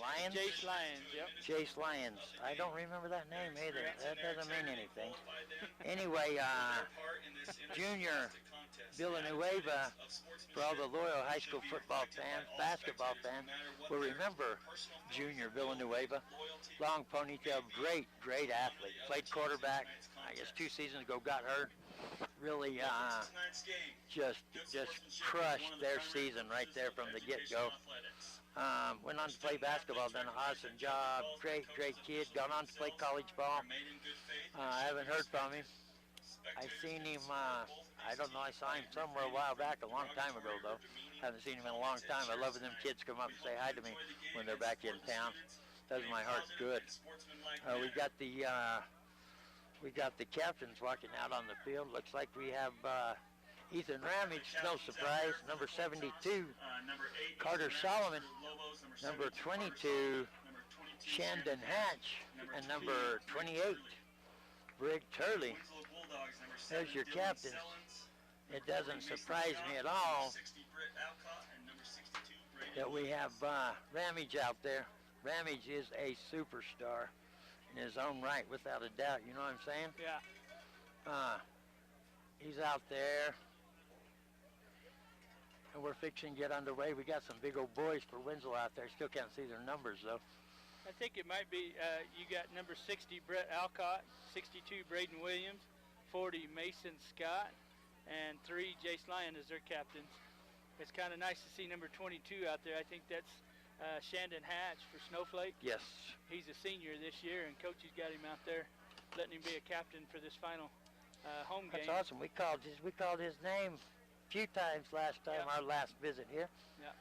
Lions? Jace Lyons, yep. Jace Lyons. I don't remember that name either. That doesn't mean anything. Anyway, Junior Villanueva, for all the loyal high school football fans, basketball fans, will remember Junior Villanueva. Long ponytail, great athlete. Played quarterback, I guess 2 seasons ago, got hurt. Really just crushed their season right there from the get-go. Went on to play basketball, done an awesome job. Great kid. Gone on to play college ball. I haven't heard from him. I seen him, I don't know, I saw him somewhere a while back, a long time ago though. Haven't seen him in a long time. I love when them kids come up and say hi to me when they're back in town. Does my heart good. We got the captains walking out on the field. Looks like we have Ethan Ramage, no surprise, number 72. Carter Solomon, number 22. Shandon Hatch, and number 28. Brig Turley. There's your captains. It doesn't surprise me at all that we have Ramage out there. Ramage is a superstar in his own right, without a doubt. You know what I'm saying? Yeah. He's out there, and we're fixing to get underway. We got some big old boys for Winslow out there. Still can't see their numbers though. I think it might be, you got number 60 Brett Alcott, 62 Braden Williams, 40 Mason Scott, and 3 Jace Lyon as their captains. It's kind of nice to see number 22 out there. I think that's Shandon Hatch for Snowflake. Yes. He's a senior this year, and Coach has got him out there, letting him be a captain for this final home game. That's awesome. We called his name a few times last time, our last visit here. Yeah.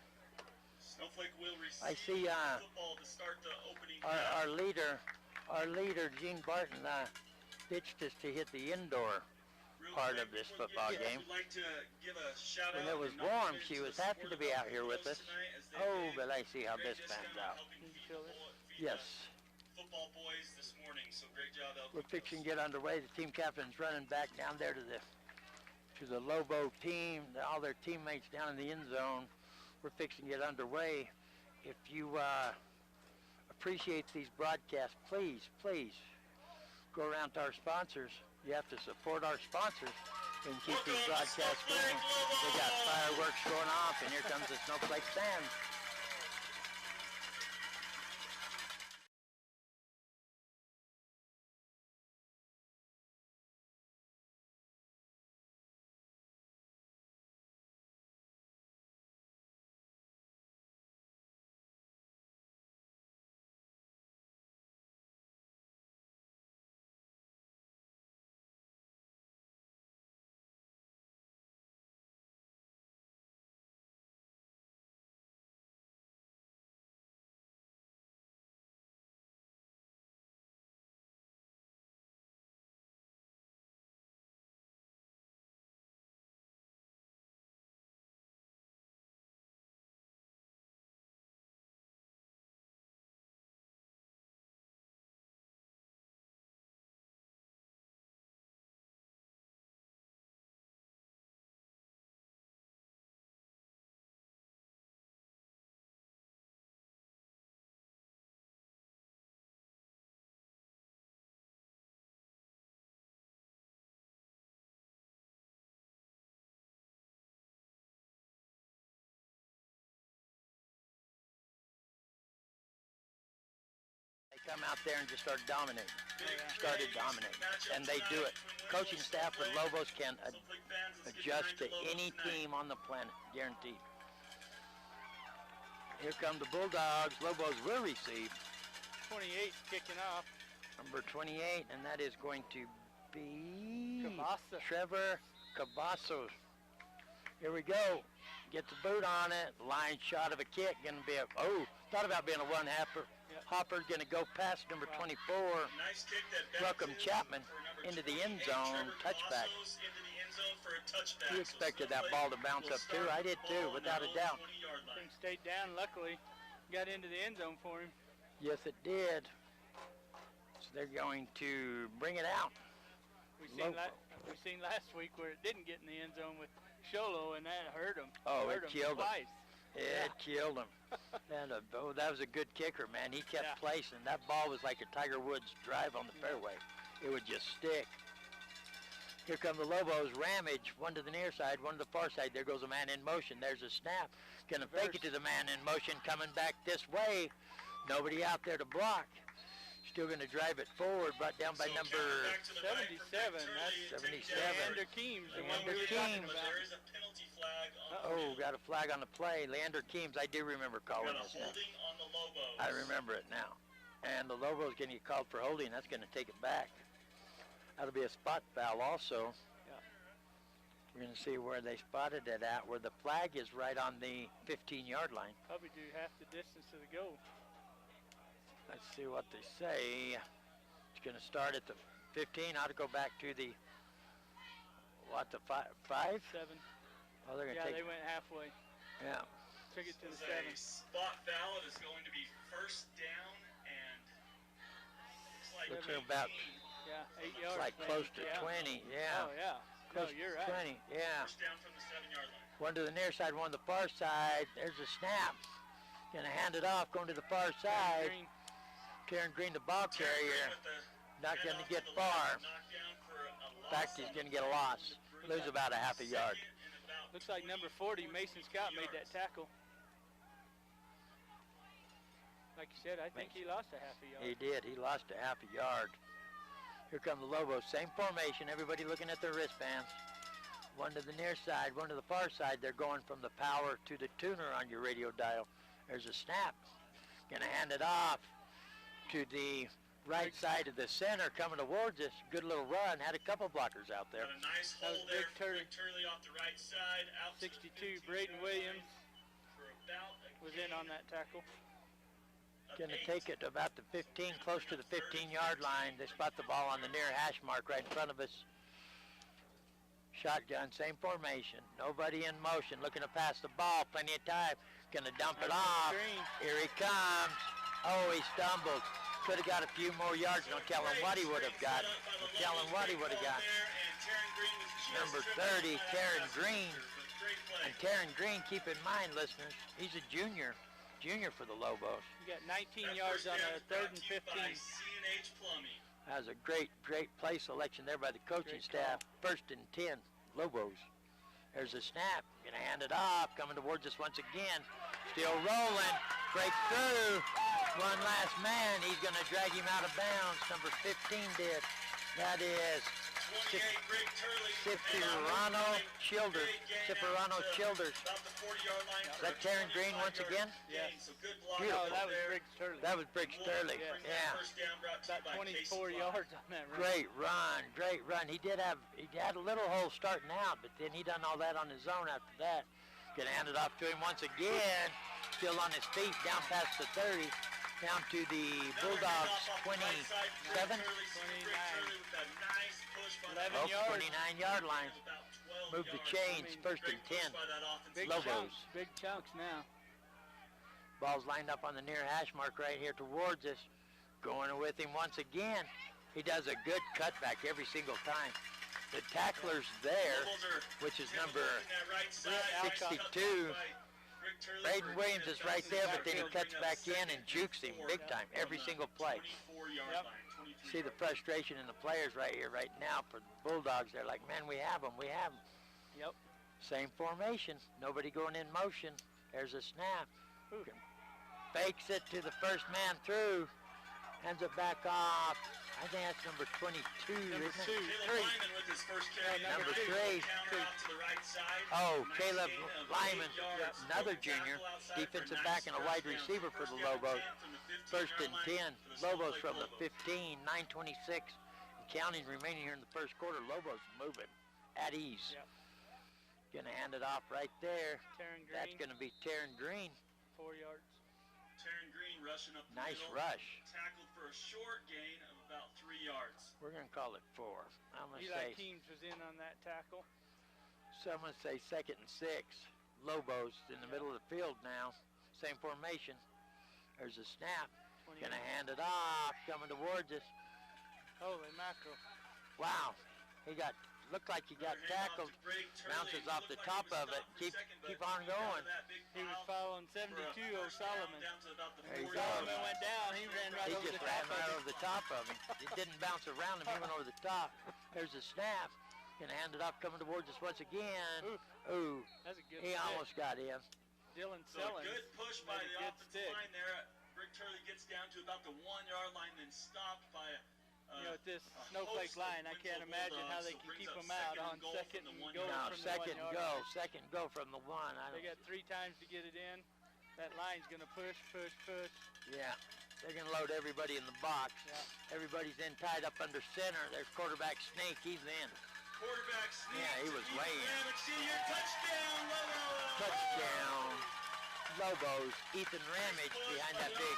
Snowflake will receive I see football to start the opening our leader Gene Barton ditched us to hit the indoor part of this football game. Like to give a shout When out it was warm, she was happy to be out here with us. Oh, but I see how this pans out. Yes. Football boys this morning, so great job, We're fixing to get underway. The team captain's running back down there to the Lobo team, all their teammates down in the end zone. We're fixing to get underway. If you appreciate these broadcasts, please go around to our sponsors. You have to support our sponsors and keep these broadcasts going. We got fireworks going off, and here comes the Snowflake Band. Come out there and just started dominating. And they do it. Coaching staff for Lobos can adjust to any team on the planet, guaranteed. Here come the Bulldogs. Lobos will receive. 28 kicking off. Number 28, and that is going to be Cabasa. Trevor Cabazos. Here we go. Gets a boot on it. Line shot of a kick. Gonna be thought about being a one-hopper. Hopper going to go past number 24, nice kick that Ruckham Chapman, into the end zone, touchback. He expected that ball to bounce up too. I did too, without a doubt. Thing stayed down, luckily. Got into the end zone for him. Yes, it did. So they're going to bring it out. We seen last week where it didn't get in the end zone with Sholo, and that hurt him. Oh, hurt it killed him. Twice. It killed him. And that was a good kicker, man. He kept placing. That ball was like a Tiger Woods drive on the fairway. It would just stick. Here come the Lobos. Ramage, one to the near side, one to the far side. There goes a man in motion. There's a snap. Gonna fake it to the man in motion, coming back this way. Nobody out there to block. Still gonna drive it forward, brought down by number 77. That's 77. Leander Keems, the one we were talking about. There is a penalty flag on Oh, got a flag on the play. Leander Keems, I do remember calling got a this now. holding on the Lobos. I remember it now. And the Lobos going to get called for holding. That's going to take it back. That'll be a spot foul also. Yeah. We're going to see where they spotted it at, where the flag is right on the 15-yard line. Probably do half the distance to the goal. Let's see what they say. It's going to start at the 15. Ought to go back to the, what, the 5? 7. Oh, they're going to Yeah, take they went halfway. Yeah. Took it to the It's 7. a spot foul. It is going to be first down and Looks like about 18. Yeah, 8 yards. like maybe. close to Yeah. 20. Yeah. Oh, yeah. Close No, you're to right. 20. Yeah. First down from the 7-yard line. One to the near side, one to the far side. There's a snap. Gonna hand it off, going to the far side. Green. Karen Green, the ball carrier, not gonna get far. In fact, he's gonna get a loss. Lose about a half a yard. Looks like number 40, Mason Scott, made that tackle. Like you said, I think he lost a half a yard. He did. He lost a half a yard. Here come the Lobos. Same formation. Everybody looking at their wristbands. One to the near side, one to the far side. They're going from the power to the tuner on your radio dial. There's a snap. Gonna hand it off to the right side of the center, coming towards us. Good little run. Had a couple blockers out there. Got a nice That was hole there Big for Turley. Big Turley off the right side. Out to the 62, 15-yard Braden Williams line for about a was in gain on that tackle. of Gonna 8. take it to about the 15, close to the 15-yard line. They spot the ball on the near hash mark right in front of us. Shotgun, same formation. Nobody in motion. Looking to pass the ball. Plenty of time. Gonna dump it off. Green. Here he comes. Oh, he stumbled. Could have got a few more yards. No telling what he would have got. No telling what he would have got. Number 30, Karen Green. And Karen Green, keep in mind, listeners, he's a junior. Junior for the Lobos. You got 19 yards on a 3rd and 15. That was a great play selection there by the coaching Great call. staff. 1st and 10, Lobos. There's a snap. Gonna hand it off. Coming towards us once again. Still rolling. Break through. One last man. He's gonna drag him out of bounds. Number 15 did. That is Cipriano Childers. Cipriano Childers. Is that Karen Green once again? Yes. Beautiful. No, that was Briggs Turley. That was Briggs Turley. Yeah. Yeah. About 24 yards on that run. Great run. He had a little hole starting out, but then he done all that on his own after that. Gonna hand it off to him once again. Still on his feet, down past the 30, down to the Bulldogs 27. 11 yards. 29-yard line. Move the chains, 1st and 10. Big Lobos. chunks. Big chunks now. Ball's lined up on the near hash mark right here towards us. Going with him once again. He does a good cutback every single time. The tackler's there, which is number 62. Braden Williams is right there, but then he cuts back in and jukes him big time every single play. Yep. See the frustration in the players right here, right now for the Bulldogs. They're like, man, we have them. Yep. Same formation. Nobody going in motion. There's a snap. Fakes it to the first man through. Hands it back off. I think that's number 22, Number isn't 2. it? Number 3. Oh, Caleb Lyman, another junior, defensive back and a wide receiver for the Lobos. 1st and 10. Lobos from the 15, 9:26. Counting remaining here in the first quarter. Lobos moving at ease. Yep. Gonna hand it off right there. Taryn Green. That's gonna be Taryn Green. 4 yards. Taryn Green rushing up the Nice middle. rush. Tackled for a short gain of about 3 yards. We're gonna call it 4. I'm gonna Eli say Keems was in on that tackle. someone say 2nd and 6. Lobos in the middle of the field now. Same formation. There's a snap. 20 Gonna yards. hand it off. Coming towards us. Holy mackerel. Wow. He got looked like he got tackled, bounces off the top of it, keep on going. He was following 72 O'Solomon. There you go. Solomon went down, he ran right He over just the ran top of right him. over the top of him. It didn't bounce around him, he went over the top. There's a snap. Gonna hand it off, coming towards us once again. Ooh, That's a good he stick. almost got him. Dylan So Sellens good push by made the a good offensive stick. line there. Rick Turley gets down to about the 1-yard line, then stopped by With this Snowflake line, I can't imagine how they can keep them out on second and goal No, from the second 1 yard go, line. second go from the one. They got 3 times to get it in. That line's going to push. Yeah, they're gonna load everybody in the box. Yeah. Everybody's in tied up under center. There's quarterback Snake, he's in. quarterback sneak. Yeah, he was way in. Senior touchdown, Lobo. Touchdown, Lobos. Ethan Ramage behind that big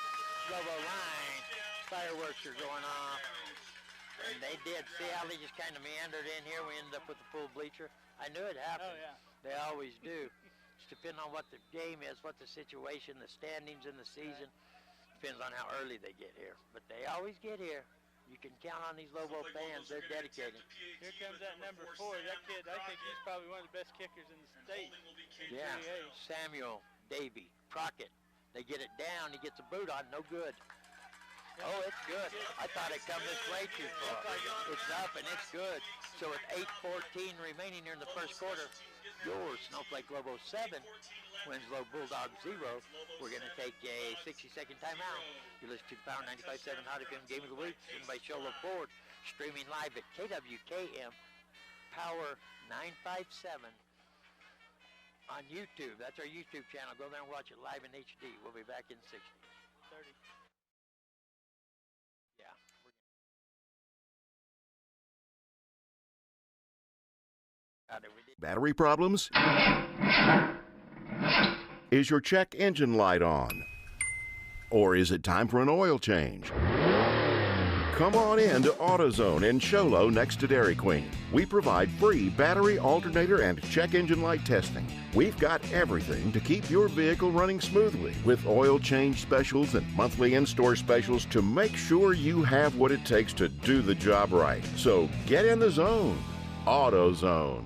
Lobo line. Fireworks are going off. And they did. See how they just kind of meandered in here? We ended up with the full bleacher. I knew it happened. Oh, yeah. They always do. It's depending on what the game is, what the situation, the standings in the season. Depends on how early they get here. But they always get here. You can count on these Lobo fans. They're dedicated. Here comes that number 4. That kid, I think he's probably one of the best kickers in the state. Yeah, Samuel, Davy, Crockett. They get it down. He gets a boot on. No good. Oh, it's good. I thought it come this way too far. It's up and it's good. So with 8:14 remaining here in the first quarter, your Snowflake Lobos 7, Winslow Bulldogs 0. We're going to take a 60-second timeout. You're listening to Power 95.7 Hot FM Game of the Week, driven by Lobo Field, streaming live at KWKM Power 957 on YouTube. That's our YouTube channel. Go there and watch it live in HD. We'll be back in 60. 30. Yeah. Battery problems? Is your check engine light on? Or is it time for an oil change? Come on in to AutoZone in Sholo next to Dairy Queen. We provide free battery, alternator, and check engine light testing. We've got everything to keep your vehicle running smoothly with oil change specials and monthly in-store specials to make sure you have what it takes to do the job right. So get in the zone. AutoZone.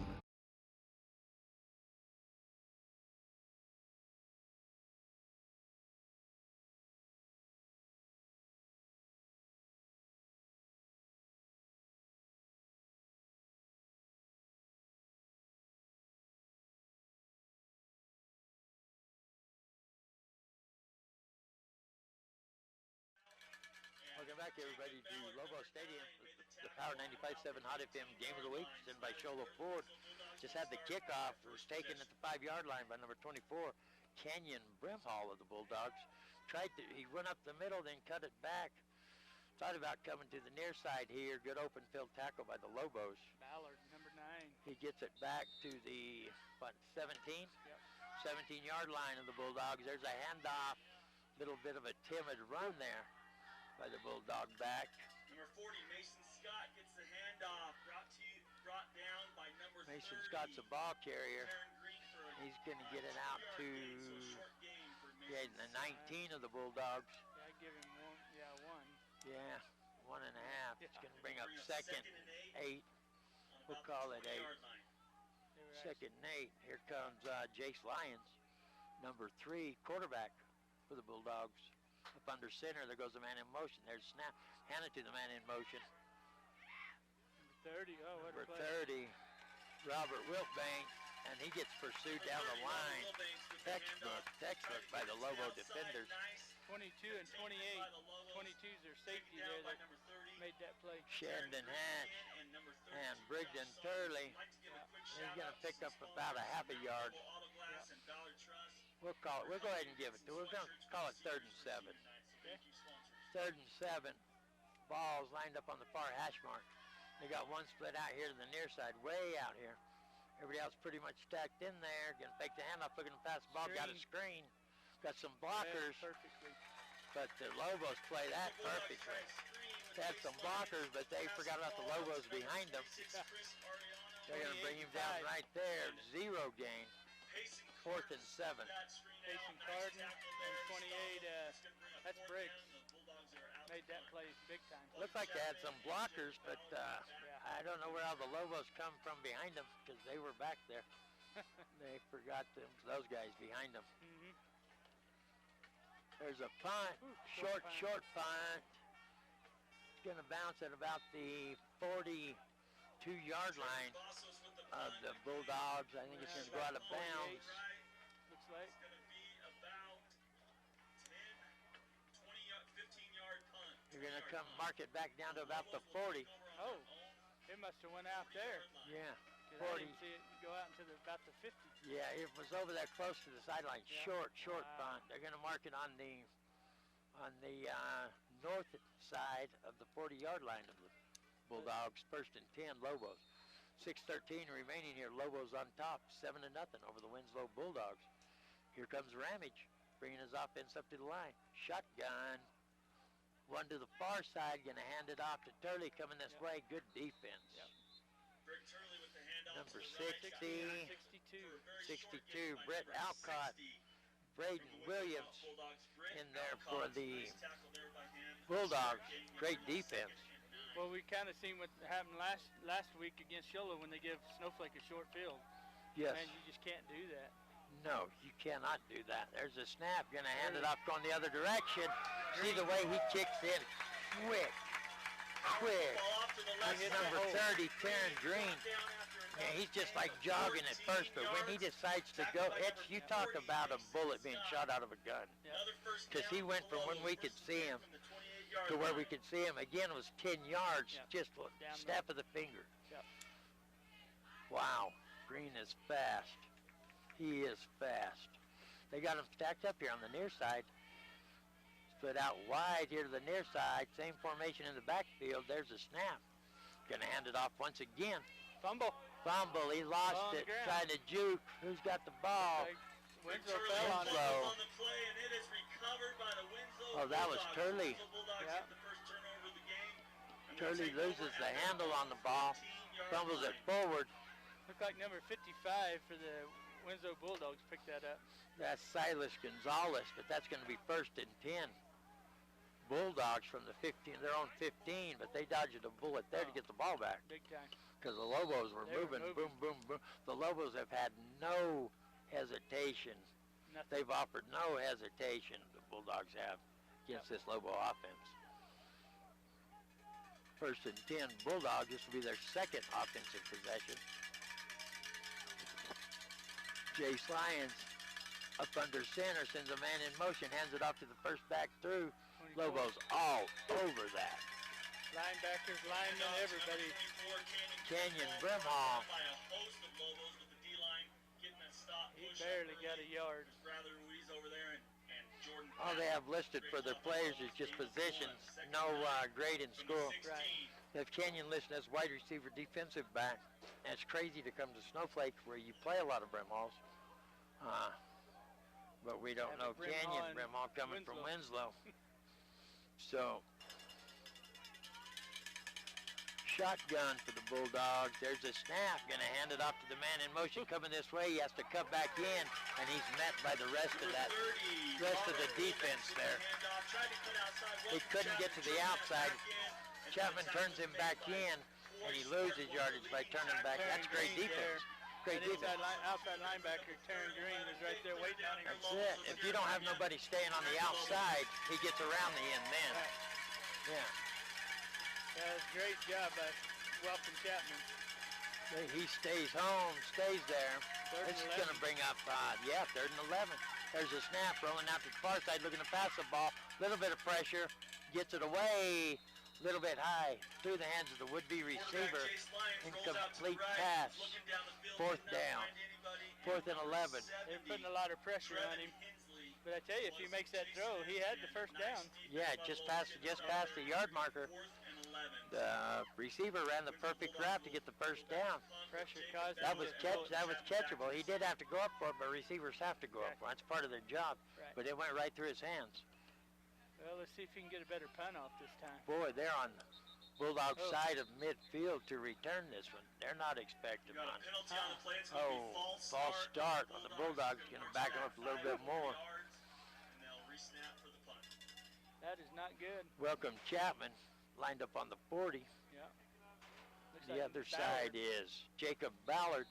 Welcome back, everybody, to Lobo Stadium, the Power 95.7 Hot FM Game of the Week, presented by Lobo Field. Just had the kickoff. It was taken at the 5-yard line by number 24, Kenyon Brimhall of the Bulldogs. He went up the middle, then cut it back. Thought about coming to the near side here. Good open field tackle by the Lobos. Ballard, number 9. He gets it back to the, 17? Yep. 17-yard line of the Bulldogs. There's a handoff. Little bit of a timid run there by the Bulldog back. Number 40, Mason Scott gets the handoff. Brought down by number Mason 30. Scott's a ball carrier. Aaron Green for a He's going to get it out to short gain for Mason the 19 of the Bulldogs. Yeah, I give him 1. Yeah, 1.5. It's going to bring up Bring up second, 8. We'll call it 8. Second and 8. Here comes Jace Lyons, number 3 quarterback for the Bulldogs. Up under center, there goes the man in motion. There's snap. Hand it to the man in motion. Number 30. Oh, what Number a play. 30, Robert Wiltbank, and he gets pursued down the line. Textbook by the Lobo defenders. 22 and 28. 22's their safety there that made that play. Shandon Hatch and Brigden Turley. He's going to pick up about a half a yard. We'll call it. We'll go ahead and give it to. We're going to call it 3rd and 7. 3rd and 7. Balls lined up on the far hash mark. They got one split out here to the near side, way out here. Everybody else pretty much stacked in there. Going to fake the handoff, looking to pass the ball. Got a screen. Got some blockers. Perfectly. But the Lobos play that perfectly. They had some blockers, but they forgot about the Lobos behind them. They're going to bring him down right there. 0 gain. 4th and 7. Jason Carden and 28. That's Briggs. Made that play big time. Looked like they had some blockers, but Yeah. I don't know where all the Lobos come from behind them because they were back there. They forgot them, those guys behind them. Mm-hmm. There's a punt, Ooh, short punt. It's going to bounce at about the 42-yard line of the Bulldogs. I think it's going to go out of bounds. Looks like. It's going to be about 10, 20, 15-yard punt. You're going to come mark it back down to about the 40. Oh, it must have went out there. Yeah, 'Cause I 40. didn't see it go out into about the 50. Yeah, it was over there close to the sideline. Yeah. Short punt. They're going to mark it on the north side of the 40-yard line of the Bulldogs. 1st and 10, Lobos. 6:13 remaining here. Lobos on top, 7-0 over the Winslow Bulldogs. Here comes Ramage, bringing his offense up to the line. Shotgun. One to the far side, going to hand it off to Turley coming this way. Good defense. Yep. Greg Turley with the handoff Number to the right. 62, Brett Alcott. Braden Williams in there for the Bulldogs. Great defense. Well, we kind of seen what happened last week against Shola when they give Snowflake a short field. Yes. Man, you just can't do that. No, you cannot do that. There's a snap. Going to hand it off going the other direction. See the way he kicks in. Quick. Number 30, Taryn Green. Yeah, he's just like jogging at first, but when he decides to go, you talk about a bullet being shot out of a gun. Because he went from when we could see him to where we could see him. Again, it was 10 yards, just a snap of the finger. Yep. Wow, Green is fast. He is fast. They got him stacked up here on the near side. Split out wide here to the near side. Same formation in the backfield. There's a snap. Going to hand it off once again. Fumble. He lost On the it. ground. Trying to juke. Who's got the ball? Winslow fell on it. Winslow. On the play, and it is recovered by the Winslow Oh, that was Bulldogs. Turley. Winslow Bulldogs Yeah. get the first turnover of the game. And they'll Turley take loses over the at handle on the ball. 15-yard Fumbles it line. forward. Looked like number 55 for the Winslow Bulldogs picked that up. That's Silas Gonzalez, but that's going to be 1st and 10. Bulldogs from the 15, their own 15, but they dodged a bullet there to get the ball back Big time. because the Lobos were They were moving, moving. boom, boom, boom. The Lobos have had no hesitation. Nothing. They've offered no hesitation, the Bulldogs have, against this Lobo offense. 1st and 10, Bulldogs. This will be their second offensive possession. Jace Lyons up under center, sends a man in motion, hands it off to the first back through. 24. Lobos all over that. Linebackers, linemen, everybody. Canyon Brimhall. By a host of Lobos with the D-line getting that stop. He push barely up got a early. yard. Rather Ruiz over there and Jordan. All they have listed for their players is just positions, no grade in school. Right. They have Canyon listed as wide receiver, defensive back. And it's crazy to come to Snowflake where you play a lot of Brimhalls. But we don't Have a know Canyon Brimhall Brimhall coming from Winslow. So, shotgun for the Bulldogs. There's a snap. Going to hand it off to the man in motion coming this way. He has to cut back in, and he's met by the rest of the defense there. He couldn't get to the outside. Chapman turns him back in, and he loses yardage by turning back. That's great defense. Great That defense. outside linebacker, Taryn Green, was right there waiting on him. That's it. If you don't have nobody staying on the outside, he gets around the end then. Right. Yeah. That was a great job by Welton Chapman. He stays home, stays there. Third and This is 11. going to bring up, 3rd and 11. There's a snap rolling out to the far side, looking to pass the ball. Little bit of pressure, gets it away. Little bit high through the hands of the would-be receiver. Incomplete pass. 4th down. 4th and 11. They're putting a lot of pressure on him. But I tell you, if he makes that throw, he had the first down. Yeah, just past the yard marker. The receiver ran the perfect route to get the first down. Pressure caused That him was to that was catchable. He did have to go up for it, but receivers have to go up for it. That's part of their job. Right. But it went right through his hands. Well, let's see if he can get a better punt off this time. Boy, they're on the Bulldog Oh. side of midfield to return this one. They're not expecting Got a one. penalty on the play. It's going to be False start on the Bulldogs. Going to back them up a little bit more. And they'll re-snap for the punt. That is not good. Welcome Chapman, lined up on the 40. Yeah. Looks side. The other side is Jacob Ballard.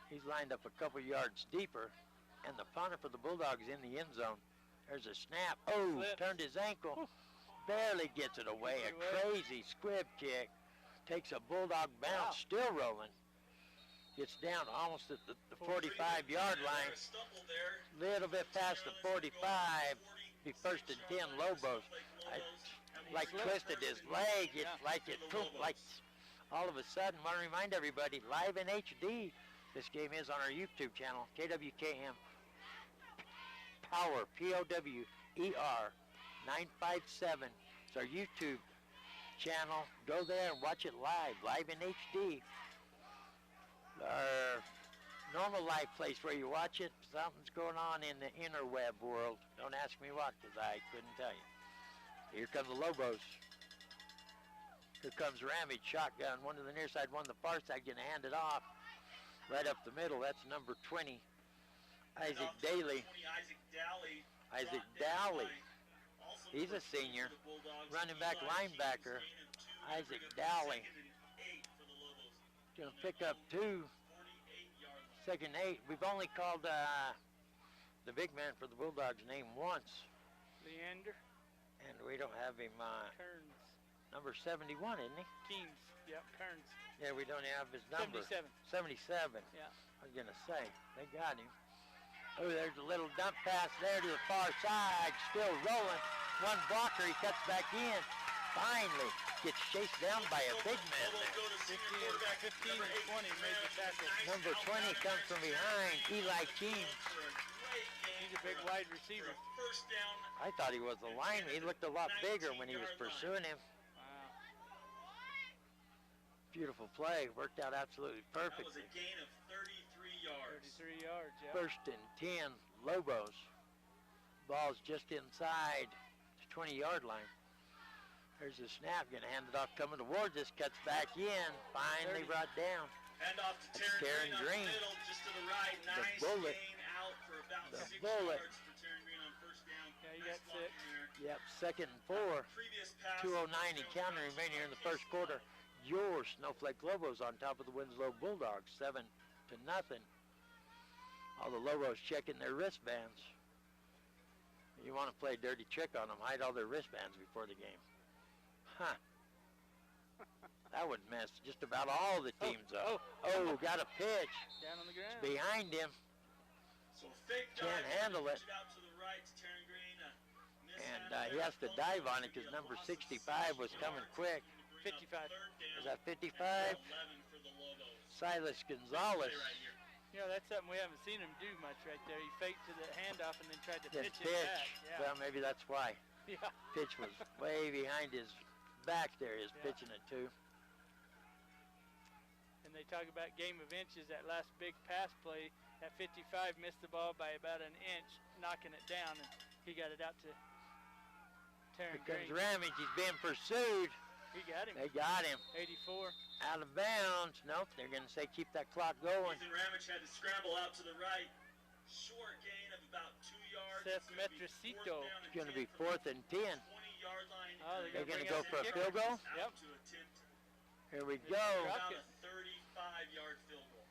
He's lined up a couple yards deeper, and the punter for the Bulldogs in the end zone. There's a snap. Oh, Slips. turned his ankle. Barely gets it away. A crazy squib kick. Takes a Bulldog bounce, still rolling. Gets down almost at the 45-yard line. Little bit past the 45. Be first and 10 Lobos. Like twisted his leg. It's like it pooped, like all of a sudden. Want to remind everybody, live in HD. This game is on our YouTube channel, KWKM Power, POWER 957. It's our YouTube channel. Go there and watch it live in HD. Our normal live place where you watch it, something's going on in the interweb world. Don't ask me what, because I couldn't tell you. Here come the Lobos. Here comes Ramage, shotgun, one to the near side, one to the far side, gonna hand it off. Right up the middle, that's number 20, Isaac Daly. Isaac Dowley. He's a senior. Running back linebacker, Isaac Dowley. Gonna pick up 2, second 8. We've only called the big man for the Bulldogs' name once. Leander. And we don't have him, Kearns. number 71, isn't he? Keens. Yep, Kearns. Yeah, we don't have his number. 77. 77. Yeah. I was going to say, they got him. Oh, there's a little dump pass there to the far side. Still rolling. One blocker, he cuts back in. Finally gets chased down by a big man there. 15 and 20 made the tackle. Number 20 comes from behind, Eli King. He's a big wide receiver. I thought he was a lineman. He looked a lot bigger when he was pursuing him. Wow. Beautiful play. Worked out absolutely That was perfectly. a gain of 33 yards. 33 yards, yeah. First and 10, Lobos. Ball's just inside the 20-yard line. There's a snap. Going to hand it off. Coming towards us. Cuts back in. Finally brought down. Hand off to Taryn Green on the middle, just to the right. Nice bullet. gain out for about The 6 bullet. yards for Taryn Green on first down. Yeah, you Nice got blocking 6. there. Yep, second and 4. Previous pass, 2:09 in counting remaining here in the first quarter. Your Snowflake Lobos on top of the Winslow Bulldogs, 7-0. All the Lobos checking their wristbands. You want to play a dirty trick on them, hide all their wristbands before the game. Huh. That would mess just about all the teams up. Oh, got a pitch. Down on the ground. It's behind him. So fake Can't dive, handle it. pitch out to the right to Taryn Green. And he has to dive on it because number 65 was coming quick. 55. Is that 55? Silas Gonzalez. You know, that's something we haven't seen him do much right there. He faked to the handoff and then tried to Then pitch it back. Yeah. Well, maybe that's why. Yeah. Pitch was way behind his back there. He was pitching it to. And they talk about game of inches. That last big pass play at 55 missed the ball by about an inch, knocking it down, and he got it out to Taryn Here comes Green. Ramage. He's being pursued. He got him. They got him. 84. Out of bounds. Nope, they're going to say keep that clock going. Ethan Ramage had to scramble out to the right. Short gain of about 2 yards. Seth It's gonna be Metricito. fourth down It's going to be 10 4th and 10. 20-yard line. Oh, They're going to bring go out for the a kicker. field goal. Yep. To attempt Here we It's go. about Crockett. a 35-yard field goal.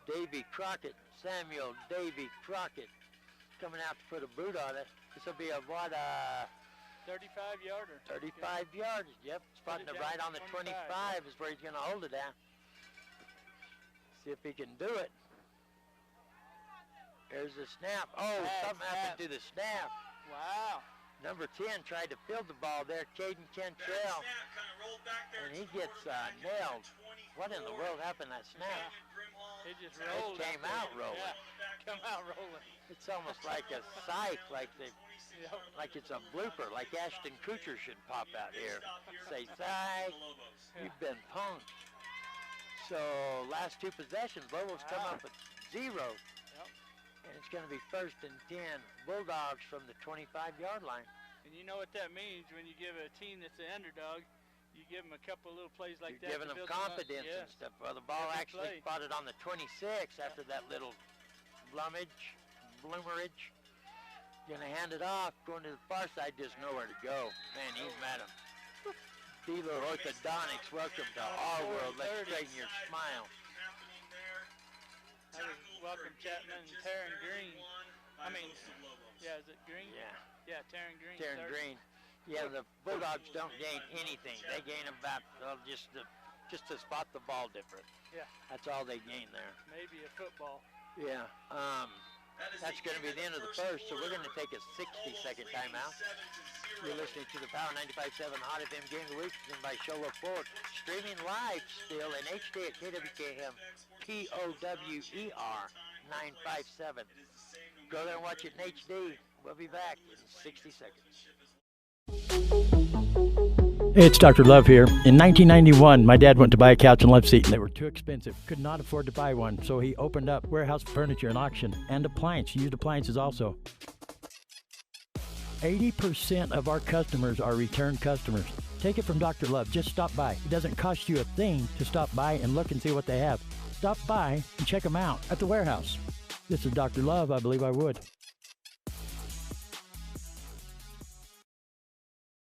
Davy Crockett. Samuel Davy Crockett coming out to put a boot on it. This will be a, 35-yarder. 35 yards. Yep, spotting it Put it right down on the to 25 is where he's going to hold it at. See if he can do it. There's the snap. Oh, something happened to the snap. Wow. Number 10 tried to field the ball there, Caden Bad Cantrell, snap, kind of rolled back there and to he the gets quarterback at nailed. 24. What in the world happened to that snap? Daniel Grimhall It just tackled rolled. came out rolling. Yeah. Come out rolling. It's almost like a psych, like it's a blooper, like Ashton Kutcher should pop out here. Say, psych, you've been punked. So last 2 possessions, Lobos come up with 0. Yep. And it's going to be 1st and 10, Bulldogs from the 25-yard line. And you know what that means when you give a team that's an underdog, you give them a couple of little plays like You're that. giving to them build up. confidence Yes. and stuff. Well, the ball Every actually play. spotted on the 26 after that little bloomerage. Gonna hand it off, going to the far side, just nowhere to go. Man, he's mad him. Dealer Orthodontics, welcome to our world. Let's straighten your smile. That was Welcome Chapman and Taryn Green. I mean, yeah, is it Green? Yeah. Yeah, Taryn Green. Taryn Green. Yeah, the Bulldogs don't gain anything. They gain about just to spot the ball different. Yeah. That's all they gain there. Maybe a football. Yeah. That's going to be the end of the first, so we're going to take a 60-second timeout. You're listening to the Power 95.7 Hot FM Game of the Week, presented by Lobo Field, streaming live still in HD at KWKM POWER 957. Go there and watch it in HD. We'll be back in 60 seconds. Hey, it's Dr. Love here. In 1991, my dad went to buy a couch and love seat, and they were too expensive. Could not afford to buy one, so he opened up warehouse furniture and auction and used appliances also. 80% of our customers are return customers. Take it from Dr. Love. Just stop by. It doesn't cost you a thing to stop by and look and see what they have. Stop by and check them out at the warehouse. This is Dr. Love. I believe I would.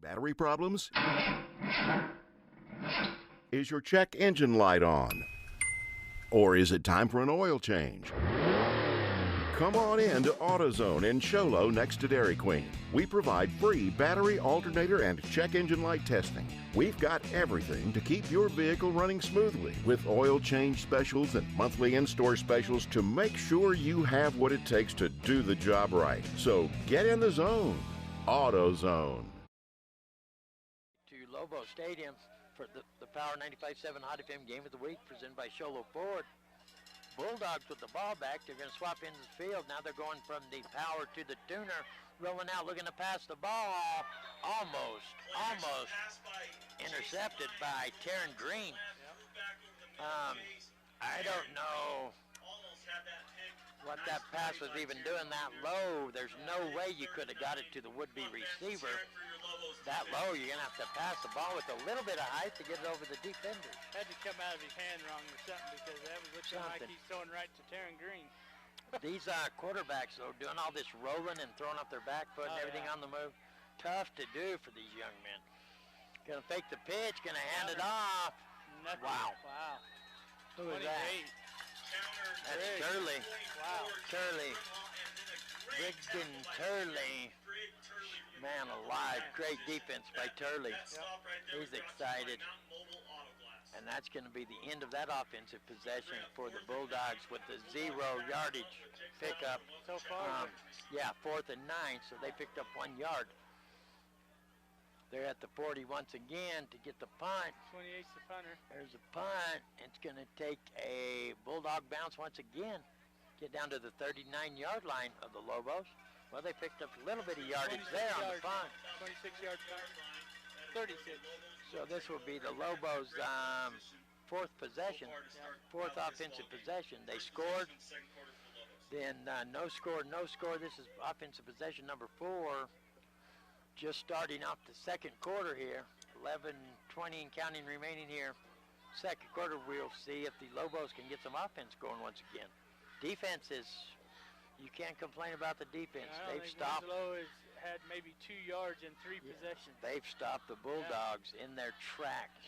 Battery problems? Is your check engine light on? Or is it time for an oil change? Come on in to AutoZone in Sholo next to Dairy Queen. We provide free battery, alternator, and check engine light testing. We've got everything to keep your vehicle running smoothly with oil change specials and monthly in-store specials to make sure you have what it takes to do the job right. So get in the zone. AutoZone. To Lobo Stadium for the Power 95.7 Hot FM Game of the Week, presented by Lobo Field. Bulldogs with the ball back. They're going to swap into the field. Now they're going from the power to the tuner. Rolling out, looking to pass the ball. Almost intercepted by Taryn Green. I don't know what that pass was even doing that low. There's no way you could have got it to the would-be receiver. That low, you're going to have to pass the ball with a little bit of height to get it over the defenders. Had to come out of his hand wrong or something, because that was looking like he's throwing right to Taryn Green. These quarterbacks, though, doing all this rolling and throwing up their back foot and everything on the move, tough to do for these young men. Going to fake the pitch, going to hand it off. Nothing. Wow. Who is that? That's Turley. Wow. Turley. Brigden Turley. Man alive, great defense by Turley. He's excited. And that's going to be the end of that offensive possession for the Bulldogs with the 0 yardage pickup. So far? Yeah, 4th and 9, so they picked up 1 yard. They're at the 40 once again to get the punt. 28's the punter. There's a punt. It's going to take a Bulldog bounce once again. Get down to the 39-yard line of the Lobos. Well, they picked up a little bit of yardage there on the punt. 26-yard punt. 36. So this will be the Lobos' 4th possession, 4th offensive possession. They scored, then no score. This is offensive possession number 4. Just starting off the second quarter here. 11:20 and counting remaining here. Second quarter, we'll see if the Lobos can get some offense going once again. Defense is... You can't complain about the defense. They've stopped. Winslow has had maybe 2 yards in 3 possessions. They've stopped the Bulldogs in their tracks.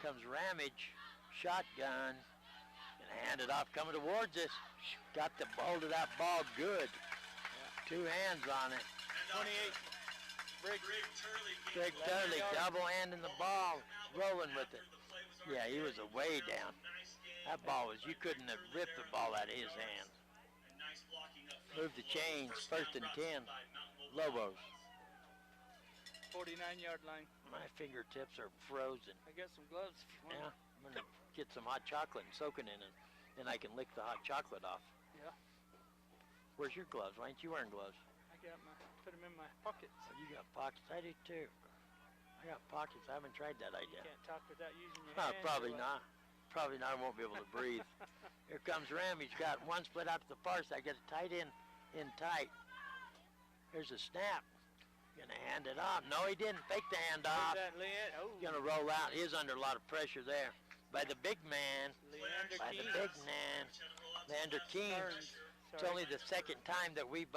Comes Ramage, shotgun, and hand it off, coming towards us. Got the hold of that ball good. 2 hands on it. 28. Big Turley, double handing the ball, rolling with it. Yeah, he was way down. That ball was, you couldn't have ripped the ball out of his hands. Move the chains, 1st and 10, Lobos. 49-yard line. My fingertips are frozen. I got some gloves if you want. Yeah, I'm going to get some hot chocolate and soak it in it, and I can lick the hot chocolate off. Yeah. Where's your gloves? Why ain't you wearing gloves? Put them in my pockets. Oh, you got pockets? I do too. I got pockets. I haven't tried that idea. You can't talk without using your hands. Probably not. Probably not. I won't be able to breathe. Here comes Ramage. Got one split out to the far side. Got it tight in tight. Here's a snap. Gonna hand it off. No, he didn't. Fake the handoff. Gonna roll out. He is under a lot of pressure there by the big man. Leander Keens. It's only the second time that we've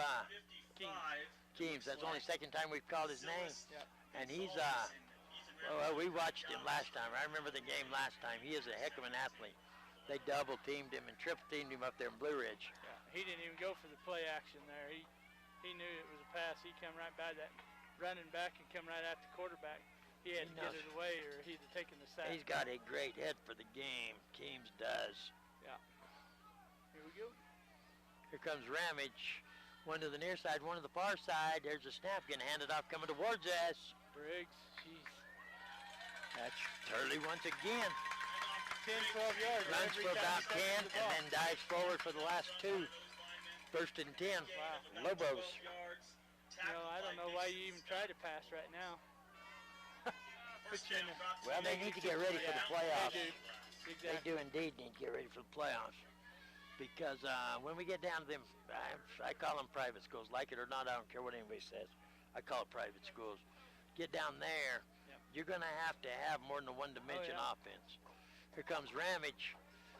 Keens. That's only the second time we've called his name. And he's Well, we watched him last time. I remember the game last time. He is a heck of an athlete. They double teamed him and triple teamed him up there in Blue Ridge. Yeah, he didn't even go for the play action there. He knew it was a pass. He come right by that running back and come right at the quarterback. He had to get it away or he'd have taken the sack. He's got a great head for the game. Keems does. Yeah. Here we go. Here comes Ramage. One to the near side, one to the far side. There's a snap getting handed off coming towards us. Briggs, jeez. That's Turley once again. 10, 12 yards. Runs for about 10 and then dives forward for the last 2. First and 10. Wow. Lobos. I don't know why you even try to pass right now. Well, they need to get ready for the playoffs. They do. Exactly. They do indeed need to get ready for the playoffs. Because when we get down to them, I call them private schools. Like it or not, I don't care what anybody says. I call it private schools. Get down there, you're going to have more than a one-dimension offense. Here comes Ramage.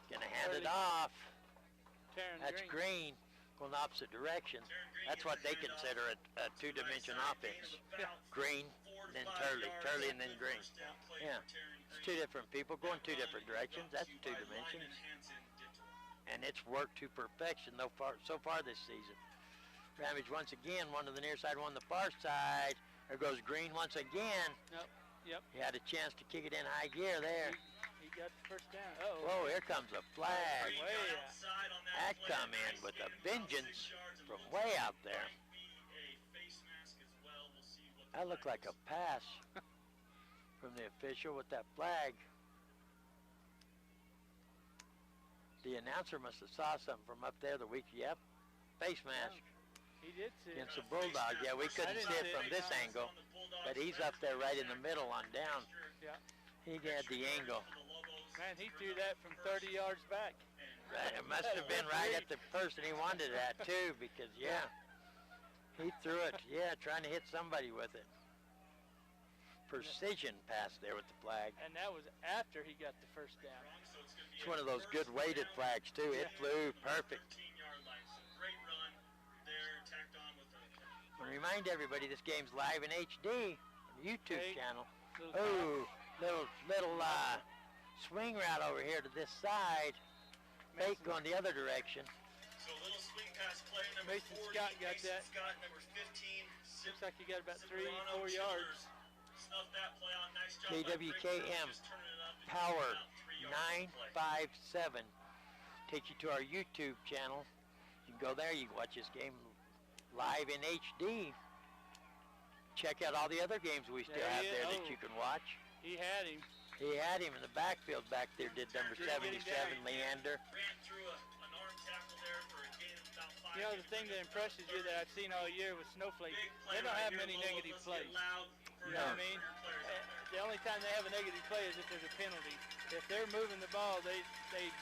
Going to hand it off. That's Green going the opposite direction. That's what they consider a two-dimension offense. Green, then Turley, and then Green. Yeah, it's 2 different people going 2 different directions. That's 2 dimensions. And it's worked to perfection so far this season. Ramage once again, one to the near side, one to the far side. There goes Green once again. Yep. He had a chance to kick it in high gear there. He got the first down. Uh-oh. Whoa, here comes a flag. Way That come in with a vengeance from way out there. That looked like a pass from the official with that flag. The announcer must have saw something from up there the week. Yep, face mask. He did see it. Against the Bulldogs. Yeah, we couldn't see it from this angle, but he's up there right in the middle on down. Yeah. He had the angle. Man, he threw that from 30 yards back. Right, it must have been right at the person he wanted it at too, because he threw it. Yeah, trying to hit somebody with it. Precision pass there with the flag. And that was after he got the first down. It's one of those good weighted flags too. It flew perfect. And remind everybody this game's live in HD on the YouTube channel. Oh, little swing route over here to this side. Fake going the other direction. So little swing pass play number Mason 40. Scott got Mason that. Scott number 15. Looks like he got about 3-4 yards. Snuffed that play on. Nice job KWKM Power 957 takes you to our YouTube channel. You can go there. You can watch this game live in HD. Check out all the other games we still have there that you can watch. He had him. He had him in the backfield back there, did number 77, Leander. Ran through an arm tackle there for a gain of about 5. You know, the thing that impresses you that I've seen all year with Snowflake, they don't have many negative plays. You know what I mean? The only time they have a negative play is if there's a penalty. If they're moving the ball, they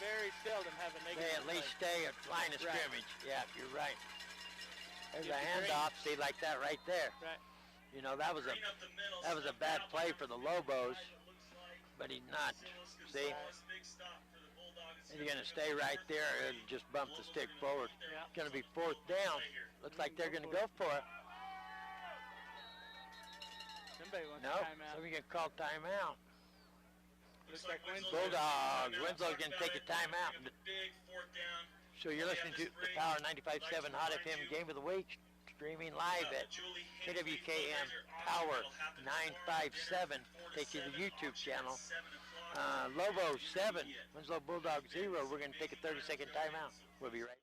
very seldom have a negative play. They at least stay at line of scrimmage. Yeah, you're right. There's a handoff, see, like that right there. Right. You know, that was a bad play for the Lobos, but he's not. See? And you're going to stay right there and just bump the stick forward. Yeah. It's going to be 4th down. Looks like they're going to go for it. Somebody wants No, a timeout. somebody's going to call timeout. Looks like Winslow. Bulldogs. Winslow's going to take a timeout. So you're listening to the Power 95.7 Hot FM Game of the Week, streaming live at KWKM Power 957. Take you to the YouTube channel. Lobo 7, Winslow Bulldogs 0. We're going to take a 30-second timeout. We'll be right back.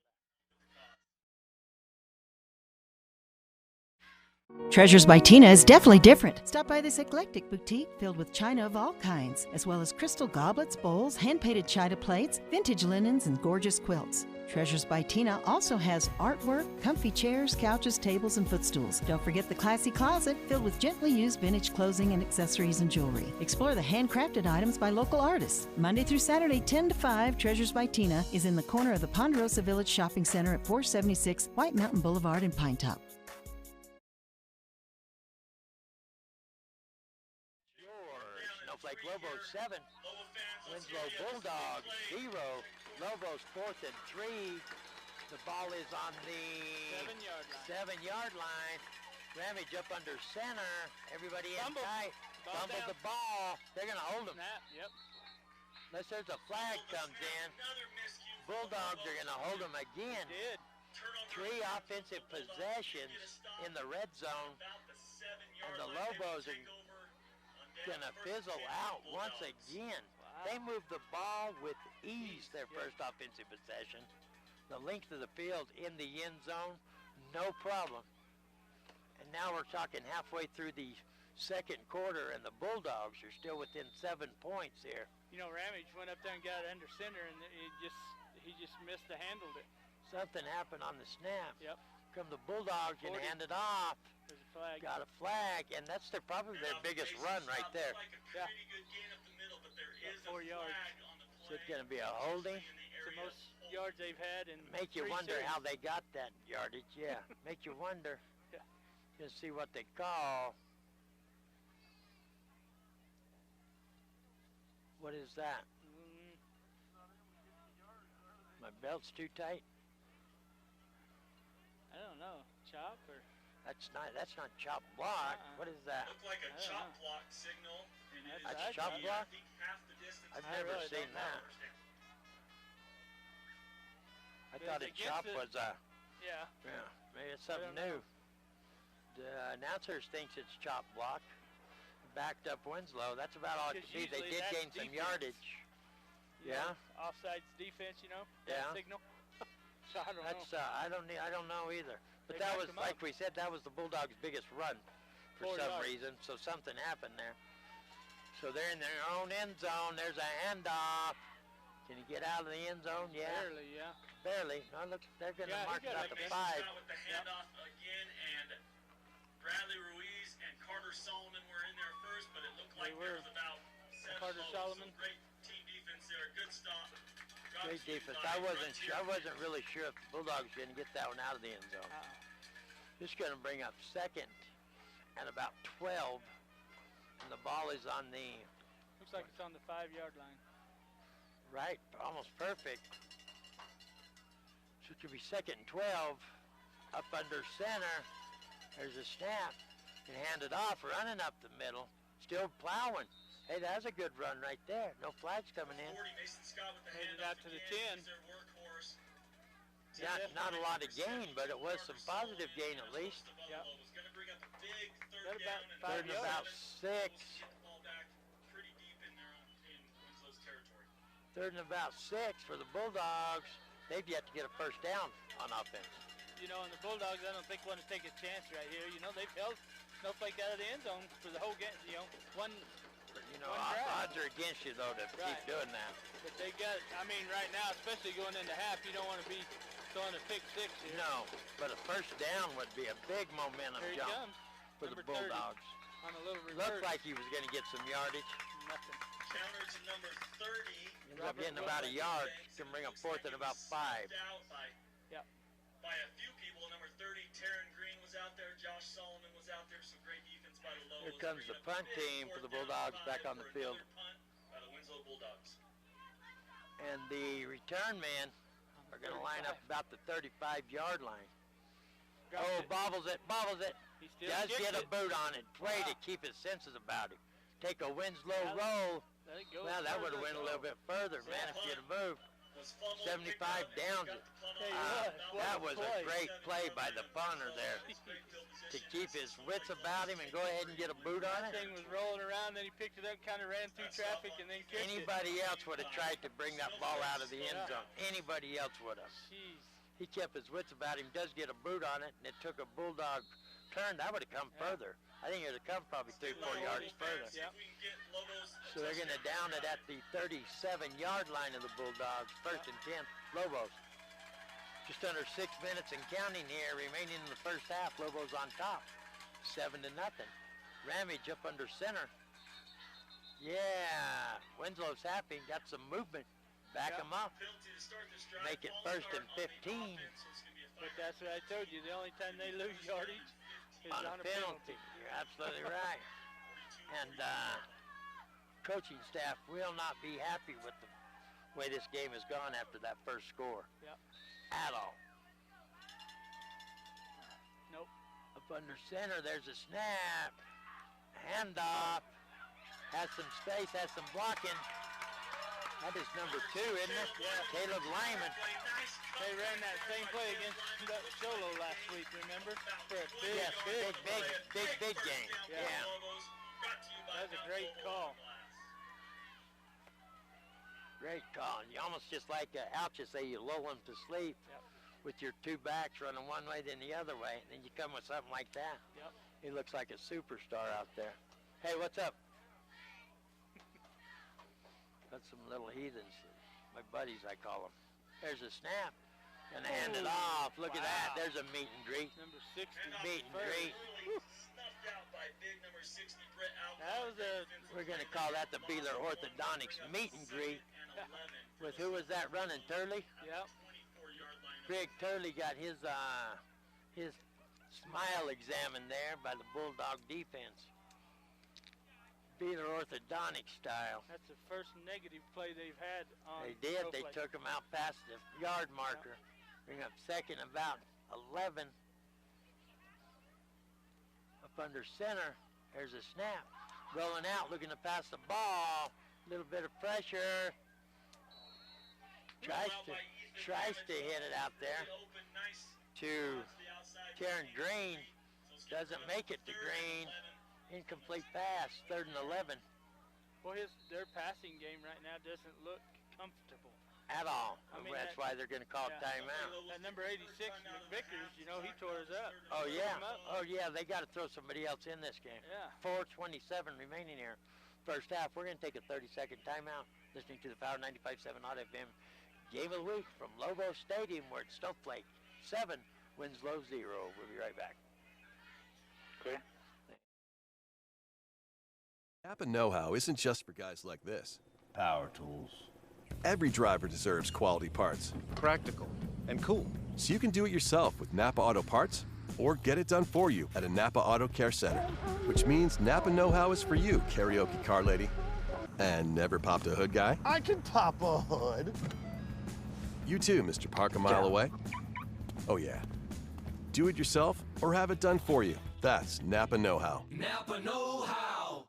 Treasures by Tina is definitely different. Stop by this eclectic boutique filled with china of all kinds, as well as crystal goblets, bowls, hand-painted china plates, vintage linens, and gorgeous quilts. Treasures by Tina also has artwork, comfy chairs, couches, tables, and footstools. Don't forget the classy closet filled with gently used vintage clothing and accessories and jewelry. Explore the handcrafted items by local artists. Monday through Saturday, 10 to 5, Treasures by Tina is in the corner of the Ponderosa Village Shopping Center at 476 White Mountain Boulevard in Pine Top. Snowflake Lobos 7, Winslow Bulldogs 0. Lobos 4th and 3. The ball is on the 7-yard line. 7-yard line. Ramage up under center. Everybody in tight. fumbled down. the ball. They're going to hold them. Snap. Yep. Unless there's a flag comes in, Bulldogs are going to hold them again. Did. 3 offensive possessions in the red zone, and the Lobos are going to fizzle out once again. Wow. They moved the ball with ease their first offensive possession. The length of the field in the end zone, no problem. And now we're talking halfway through the second quarter, and the Bulldogs are still within 7 points here. You know, Ramage went up there and got it under center, and he just missed the handled it. Something happened on the snap. Yep. Come the Bulldogs and 40. hand it off. There's a flag. Got a flag, and that's probably their biggest run right there. Yeah. 4 yards. So it's going to be a holding. It's the most yards they've had in Make you 3 wonder series. how they got that yardage. Yeah, make you wonder. Yeah. Just see what they call. What is that? My belt's too tight. I don't know. Chop or? That's not chop block. What is that? Looked like a I don't chop know. block signal. And it That's is chop I block? think half the distance. I've I never really seen don't know. that. I But thought a it's against chop the- was Yeah. maybe it's something don't know. new. The announcers thinks it's chop block. Backed up Winslow. That's about all it Because could be. They usually did that's gain some defense. yardage. You Yeah. know, offsides defense, you know. Yeah. That signal. So I don't That's know. I don't know either. But They that backed was them like up. we said, that was the Bulldogs' biggest run for 4 some yards. reason. So something happened there. So they're in their own end zone. There's a handoff. Can he get out of the end zone? Yeah, Barely, yeah. barely. No, look, they're going to Yeah, he mark it got out it to there. 5. With the handoff again, and Bradley Ruiz and Carter Solomon were in there first, but it looked like They there were. was about 7 Carter Lobos. Solomon. So great team defense there. Good stop. Got Great to defense. by I wasn't Frontier. sure. I wasn't really sure if the Bulldogs going to get that one out of the end zone. This is going to bring up second and about 12, and the ball is on the Looks like it's on the 5-yard line. right, almost perfect. So it could be second and 12, up under center. There's a snap, and hand it off, running up the middle, still plowing. Hey, that's a good run right there. No flags coming in. 40, Mason Scott with the Headed handoff out to the again. 10. He's their workhorse. Not a lot of gain, but it was some positive gain at least. Yep. Was going to bring up a big That third about down and 5 Third and about yards. 6. Get the ball back pretty deep in there in Winslow's territory. Third and about 6 for the Bulldogs. They've yet to get a first down on offense. You know, and the Bulldogs, I don't think want to take a chance right here. You know, they've held Snowflake out of the end zone for the whole game. You know, one. You know, One drive. odds are against you, though, to keep Right. doing that. But they got, I mean, right now, especially going into half, you don't want to be throwing a pick 6 here. No, but a first down would be a big momentum Here he jump comes for the number 30. Bulldogs. On a little reverse. Looked like he was going to get some yardage. Nothing. Counter to number 30. Ended up getting about a yard. Can bring up fourth and about 5. Out by, Yep. by a few people. Number 30, Taryn Green was out there. Josh Solomon was out there. Some great defense by the Lobos. Here comes the Bringing up a punt big team for the fourth Bulldogs down back five on the for field. another punt by the Winslow Bulldogs. And the return men are going to line up about the 35-yard line. Dropped Oh, it. bobbles it. He still Does kicked get a it. boot on it. Way to Wow. keep his senses about it. Take a Winslow Now, roll. Let it go Well, that further. would have went a little bit further, man, if you'd have moved. Was fumbled, 75 picked up, and downs got it. the punt Tell you off. what, That was a play. great play by the punter there to keep his wits about him and go ahead and get a boot on That it. thing was rolling around, then he picked it up, kind of ran through traffic, and then kicked Anybody else would have tried to bring that ball out of the end zone. Anybody else would have. it. Jeez. He kept his wits about him, does get a boot on it, and it took a Bulldog turn. That would have come further. I think it would have come probably 3-4 yards further. Yep. So they're going to down it at the 37-yard line of the Bulldogs. First and 10, Lobos. Just under 6 minutes and counting here, remaining in the first half. Lobos on top, 7-0. Ramage up under center. Yeah, Winslow's happy. Got some movement. Back him up. Make it first and 15 But that's what I told you. The only time they lose yardage is on a penalty. You're absolutely right. And coaching staff will not be happy with the way this game has gone after that first score. Yep. At all. Nope. Up under center, there's a snap. Handoff. Has some space, has some blocking. That is number 2, isn't it? Yeah. Caleb Lyman. They ran that same play against Cholo last week, remember? For a big, Yes, big game. Yeah. Yeah. That was a great call. Great call. You almost just like out, you say you lull them to sleep. Yep. With your 2 backs running one way then the other way. And then you come with something like that. Yep. He looks like a superstar out there. Hey, what's up? Got some little heathens. My buddies, I call them. There's a snap. Gonna hand it off. Look at that. There's a meet and greet. Number 60. Meet and greet. That was a... We're gonna call that the Beeler Orthodontics meet and greet. With who was that running? Turley? Yep. Big Turley got his smile examined there by the Bulldog defense. Beeler Orthodontic style. That's the first negative play they've had on They did. They Snowflake. took him out past the yard marker. Bring up second, about 11. Up under center. There's a snap. Rolling out, looking to pass the ball. A little bit of pressure. Tries to hit it out there to Karen Green. Doesn't make it to Green. Incomplete pass, 3rd and 11. Well, their passing game right now doesn't look comfortable. At all. I mean, That's why they're going to call timeout. That number 86, McVickers, you know, he tore us up. Oh, yeah. Tore him up. Oh, yeah. They got to throw somebody else in this game. Yeah. 4:27 remaining here. First half. We're going to take a 30-second timeout. Listening to the Power 95.7 Hot FM Game of the Week from Lobo Stadium, where it's Snowflake 7, Winslow 0. We'll be right back. Okay. Napa know-how isn't just for guys like this. Power tools. Every driver deserves quality parts. Practical and cool. So you can do it yourself with Napa Auto Parts, or get it done for you at a Napa Auto Care Center. Which means Napa know-how is for you, karaoke car lady. And never popped a hood guy? I can pop a hood. You too, Mr. Park a mile away. Oh yeah. Do it yourself or have it done for you. That's Napa know-how. Napa know-how.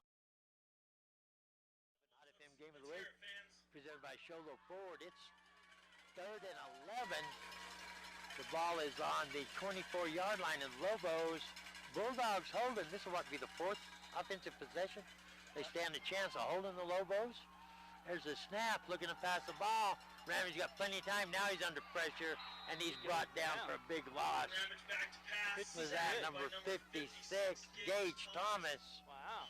Game of the Week, presented by Sholo Ford. It's 3rd and 11. The ball is on the 24-yard line of Lobos. Bulldogs holding. This will be the 4th offensive possession. They stand a chance of holding the Lobos. There's a snap, looking to pass the ball. Ramage got plenty of time. Now he's under pressure, and he's brought down for a big loss. Was that number 56, Gage Thomas? Wow.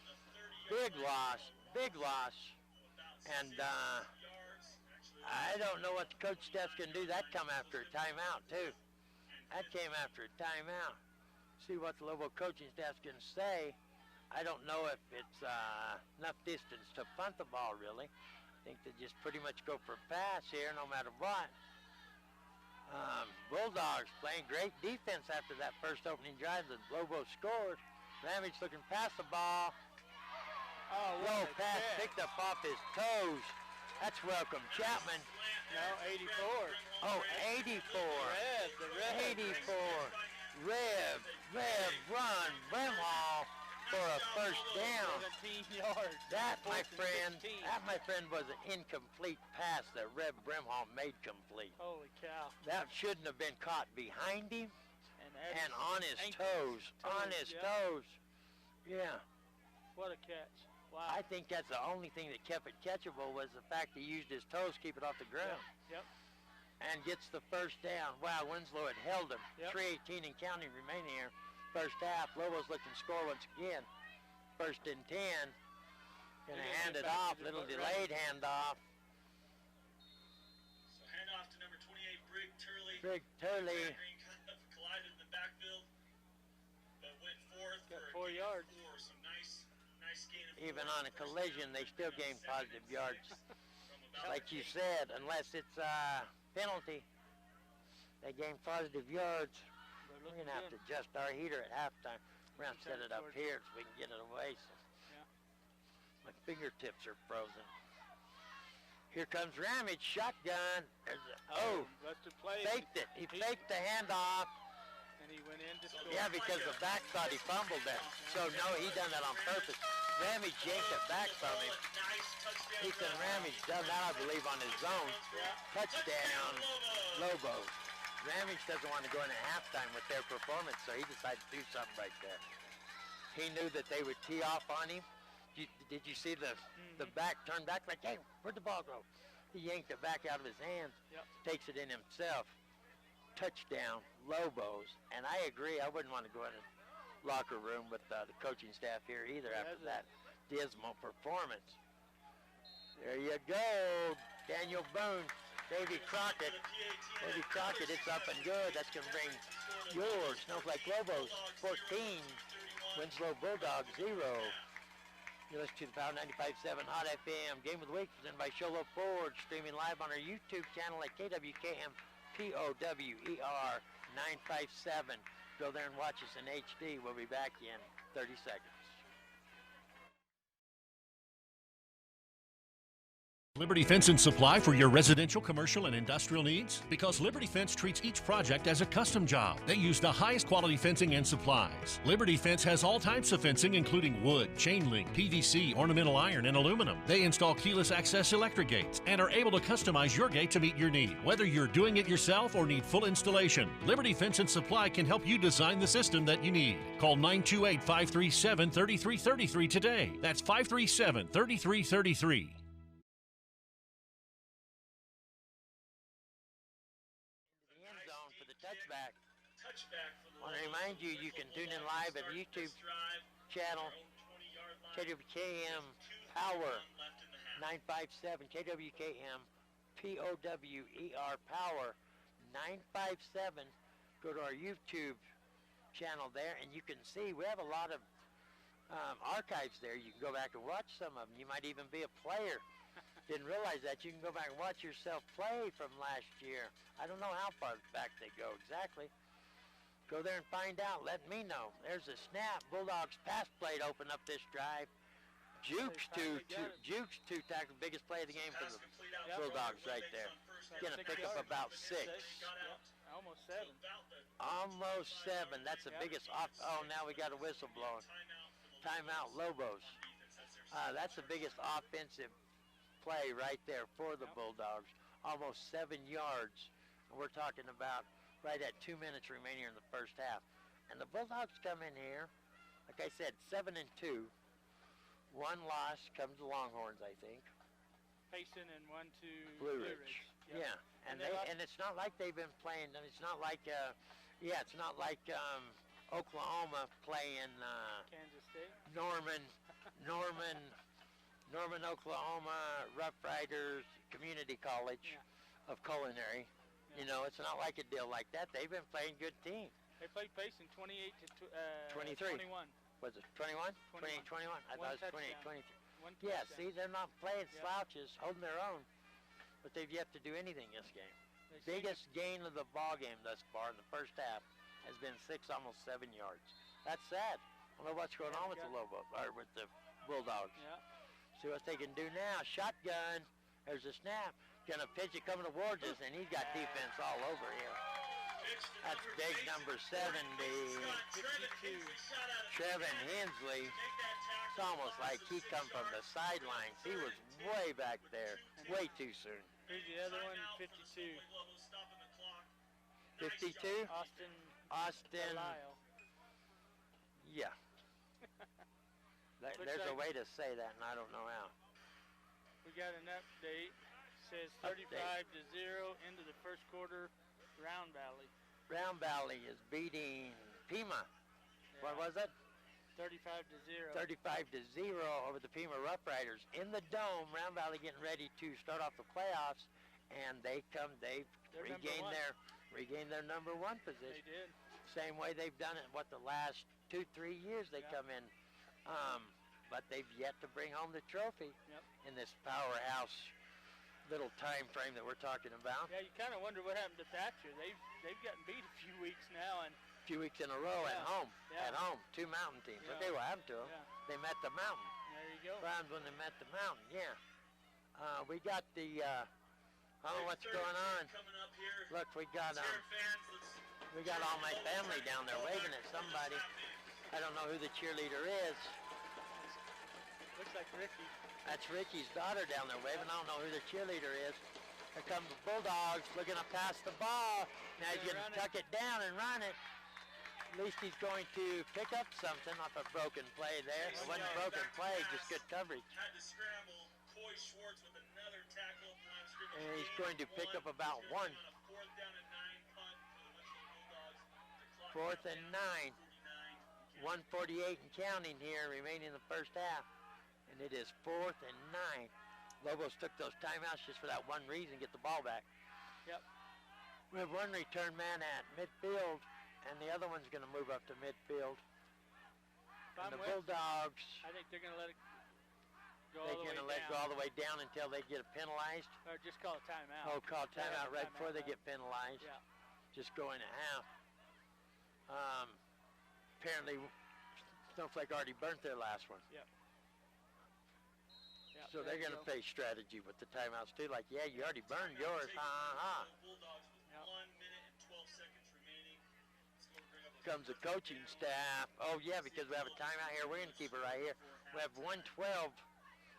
Big loss, big loss. And I don't know what the coach staff's going to do. That come after a timeout, too. That came after a timeout. See what the Lobo coaching staff's going to say. I don't know if it's enough distance to punt the ball, really. I think they just pretty much go for a pass here no matter what. Bulldogs playing great defense after that first opening drive. The Lobos scored. Ramage looking past the ball. Oh, Low pass picked up off his toes. That's Welcome Chapman. No, 84. Oh, 84. The red. 84. Rev run. Brimhall for a first down. 17 yards. That, my 14, friend, was an incomplete pass that Rev Brimhall made complete. Holy cow. That shouldn't have been caught behind him and on his ankles. toes. On his toes. Yeah. What a catch. Wow. I think that's the only thing that kept it catchable was the fact he used his toes to keep it off the ground. Yep. And gets the first down. Wow, Winslow had held him. Yep. 3:18 and counting remaining here. First half, Lobos looking to score once again. 1st and 10. Gonna hand it off, little delayed handoff. So handoff to number 28, Brig Turley. Brig Turley. Green kind of collided in the backfield, but went forth Got for 4 yards. Some nice gain of 4. Even on a collision, they still gain positive yards. Like you said, unless it's a penalty, they gain positive yards. We're going to have to adjust our heater at halftime. We're going to set it up here so we can get it away. So my fingertips are frozen. Here comes Ramage, shotgun. Faked it. He faked the handoff. And he went in to score. Yeah, because the back thought he fumbled that. So, no, he done that on purpose. Ramage yanked it back from him. Ethan Ramage done that, I believe, on his own. Touchdown, Lobos. Ramage doesn't want to go into halftime with their performance, so he decided to do something right there. He knew that they would tee off on him. Did you see the back turn back like, hey, where'd the ball go? He yanked it back out of his hands, takes it in himself. Touchdown, Lobos. And I agree, I wouldn't want to go in the locker room with the coaching staff here either after that dismal performance. There you go, Daniel Boone, Davy Crockett. Davy Crockett, it's up and good. That's going to bring your Snowflake Lobos 14, Winslow Bulldogs 0. You listen to the Power 95.7 Hot FM. Game of the Week presented by Sholo Ford, streaming live on our YouTube channel at KWKM POWER 957. Go there and watch us in HD. We'll be back in 30 seconds. Liberty Fence and Supply for your residential, commercial, and industrial needs? Because Liberty Fence treats each project as a custom job. They use the highest quality fencing and supplies. Liberty Fence has all types of fencing, including wood, chain link, PVC, ornamental iron, and aluminum. They install keyless access electric gates and are able to customize your gate to meet your need, whether you're doing it yourself or need full installation. Liberty Fence and Supply can help you design the system that you need. Call 928-537-3333 today. That's 537-3333. I want to remind you, you can tune in live at YouTube channel KWKM Power 957, KWKM POWER Power 957. Go to our YouTube channel there, and you can see we have a lot of archives there. You can go back and watch some of them. You might even be a player. Didn't realize that. You can go back and watch yourself play from last year. I don't know how far back they go exactly. Go there and find out. Let me know. There's a snap. Bulldogs pass play to open up this drive. Jukes to tackle, biggest play of the game for the Bulldogs right there. Gonna pick up about 6. Almost 7. Almost 7. That's the biggest. Oh, now we got a whistle blowing. Timeout, Lobos. That's the biggest offensive play right there for the Bulldogs. Almost 7 yards. And we're talking about right at 2 minutes remaining in the first half. And the Bulldogs come in here, like I said, 7-2. 1 loss comes to Longhorns, I think. Payson and 1 to Blue Ridge. Yep. Yeah, and it's not like they've been playing. And it's not like it's not like Oklahoma playing Kansas State. Norman, Oklahoma Rough Riders Community College of Culinary. You know, it's not like a deal like that. They've been playing good teams. They played Payson 28 to 23. 21. Was it 21? 28, 21. I thought it was 28, 23. Yeah, see, they're not playing slouches, holding their own, but they've yet to do anything this game. Biggest gain of the ball game thus far in the first half has been 6, almost 7 yards. That's sad. I don't know what's going on with the Lobos or with the Bulldogs. Yeah. See what they can do now. Shotgun. There's a snap. Gonna pitch it coming towards us, and he's got defense all over here. That's big number 70. Trevin Hensley. It's almost like he come from the sidelines. He was way back there, way too soon. Here's the other one, 52. 52? Austin. Lyle. Yeah. There's a way to say that, and I don't know how. We got an update. Says 35-0 into the first quarter. Round Valley. Round Valley is beating Pima. Yeah. What was it? 35-0. 35-0 over the Pima Rough Riders in the dome. Round Valley getting ready to start off the playoffs, and they've regained their number 1 position. They did. Same way they've done it. The last 2-3 years they come in, but they've yet to bring home the trophy in this powerhouse little time frame that we're talking about. Yeah, you kind of wonder what happened to Thatcher. They've gotten beat a few weeks now, and a few weeks in a row at home. At home, 2 mountain teams. Okay, what happened to them? They met the mountain. There you go. Rhymes when they met the mountain. Yeah. We got the. I don't know what's going on. Look, we got all my family down there waving at somebody. I don't know who the cheerleader is. Looks like Ricky. That's Ricky's daughter down there waving. I don't know who the cheerleader is. Here come the Bulldogs looking to pass the ball. Now he's going to tuck it down and run it. At least he's going to pick up something off a broken play there. It wasn't a broken play, just good coverage. Had to scramble. Coy Schwartz with another tackle. And he's going to pick up about one. Fourth down and 9 punt for the Winslow Bulldogs. Fourth and 9. 1:48 and counting here, remaining in the first half. And it is 4th and 9. Lobos took those timeouts just for that one reason, get the ball back. Yep. We have one return man at midfield, and the other one's going to move up to midfield. And the Bulldogs, I think they're going to let it go they're going to let it go all the way down until they get penalized. Or just call a timeout. Oh, call timeout right before they get penalized. Yeah. Just going at half. Apparently, Snowflake already burnt their last one. Yep. Yep, So they're going to play strategy with the timeouts too. Like, yeah, you already burned yours. Bulldogs with 1 minute and 12 seconds remaining. Comes the coaching staff. Oh yeah, because we have a timeout here. We're going to keep it right here. We have 1:12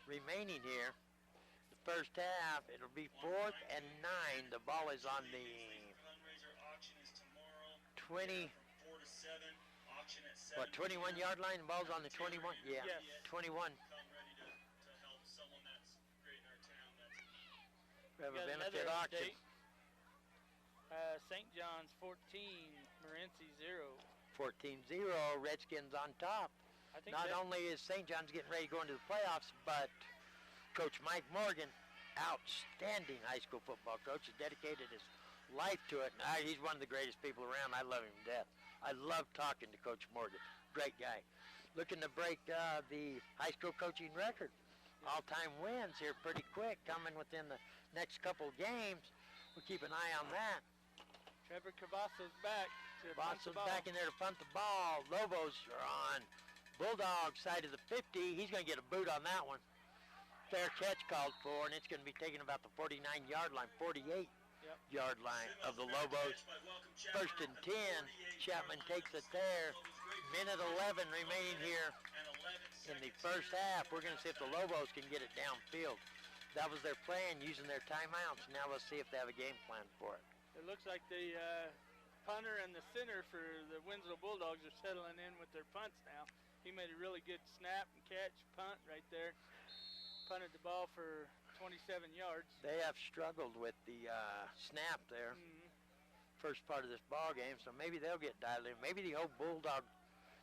remaining here. The first half, it'll be 4th and 9. The ball is on the 20. What, 21-yard line? The ball's on the 21? Yeah, yes. 21. We have a benefit auction. St. John's 14, Morenci 0. 14-0, Redskins on top. I think Not only is St. John's getting ready to go into the playoffs, but Coach Mike Morgan, outstanding high school football coach, has dedicated his life to it. And he's one of the greatest people around. I love him to death. I love talking to Coach Morgan. Great guy. Looking to break the high school coaching record. All-time wins here pretty quick, coming within the next couple games. We'll keep an eye on that. Trevor Cavasso's back. Cavasso's back in there to punt the ball. Lobos are on Bulldog side of the 50. He's going to get a boot on that one. Fair catch called for, and it's going to be taken about the 49-yard line, 48-yard line of the Lobos. First and 10. Chapman takes it there. Minute 11 remaining here in the first half. We're going to see if the Lobos can get it downfield. That was their plan, using their timeouts. Now let's see if they have a game plan for it. It looks like the punter and the center for the Winslow Bulldogs are settling in with their punts now. He made a really good snap and catch punt right there. Punted the ball for 27 yards. They have struggled with the snap there. First part of this ball game, so maybe they'll get dialed in. Maybe the whole Bulldog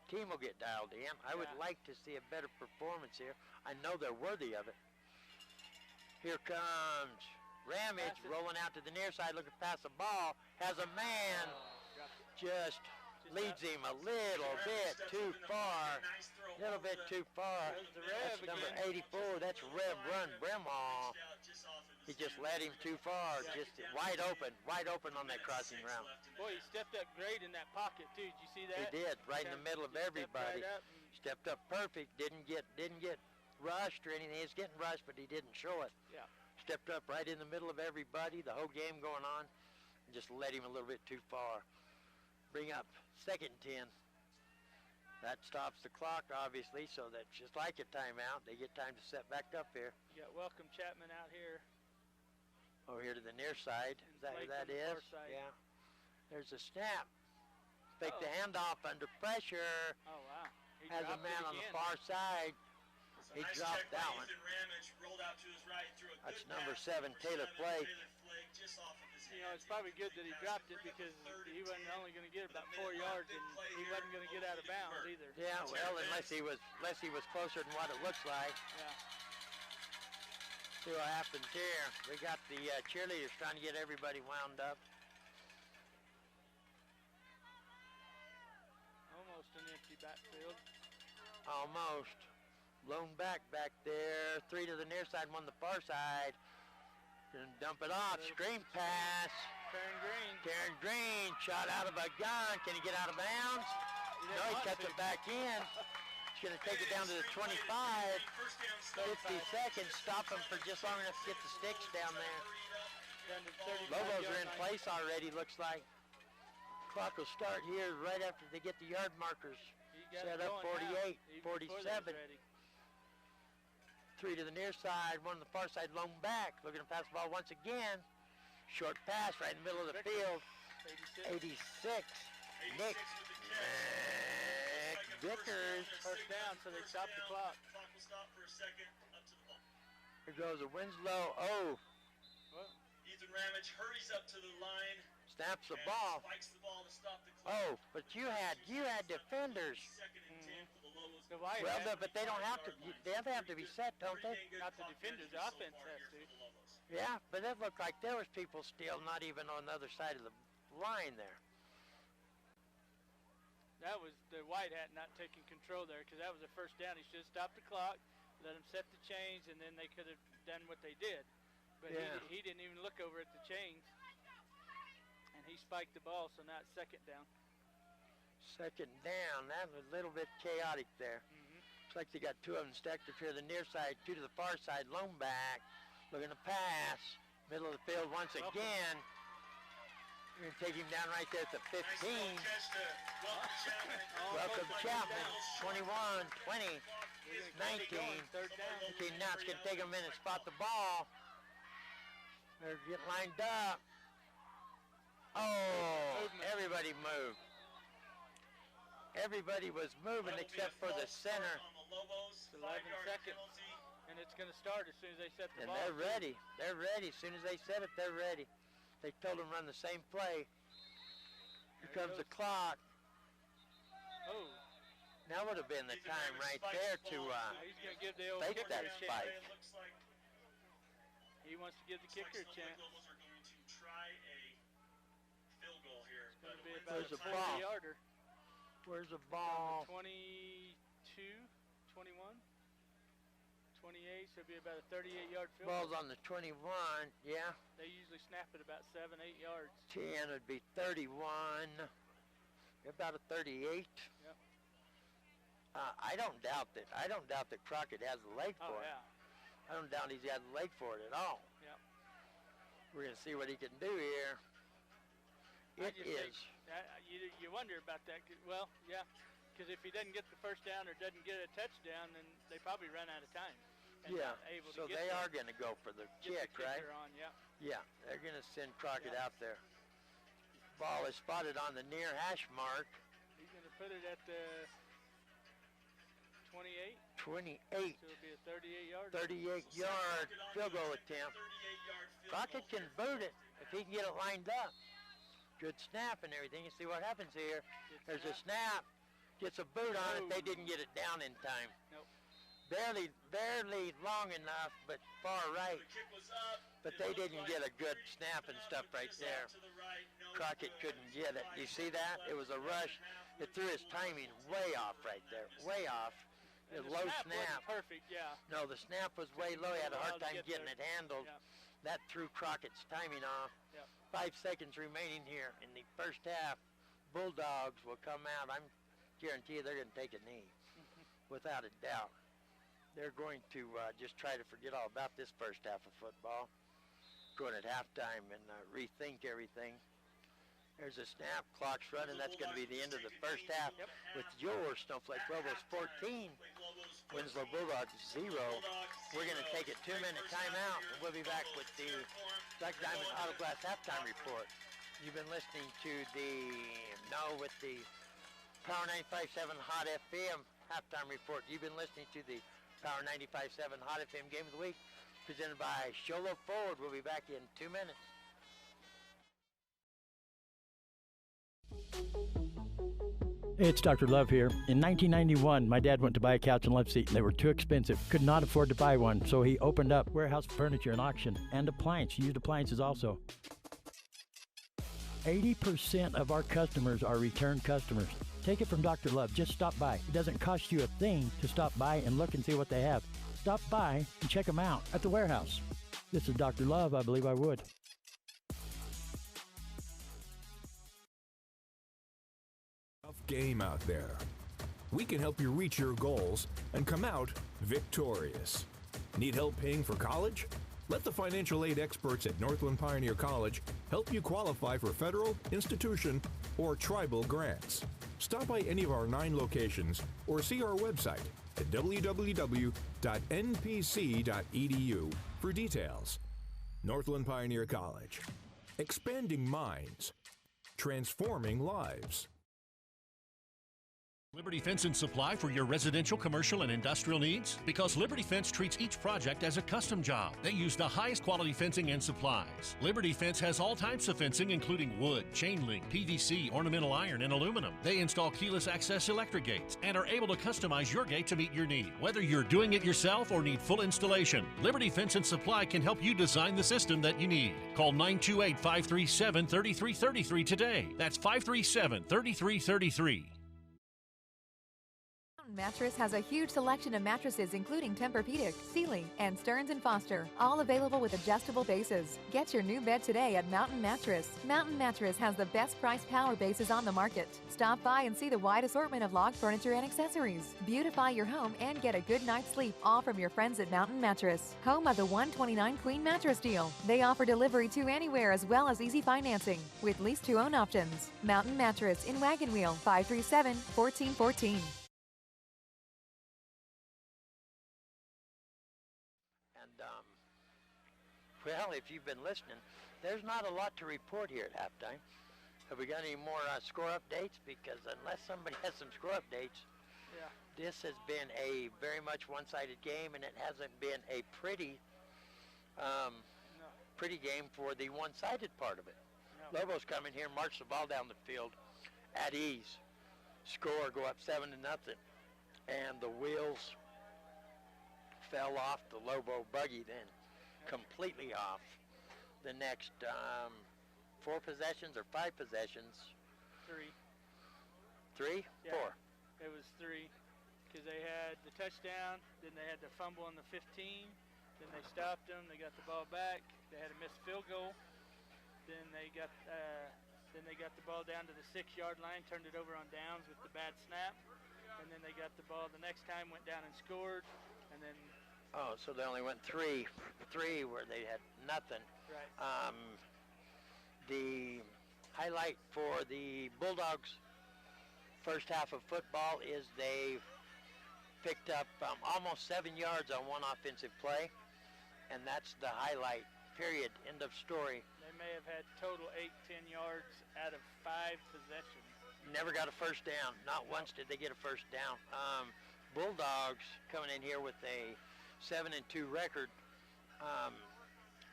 team will get dialed in. I would like to see a better performance here. I know they're worthy of it. Here comes Ramage rolling out to the near side, looking past the ball. Has a man, just leads him a little bit too far. Little bit too far. That's number 84. That's Rev Run Bremaw. He just led him too far. Just wide open on that crossing route. Boy, he stepped up great in that pocket too. Did you see that? He did, right in the middle of everybody. Stepped up perfect. Didn't get rushed or anything. He was getting rushed, but he didn't show it. Yeah. Stepped up right in the middle of everybody, the whole game going on, and just led him a little bit too far. Bring up 2nd and 10. That stops the clock, obviously, so that's just like a timeout. They get time to set back up here. You got Welcome Chapman out here. Oh, here to the near side. Is that who that is? Yeah. There's a snap. Fake the handoff under pressure. Oh, wow. Has a man on the far side. He dropped that one. That's number 7, Taylor Flake. You know, it's probably good that he dropped it because he wasn't only going to get about 4 yards, and he wasn't going to get out of bounds either. Yeah, well, unless he was closer than what it looks like. Yeah. See what happens here. We got the cheerleaders trying to get everybody wound up. Almost an empty backfield. Almost. Lone back there. 3 to the near side, 1 to the far side. Gonna dump it off. Screen pass. Karen Green shot out of a gun. Can he get out of bounds? No, he cuts it back in. He's going to take it down to the 25. 50 seconds. Stop him for just long enough to get the sticks down there. Lobos are in place already, looks like. Clock will start here right after they get the yard markers set up. 48, 47. 3 to the near side, 1 on the far side, lone back. Looking to pass the ball once again. Short pass right in the middle of the field. 86. Nick Vickers. First down, so they stop the clock. Clock will stop for a second. Up to the ball. Here goes a Winslow. Oh. Well, Ethan Ramage hurries up to the line. Snaps the ball. Spikes the ball to stop the clock. Oh, but you had defenders. Second and 10 for the Lobos. the White Well, hat, but they don't have to. They have to be set, don't they? not the defenders, the offense has to. Yeah, but it looked like there was people still not even on the other side of the line there. That was the White hat not taking control there, because that was a first down. He should have stopped the clock, let them set the chains, and then they could have done what they did. But Yeah. he didn't even look over at the chains, and he spiked the ball, so now it's second down. Second down. That was a little bit chaotic there. Looks like they got 2 of them stacked up here to the near side, 2 to the far side, lone back. Looking to pass. Middle of the field once again. You're going to take him down right there at the 15. Welcome Chapman. 21, 20, 19. Third down. Okay, now it's going to take a minute to spot the ball. They're getting lined up. Oh, everybody moved. Everybody was moving except for the center. 11 seconds. And it's going to start as soon as they set the And ball. they're ready. They're ready. As soon as they set it, they're ready. They told them run the same play. Here comes the clock. Oh. Now would have been the time right there to He's going to give the old fake kicker that a chance. spike. He wants to give the kicker a chance. Lobos are going to try a field goal here. It's going to be Where's about a the ball? 40-yarder. Where's the ball? 22, 21, 28, so it'll be about a 38-yard field Ball's goal. on the 21. Yeah. They usually snap it about 7, 8 yards. 10 would be 31. About a 38. Yep. I don't doubt that Crockett has the leg for Oh, it. yeah. I don't doubt he's got the leg for it at all. Yep. We're going to see what he can do here. It is. You wonder about that. Well, yeah, because if he doesn't get the first down or doesn't get a touchdown, then they probably run out of time. And Yeah, not able so to get they the- are going to go for the get kick, the right? kicker on, yeah. Yeah, they're going to send Crockett out there. Ball is spotted on the near hash mark. He's going to put it at the 28. 28. So it'll be a 38-yard. 38-yard field goal attempt. Crockett can boot it if he can get it lined up. Good snap and everything. You see what happens here. There's a snap. Gets a boot on it. They didn't get it down in time. Nope. Barely long enough, but far right. But they didn't get a good snap and stuff right there. Crockett couldn't get it. You see that? It was a rush. It threw his timing way off right there. Way off. And A the low snap wasn't snap. perfect, yeah. No, the snap was way low. He had a hard While to time get getting there. it handled. Yeah. That threw Crockett's timing off. Yep. 5 seconds remaining here in the first half. Bulldogs will come out. I'm guarantee you they're going to take a knee, without a doubt. They're going to just try to forget all about this first half of football, going at halftime and rethink everything. There's a snap. Clock's running. That's going to be the end of the first half with your Snowflake Lobos 14, Winslow Bulldogs 0. We're going to take a 2-minute timeout, and we'll be back with the Black Diamond Auto Glass halftime report. You've been listening to with the Power 95.7 Hot FM halftime report. You've been listening to the Power 95.7 Hot FM Game of the Week, presented by Lobo Field. We'll be back in 2 minutes. Hey, it's Dr. Love here. In 1991, my dad went to buy a couch and love seat, and they were too expensive. Could not afford to buy one, so he opened up warehouse furniture and auction and appliance. Used appliances also. 80% of our customers are return customers. Take it from Dr. Love. Just stop by. It doesn't cost you a thing to stop by and look and see what they have. Stop by and check them out at the warehouse. This is Dr. Love. I believe I would. Tough game out there. We can help you reach your goals and come out victorious. Need help paying for college? Let the financial aid experts at Northland Pioneer College help you qualify for federal, institution, or tribal grants. Stop by any of our 9 locations or see our website at www.npc.edu for details. Northland Pioneer College. Expanding minds. Transforming lives. Liberty Fence and Supply for your residential, commercial, and industrial needs? Because Liberty Fence treats each project as a custom job. They use the highest quality fencing and supplies. Liberty Fence has all types of fencing, including wood, chain link, PVC, ornamental iron, and aluminum. They install keyless access electric gates and are able to customize your gate to meet your need. Whether you're doing it yourself or need full installation, Liberty Fence and Supply can help you design the system that you need. Call 928-537-3333 today. That's 537-3333. Mattress has a huge selection of mattresses including Tempur-Pedic, Sealy, and Stearns & Foster, all available with adjustable bases. Get your new bed today at Mountain Mattress. Mountain Mattress has the best price power bases on the market. Stop by and see the wide assortment of log furniture and accessories. Beautify your home and get a good night's sleep, all from your friends at Mountain Mattress, home of the 129 Queen Mattress deal. They offer delivery to anywhere as well as easy financing with lease-to-own options. Mountain Mattress in Wagon Wheel, 537-1414. Well, if you've been listening, there's not a lot to report here at halftime. Have we got any more score updates? Because unless somebody has some score updates, this has been a very much one-sided game, and it hasn't been a pretty game for the one-sided part of it. Lobos come in here, march the ball down the field at ease, score, go up 7-0, and the wheels fell off the Lobo buggy then. Completely off. The next 4 possessions or 5 possessions? 3. 3? Yeah, 4. It was 3 because they had the touchdown, then they had the fumble on the 15, then they stopped them, they got the ball back, they had a missed field goal, then they got the ball down to the 6-yard line, turned it over on downs with the bad snap, and then they got the ball the next time, went down and scored, and then oh, so they only went 3 where they had nothing. Right. The highlight for the Bulldogs first half of football is they picked up almost 7 yards on one offensive play, and that's the highlight, period, end of story. They may have had total 8-10 yards out of 5 possessions. Never got a first down. Not once did they get a first down. Bulldogs coming in here with a 7-2 record,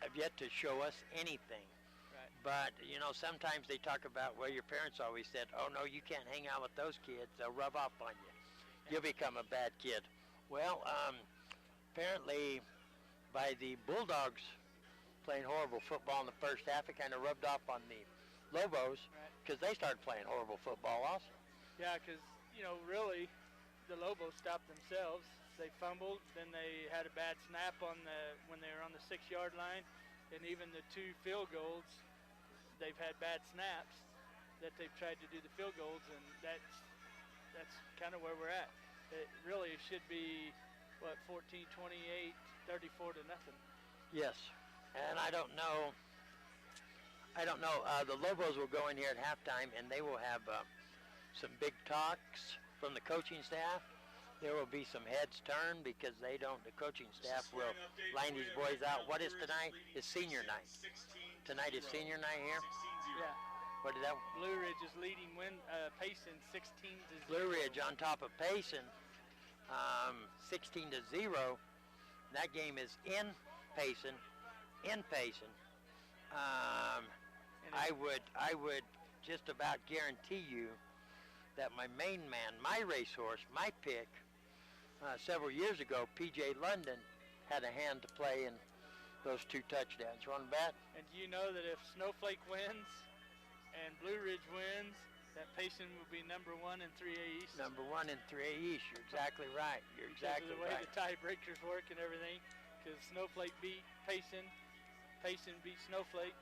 have yet to show us anything. Right. But, you know, sometimes they talk about, well, your parents always said, oh, no, you can't hang out with those kids. They'll rub off on you. You'll become a bad kid. Well, apparently by the Bulldogs playing horrible football in the first half, it kind of rubbed off on the Lobos because they started playing horrible football also. Yeah, because, you know, really, the Lobos stopped themselves. They fumbled, then they had a bad snap when they were on the 6-yard line, and even the 2 field goals, they've had bad snaps that they've tried to do the field goals, and that's kind of where we're at. It really should be, 14-28, 34-0. Yes, and I don't know. The Lobos will go in here at halftime, and they will have some big talks from the coaching staff. There will be some heads turned because the coaching staff will line these boys out. What is tonight? It's senior night. Tonight is senior night here? Yeah. What is that? Blue Ridge is leading Payson 16-0. Blue Ridge on top of Payson, 16-0. That game is in Payson. I would just about guarantee you that my main man, my racehorse, my pick, several years ago, P.J. London, had a hand to play in those 2 touchdowns. You want to bet? And do you know that if Snowflake wins and Blue Ridge wins, that Payson will be number 1 in 3A East? Number 1 in 3A East. You're exactly right. Because of the way the tiebreakers work and everything. Because Snowflake beat Payson. Payson beat Snowflake.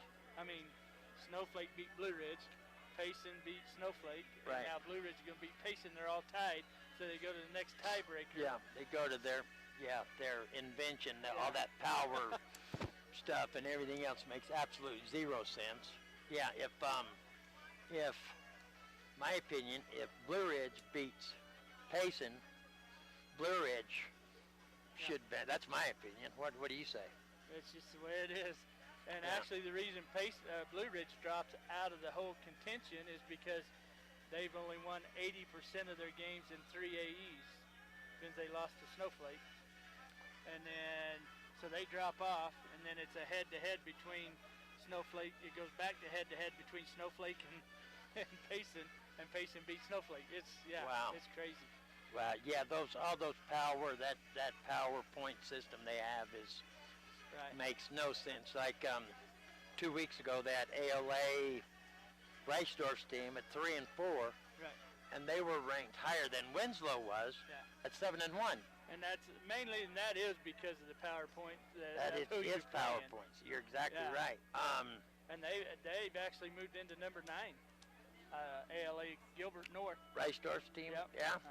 Snowflake beat Blue Ridge. Payson beat Snowflake. Right. And now Blue Ridge is going to beat Payson. They're all tied. So they go to the next tiebreaker. Yeah, they go to their invention, all that power stuff and everything else makes absolute 0 sense. Yeah, if my opinion, if Blue Ridge beats Payson, Blue Ridge should be. That's my opinion. What do you say? It's just the way it is. And actually the reason Blue Ridge drops out of the whole contention is because they've only won 80% of their games in 3 AEs since they lost to Snowflake. And then, so they drop off, and then it's a head-to-head between Snowflake. It goes back to head-to-head between Snowflake and Payson, and Payson beats Snowflake. It's It's crazy. Well, yeah, all those power, that PowerPoint system they have makes no sense. Like 2 weeks ago, they had ALA Reisdorf's team at 3 and 4, and they were ranked higher than Winslow was at 7 and 1. And that's mainly, and that is because of the PowerPoint. That is PowerPoints. You're exactly right. And they've actually moved into number 9, ALA Gilbert North. Reisdorf's team. Yep. Yeah.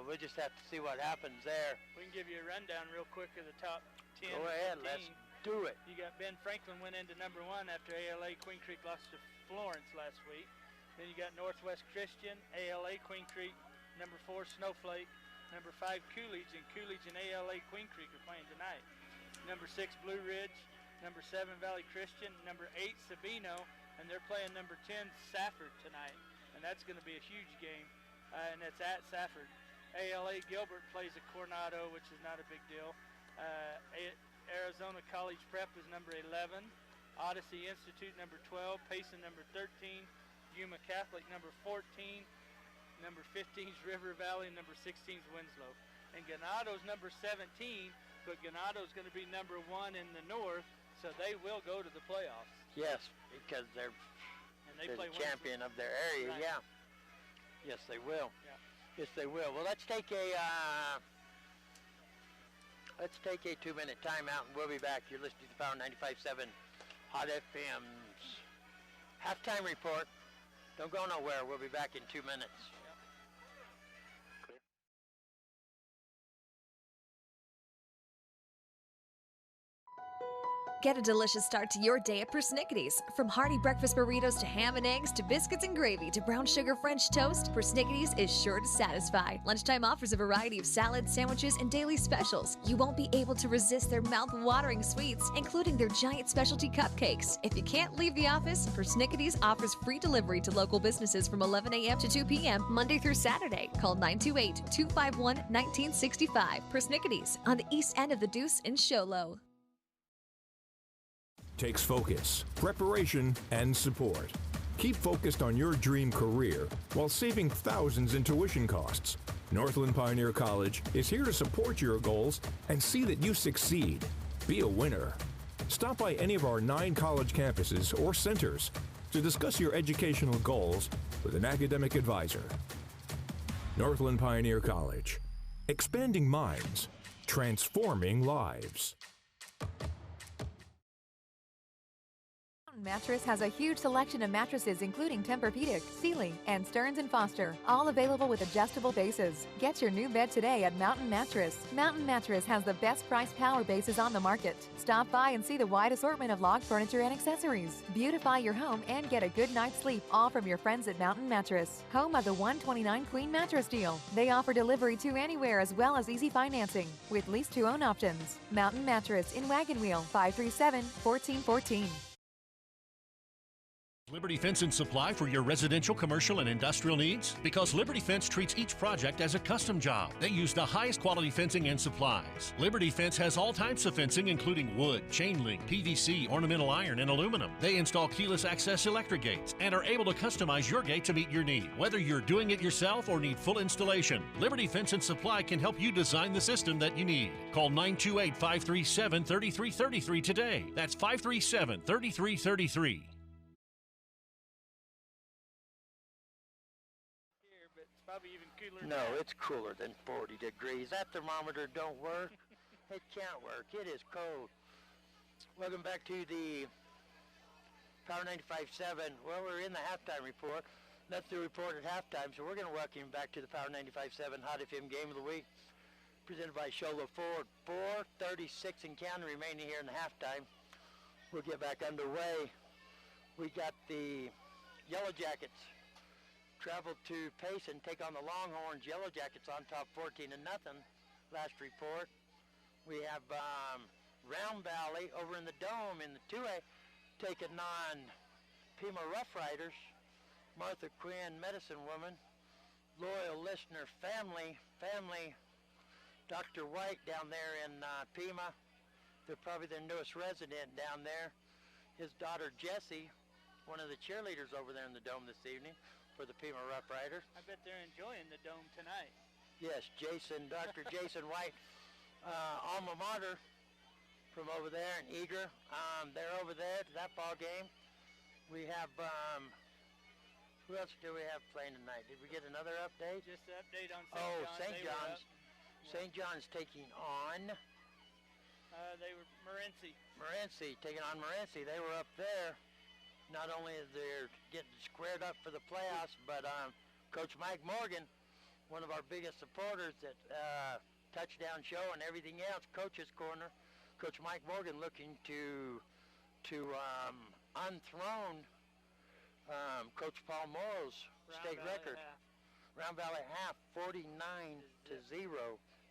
We'll just have to see what happens there. We can give you a rundown real quick of the top 10. Go ahead, let's do it. You got Ben Franklin went into number 1 after ALA Queen Creek lost to Florence last week. Then you got Northwest Christian, ALA Queen Creek, number 4 Snowflake, number 5 Coolidge, and Coolidge and ALA Queen Creek are playing tonight. Number 6 Blue Ridge, number 7 Valley Christian, number 8 Sabino, and they're playing number 10 Safford tonight. And that's going to be a huge game, and it's at Safford. ALA Gilbert plays at Coronado, which is not a big deal. Arizona College Prep is number 11. Odyssey Institute number 12. Payson number 13. Yuma Catholic number 14. Number 15 is River Valley. Number 16 is Winslow. And Ganado's number 17, but Ganado's going to be number 1 in the north, so they will go to the playoffs. Yes, because they're the champion of their area. Right. Yeah. Yes, they will. Yeah. Yes, they will. Well, let's take a 2-minute timeout, and we'll be back. You're listening to Power 95.7 Hot FM's halftime report. Don't go nowhere. We'll be back in 2 minutes. Get a delicious start to your day at Persnickety's. From hearty breakfast burritos to ham and eggs to biscuits and gravy to brown sugar French toast, Persnickety's is sure to satisfy. Lunchtime offers a variety of salads, sandwiches, and daily specials. You won't be able to resist their mouth-watering sweets, including their giant specialty cupcakes. If you can't leave the office, Persnickety's offers free delivery to local businesses from 11 a.m. to 2 p.m. Monday through Saturday. Call 928-251-1965. Persnickety's on the east end of the Deuce in Show Low. Takes focus, preparation, and support. Keep focused on your dream career while saving thousands in tuition costs. Northland Pioneer College is here to support your goals and see that you succeed. Be a winner. Stop by any of our 9 college campuses or centers to discuss your educational goals with an academic advisor. Northland Pioneer College. Expanding minds, transforming lives. Mattress has a huge selection of mattresses including Tempur-Pedic, Sealy, and Stearns & Foster, all available with adjustable bases. Get your new bed today at Mountain Mattress. Mountain Mattress has the best price power bases on the market. Stop by and see the wide assortment of log furniture and accessories. Beautify your home and get a good night's sleep, all from your friends at Mountain Mattress, home of the 129 Queen Mattress deal. They offer delivery to anywhere as well as easy financing with lease-to-own options. Mountain Mattress in Wagon Wheel, 537-1414. Liberty Fence and Supply for your residential, commercial, and industrial needs? Because Liberty Fence treats each project as a custom job. They use the highest quality fencing and supplies. Liberty Fence has all types of fencing, including wood, chain link, PVC, ornamental iron, and aluminum. They install keyless access electric gates and are able to customize your gate to meet your need. Whether you're doing it yourself or need full installation, Liberty Fence and Supply can help you design the system that you need. Call 928-537-3333 today. That's 537-3333. Probably even cooler. No, it's cooler than 40 degrees. That thermometer don't work. It can't work. It is cold. Welcome back to the Power 95.7. Well, we're in the halftime report. That's the report at halftime, so we're going to welcome you back to the Power 95.7 Hot FM Game of the Week, presented by Shola Ford. 4:36 and counting remaining here in the halftime. We'll get back underway. We got the Yellow Jackets traveled to Payson, take on the Longhorns. Yellow Jackets on top 14-0. Last report. We have Round Valley over in the Dome in the 2A taking on Pima Rough Riders. Martha Quinn, medicine woman. Loyal listener, family. Dr. White down there in Pima. They're probably their newest resident down there. His daughter Jessie, one of the cheerleaders over there in the Dome this evening for the Pima Rough Riders. I bet they're enjoying the Dome tonight. Yes, Dr. Jason White, alma mater from over there in Eager. They're over there to that ball game. We have, who else do we have playing tonight? Did we get another update? Just an update on St. John's. St. John's taking on... they were Morenci. Morenci, taking on Morenci. They were up there. Not only is they're getting squared up for the playoffs, but Coach Mike Morgan, one of our biggest supporters at Touchdown Show and everything else, Coach's Corner, Coach Mike Morgan looking to unthrone Coach Paul Morrow's state record. Round Valley half, 49-0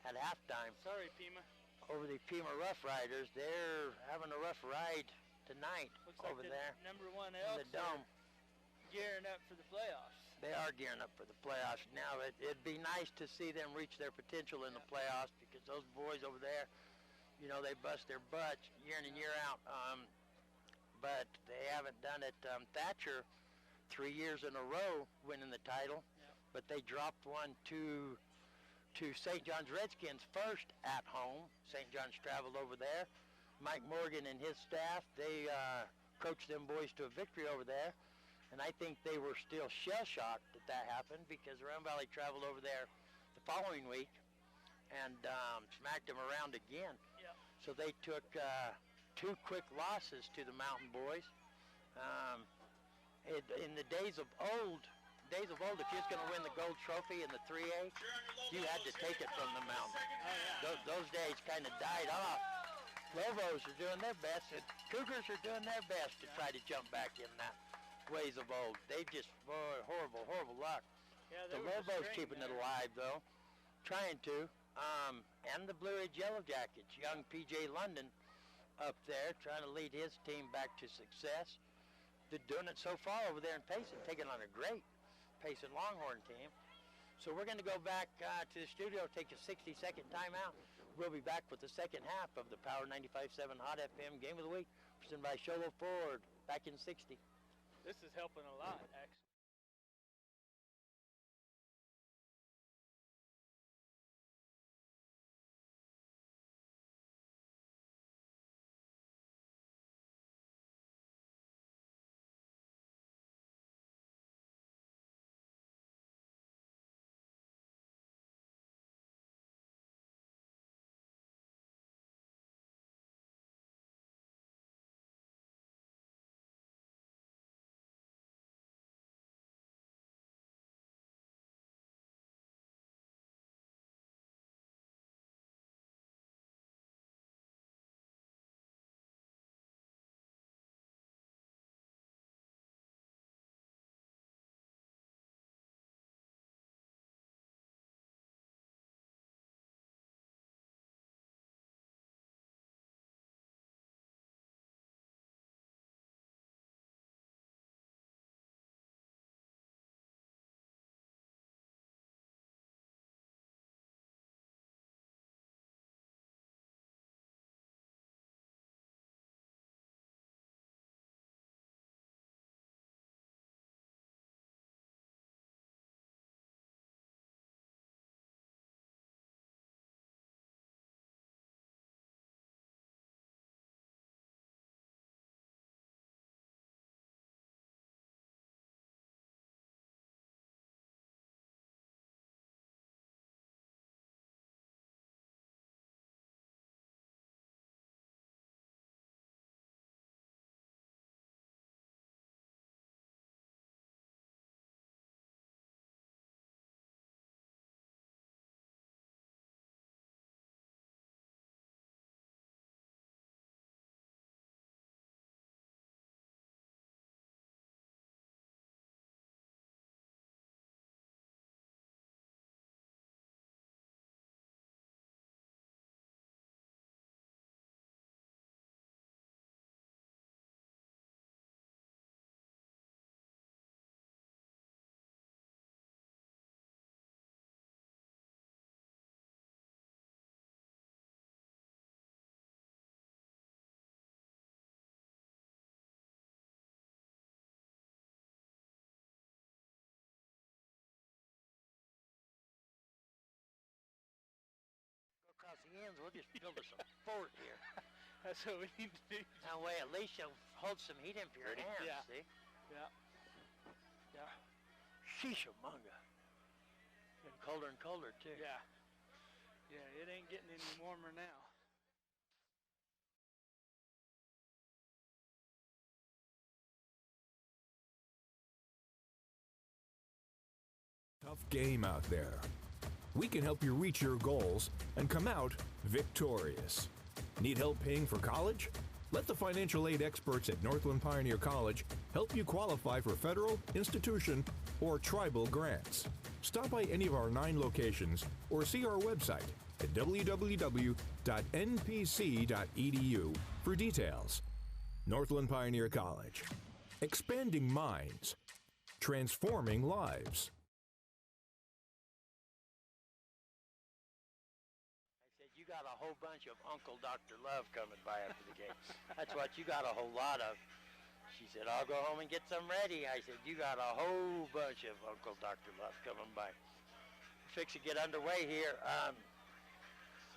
at halftime. Sorry, Pima. Over the Pima Rough Riders. They're having a rough ride tonight. Looks over like there. Number 1 in Elks the Dome. Gearing up for the playoffs. They are gearing up for the playoffs. Now, it'd be nice to see them reach their potential in the playoffs because those boys over there, you know, they bust their butts year in and year out. But they haven't done it. Thatcher, 3 years in a row winning the title, but they dropped one to St. John's Redskins first at home. St. John's traveled over there. Mike Morgan and his staff, they coached them boys to a victory over there. And I think they were still shell-shocked that happened because Round Valley traveled over there the following week and smacked them around again. Yep. So they took 2 quick losses to the Mountain Boys. In the days of old, if you was going to win the gold trophy in the 3A, you had to take it from the Mountain. Those days kind of died off. Lobos are doing their best, and Cougars are doing their best to try to jump back in that ways of old. They've just, horrible luck. Yeah, the Lobos keeping it alive, though, trying to. And the Blue Ridge Yellow Jackets, young P.J. London up there, trying to lead his team back to success. They're doing it so far over there in Payson, taking on a great Payson Longhorn team. So we're going to go back to the studio, take a 60-second timeout. We'll be back with the second half of the Power 95.7 Hot FM Game of the Week, presented by Sholo Ford, back in 60. This is helping a lot, actually. hands. We'll just build us a fort here. That's what we need to do. That way, at least you'll hold some heat in for your hands, Yeah. see? Yeah. Yeah. Sheeshamunga. Getting colder and colder, too. Yeah. Yeah, it ain't getting any warmer now. Tough game out there. We can help you reach your goals and come out victorious. Need help paying for college? Let the financial aid experts at Northland Pioneer College help you qualify for federal, institution, or tribal grants. Stop by any of our 9 locations or see our website at www.npc.edu for details. Northland Pioneer College. Expanding minds. Transforming lives. You got a whole bunch of Uncle Dr. Love coming by after the game. That's what you got a whole lot of. She said, I'll go home and get some ready. I said, you got a whole bunch of Uncle Dr. Love coming by. Fix to get underway here.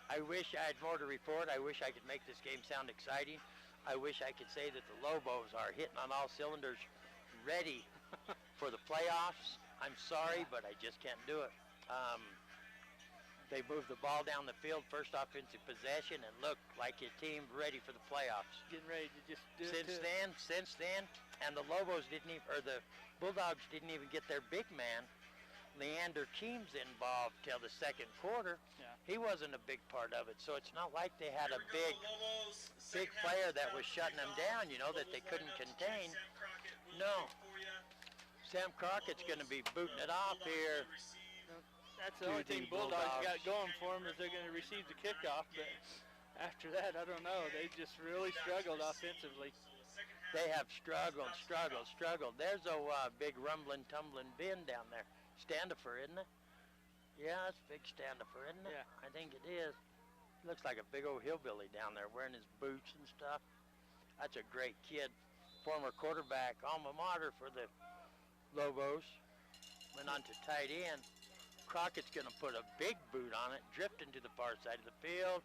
I wish I had more to report. I wish I could make this game sound exciting. I wish I could say that the Lobos are hitting on all cylinders, ready for the playoffs. I'm sorry, but I just can't do it. They moved the ball down the field, first offensive possession, and looked like a team ready for the playoffs. Getting ready to just do Since it. then, and the Lobos didn't even, or the Bulldogs didn't even get their big man, Leander Keems, involved till the second quarter. Yeah. He wasn't a big part of it, so it's not like they had a big player that was shutting them down, you know, that they couldn't contain. No. Sam Crockett's going to be booting it off here. That's the only thing Bulldogs got going for them is they're going to receive the kickoff, but after that, I don't know. They just really struggled offensively. They have struggled. There's a big rumbling, tumbling bin down there. Standifer, isn't it? Yeah, it's big Standifer, isn't it? Yeah. I think it is. Looks like a big old hillbilly down there wearing his boots and stuff. That's a great kid. Former quarterback, alma mater for the Lobos. Went on to tight end. Crockett's going to put a big boot on it, drifting to the far side of the field.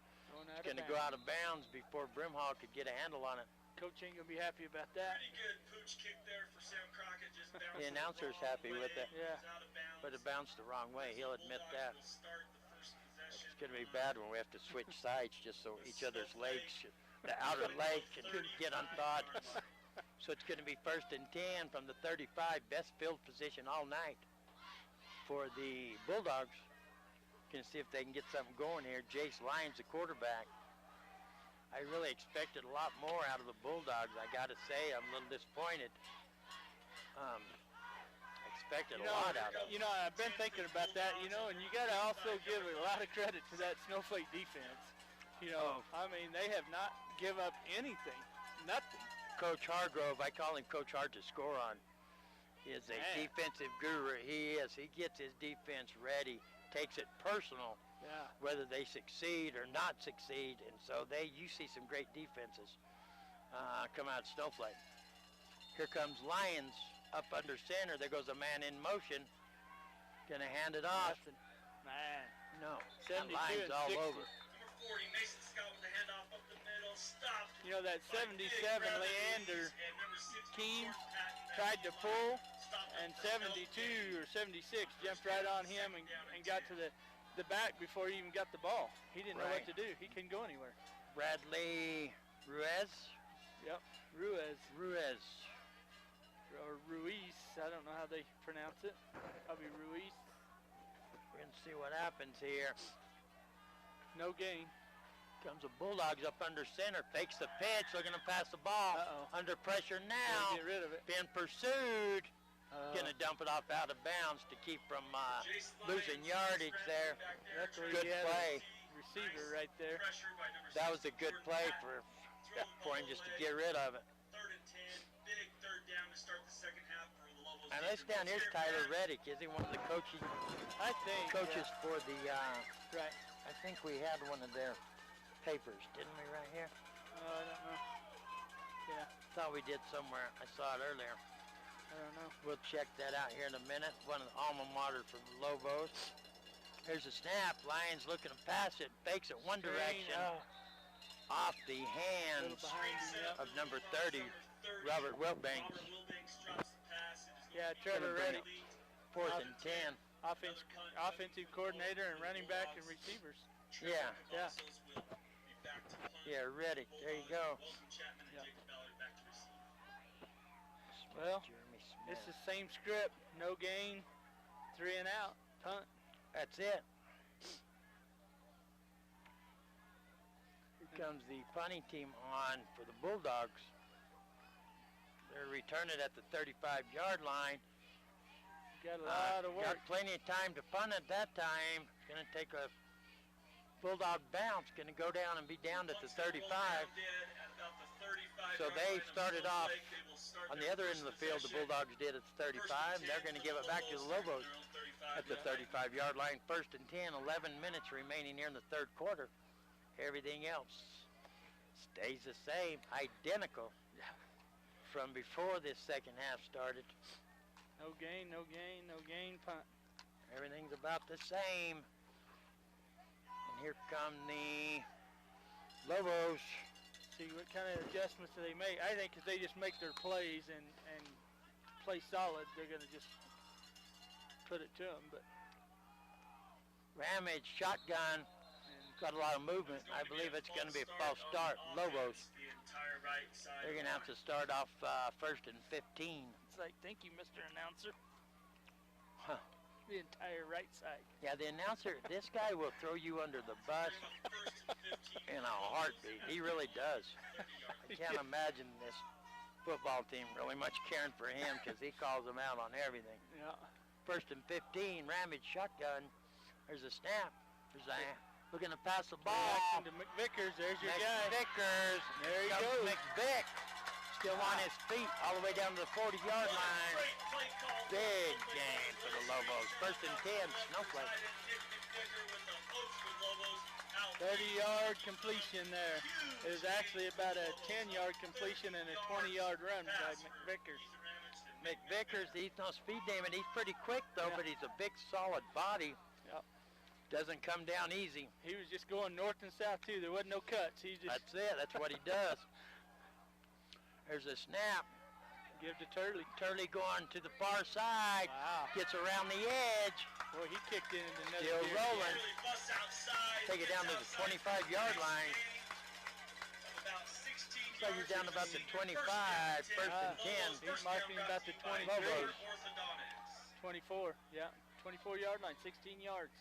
It's going to go out of bounds before Brimhall could get a handle on it. Coach ain't going to be happy about that. Pretty good pooch kick there for Sam Crockett. Just The announcer's happy with it. Yeah. But it bounced the wrong way. He'll admit that. It's going to be bad when we have to switch sides just so each other's legs, the outer leg can get unthawed. So it's going to be 1st and 10 from the 35, best field position all night for the Bulldogs. Can see if they can get something going here. Jace Lyons, the quarterback. I really expected a lot more out of the Bulldogs. I got to say, I'm a little disappointed. Expected a lot out of them. You know, I've been thinking about that, you know, and you got to also give a lot of credit to that Snowflake defense. You know, I mean, they have not give up anything, nothing. Coach Hargrove, I call him Coach Hard to score on. He is a defensive guru. He is. He gets his defense ready, takes it personal, whether they succeed or not succeed. And so you see some great defenses come out of Snowflake. Here comes Lyons up under center. There goes a man in motion. Gonna hand it off. Man. No. 72 Lyons and all 60. over. Number 40, Mason Scott with the handoff up the middle. Stopped. You know, that 77 Leander Keems tried to pull, and 72 or 76 jumped right on him and got to the back before he even got the ball. He didn't know what to do. He couldn't go anywhere. Bradley Ruiz? Yep, Ruiz. Or Ruiz. I don't know how they pronounce it. Probably Ruiz. We're going to see what happens here. No gain. Comes the Bulldogs up under center, fakes the pitch, looking to pass the ball. Under pressure now. Get rid of it. Being pursued. Going to dump it off out of bounds to keep from losing yardage there. That's where good he had play. Receiver right there. That was a good play for him just to get rid of it. 3rd and 10, big 3rd down to start the second half for the Lobos. And this down here's Tyler Reddick. Is he one of the coaches? I think. Coaches for the. Right. I think we had one of their papers, didn't we, right here? I don't know. Yeah. Thought we did somewhere. I saw it earlier. I don't know. We'll check that out here in a minute. One of the alma mater for the Lobos. There's a snap. Lions looking to pass it. Fakes it one direction. Off the hands of number 30, Robert Wilbanks. Yeah, Trevor Reddick. 4th and 10. Offensive coordinator and running back and receivers. Yeah. Yeah. Yeah, Reddick. There you go. Yeah. Well, it's the same script. No gain, 3 and out, punt. That's it. Here comes the punting team on for the Bulldogs. They're returning at the 35-yard line. Got a lot of work. Got plenty of time to punt at that time. It's going to take a Bulldog bounce. Going to go down and be down at the 35. So they started off on the other end of the field. The Bulldogs did at the 35. And they're going to give it back to the Lobos at the 35-yard line. 1st and 10, 11 minutes remaining here in the third quarter. Everything else stays the same, identical from before this second half started. No gain, no gain, no gain, punt. Everything's about the same. And here come the Lobos. See what kind of adjustments do they make? I think if they just make their plays and play solid, they're going to just put it to them. But Ramage, shotgun. Got a lot of movement. I believe it's going to be a false start. Lobos. They're going to have to start off 1st and 15. It's like, thank you, Mr. Announcer. Huh. The entire right side. Yeah, the announcer, this guy will throw you under the bus in a heartbeat. He really does. I can't imagine this football team really much caring for him because he calls them out on everything. Yeah. 1st and 15, Ramage shotgun. There's a snap. There's a... Looking to pass the ball. To McVickers, there's your guy. McVickers. There he goes. McVick. Still on his feet all the way down to the 40-yard line. Big game for the Lobos. 1st and 10, Snowflake. 30-yard completion there. It was actually about a 10-yard completion and a 20-yard run by McVickers. McVickers, he's no speed demon. He's pretty quick, though, but he's a big, solid body. Yep. Doesn't come down easy. He was just going north and south, too. There wasn't no cuts. He just... That's it. That's what he does. There's a snap. Give to Turley. Turley going to the far side. Wow. Gets around the edge. Boy, he kicked in another Still rolling. Take it down to the 25-yard line. So he's down about the 25. 1st and 10. He's marking about the 23. Lobos. 24, yeah. 24-yard line, 16 yards.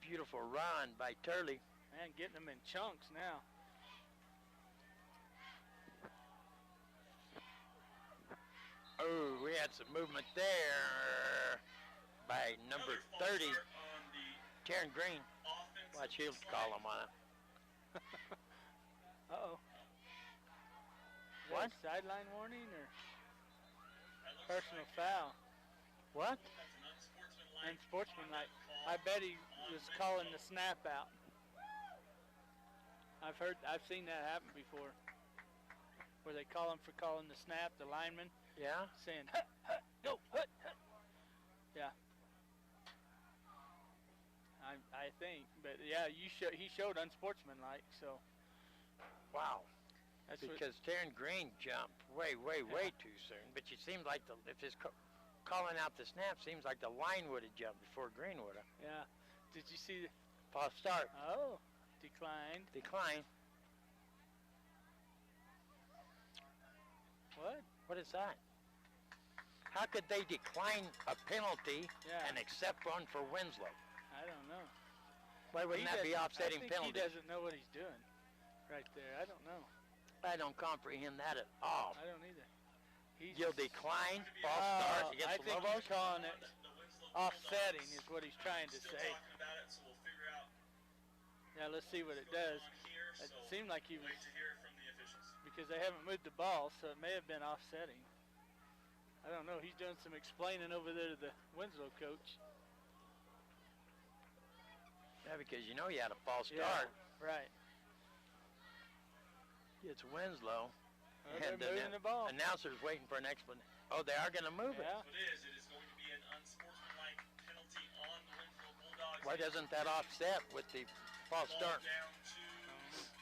Beautiful run by Turley. Man, getting them in chunks now. Oh, we had some movement there by number 30, Taryn Green. Watch, he'll call him on it. Uh-oh. What? Sideline warning or personal foul? What? Unsportsmanlike. I bet he was calling the snap out. I've seen that happen before. Where they call him for calling the snap, the lineman. Yeah? Saying, hut, hut, go, hut, hut. Yeah. I think, but yeah, he showed unsportsmanlike, so. Wow. That's because Taryn Green jumped way too soon. But it seemed like if his calling out the snap seems like the line would have jumped before Green would have. Yeah. Did you see the false start? Oh, declined. Decline. What? What is that? How could they decline a penalty and accept one for Winslow? I don't know. Why wouldn't that be offsetting penalty? He doesn't know what he's doing right there. I don't know. I don't comprehend that at all. I don't either. You'll decline false start against the Lobos? I think he's calling it offsetting is what he's trying to say. Now let's see what it does. It seemed like he was, because they haven't moved the ball, so it may have been offsetting. I don't know. He's doing some explaining over there to the Winslow coach. Yeah, because you know he had a false start. Yeah, right. It's Winslow. Well, they're moving the ball. Announcer's waiting for an explanation. Oh, they are going to move it. Yeah. It is. It is going to be an unsportsmanlike penalty on the Winslow Bulldogs. Why doesn't that offset with the false start? Down to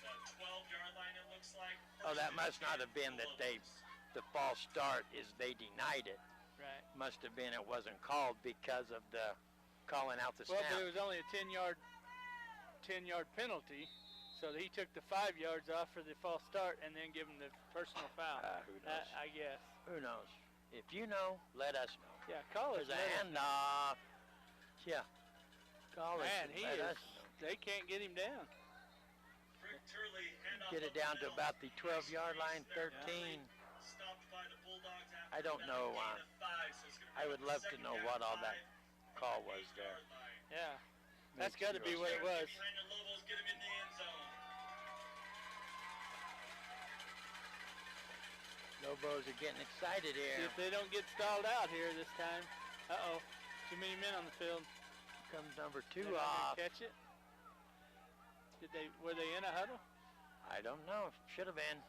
the 12-yard line, it looks like. Oh, that must not have been that the false start is they denied it. Right. Must have been it wasn't called because of the calling out the Well, snap. but it was only a 10-yard penalty, so he took the 5 yards off for the false start and then give him the personal foul. Who knows? I guess. Who knows? If you know, let us know. Yeah, call us. There's a handoff. Yeah. Call us. Man, and he let is. us know. They can't get him down. Get it down to about the 12-yard line, 13. I don't know. I would love to know what all that call was there. Yeah, that's got to be what it was. Lobos are getting excited See here. if they don't get stalled out here this time. Uh-oh, too many men on the field. Comes number 2 They're not off. gonna catch it. Were they in a huddle? I don't know. Should have been.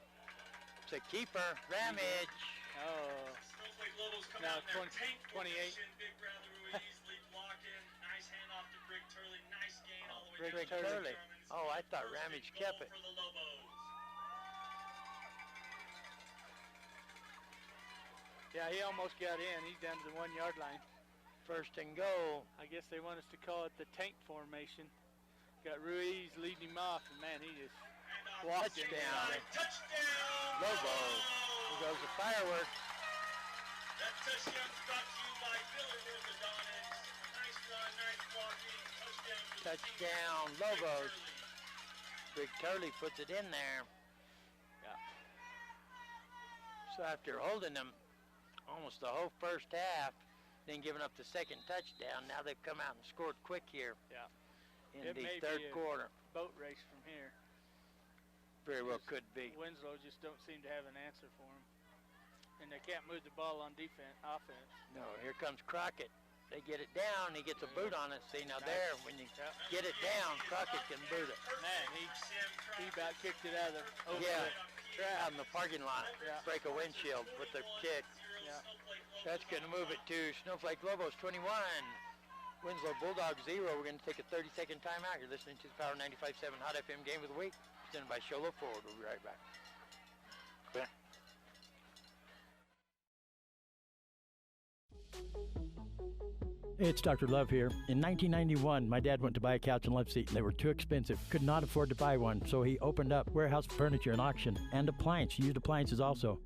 It's a keeper. Ramage. Oh. Snowflake Lobos come Now out in their 20, paint 28. formation. Big Bradley Ruiz lead blocking. Nice handoff to Brig Turley. Nice gain all the way Brig down to Turley. Germans. Oh, I thought First Ramage and kept goal it. for the Lobos. Yeah, he almost got in. He's down to the 1-yard line. First and goal. I guess they want us to call it the tank formation. Got Ruiz leading him off, and man, he just walked in. Touchdown! Lobos. Here goes the fireworks. That touchdown's brought to you by Billy Orthodontics. Nice run, nice blocking. Touchdown to the team. Touchdown, Lobos. Big Turley puts it in there. Yeah. So after holding them almost the whole first half, then giving up the second touchdown, now they've come out and scored quick here. Yeah. In It the may third be a quarter. boat race from here. Very well could be. Winslow just don't seem to have an answer for him. And they can't move the ball on offense. No, here comes Crockett. They get it down. He gets a boot on it. See, now there, when you get it down, Crockett can boot it. Man, he about kicked it out of the over Yeah, the track. out in the parking lot. Yeah. Break a windshield with the kick. Yeah. That's going to move it to Snowflake Lobos 21. Winslow Bulldogs 0. We're going to take a 30-second timeout. You're listening to the Power 95.7 Hot FM Game of the Week, presented by Lobo Field. We'll be right back. Hey, it's Dr. Love here. In 1991, my dad went to buy a couch and love seat, and they were too expensive. Could not afford to buy one, so he opened up warehouse furniture and auction, and used appliances also.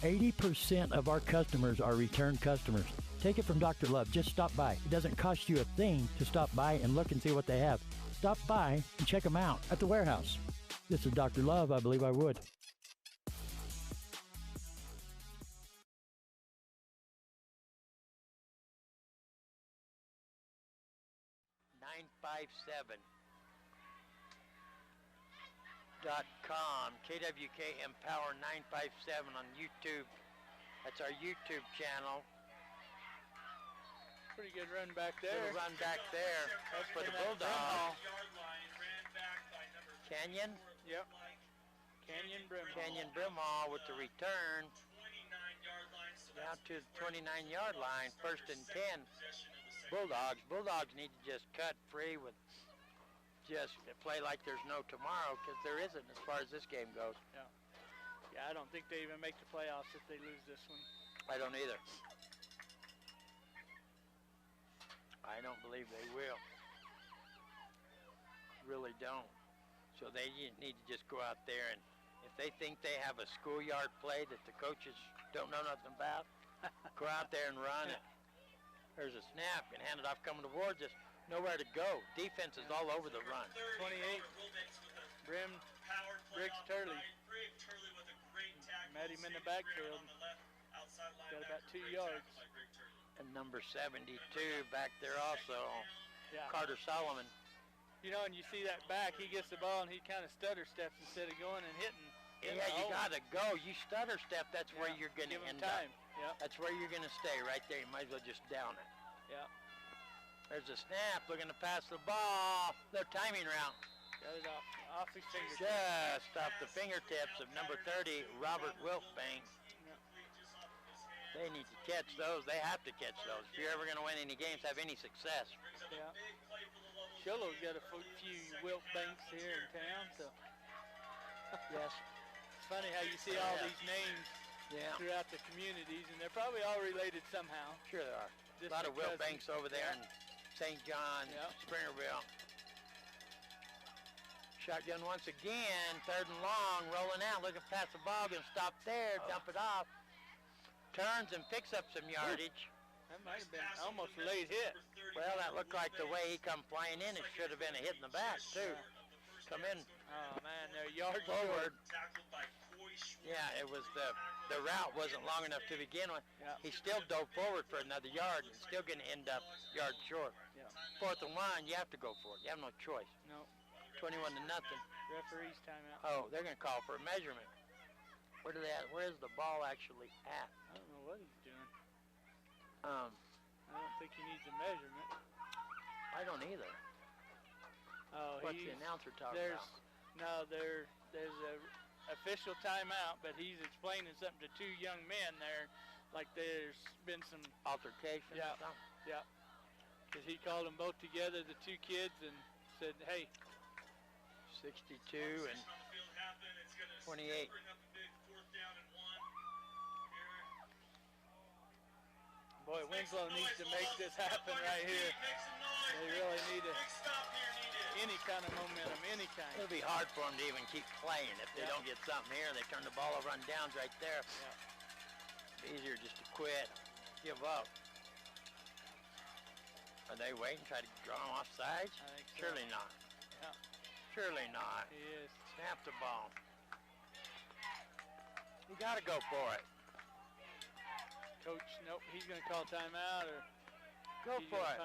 80% of our customers are return customers. Take it from Dr. Love. Just stop by. It doesn't cost you a thing to stop by and look and see what they have. Stop by and check them out at the warehouse. This is Dr. Love. I believe I would. 957.com, KWK Empower 957 on YouTube. That's our YouTube channel. Pretty good run back there. Little run back there. That's for the Bulldogs. Canyon. Yep. Canyon Brimhall. Canyon Brimhall with the return. Down to the 29-yard line. First and 10. Bulldogs. Bulldogs need to just cut free with just play like there's no tomorrow, because there isn't as far as this game goes. Yeah. Yeah, I don't think they even make the playoffs if they lose this one. I don't either. I don't believe they will. Really don't. So they need to just go out there, and if they think they have a schoolyard play that the coaches don't know nothing about, go out there and run it. There's a snap and hand it off coming towards us. Nowhere to go. Defense is all over the run. 28. Brim. Briggs Turley. Met him in the backfield. Got about 2 yards. And number 72 back there also. Yeah. Carter Solomon. You know, and you see that back, he gets the ball and he kind of stutter steps instead of going and hitting. Yeah, you gotta go. You stutter step, that's where you're gonna end time. up. Yeah. That's where you're gonna stay right there. You might as well just down it. Yeah. There's a snap, looking to pass the ball. Their timing route. Got it off his fingertips. Just off the fingertips of number 30, Robert Wilkbank. They need to catch those. They have to catch those. If you're ever going to win any games, have any success. Yeah. Sholo's got a few Wilt banks here in town, so. Yes. It's funny how you see all these names throughout the communities, and they're probably all related somehow. Sure they are. A lot of Wilt banks over there in St. John, Springerville. Shotgun once again, 3rd and long, rolling out, looking past the ball, gonna stop there, dump it off. Turns and picks up some yardage. That might have been almost a late hit. Well, that looked like the way he come flying in, it should have been a hit in the back, too. Come in. Oh, man, they're yard forward. short. Yeah, it was the route wasn't long enough to begin with. Yeah. He still dove forward for another yard and still going to end up yard short. Yeah. 4th and 1, you have to go for it. You have no choice. No. 21 to nothing. Referee's timeout. Oh, they're going to call for a measurement. Where's the ball actually at? I don't know what he's doing. I don't think he needs a measurement. I don't either. Oh, what's the announcer talking about? No, there's a official timeout, but he's explaining something to 2 young men there, like there's been some altercation or something. Yeah, because he called them both together, the 2 kids, and said, "Hey, 62 and 28." Boy, Winslow needs to make this happen right here. They really need any kind of momentum, any kind. It'll be hard for them to even keep playing if they don't get something here. They turn the ball over on downs right there. It's easier just to quit, give up. Are they waiting, try to draw them off sides? I think so. Surely not. Yeah. Surely not. He is. Snap the ball. You got to go for it. Coach, nope, he's going to call timeout or go for it.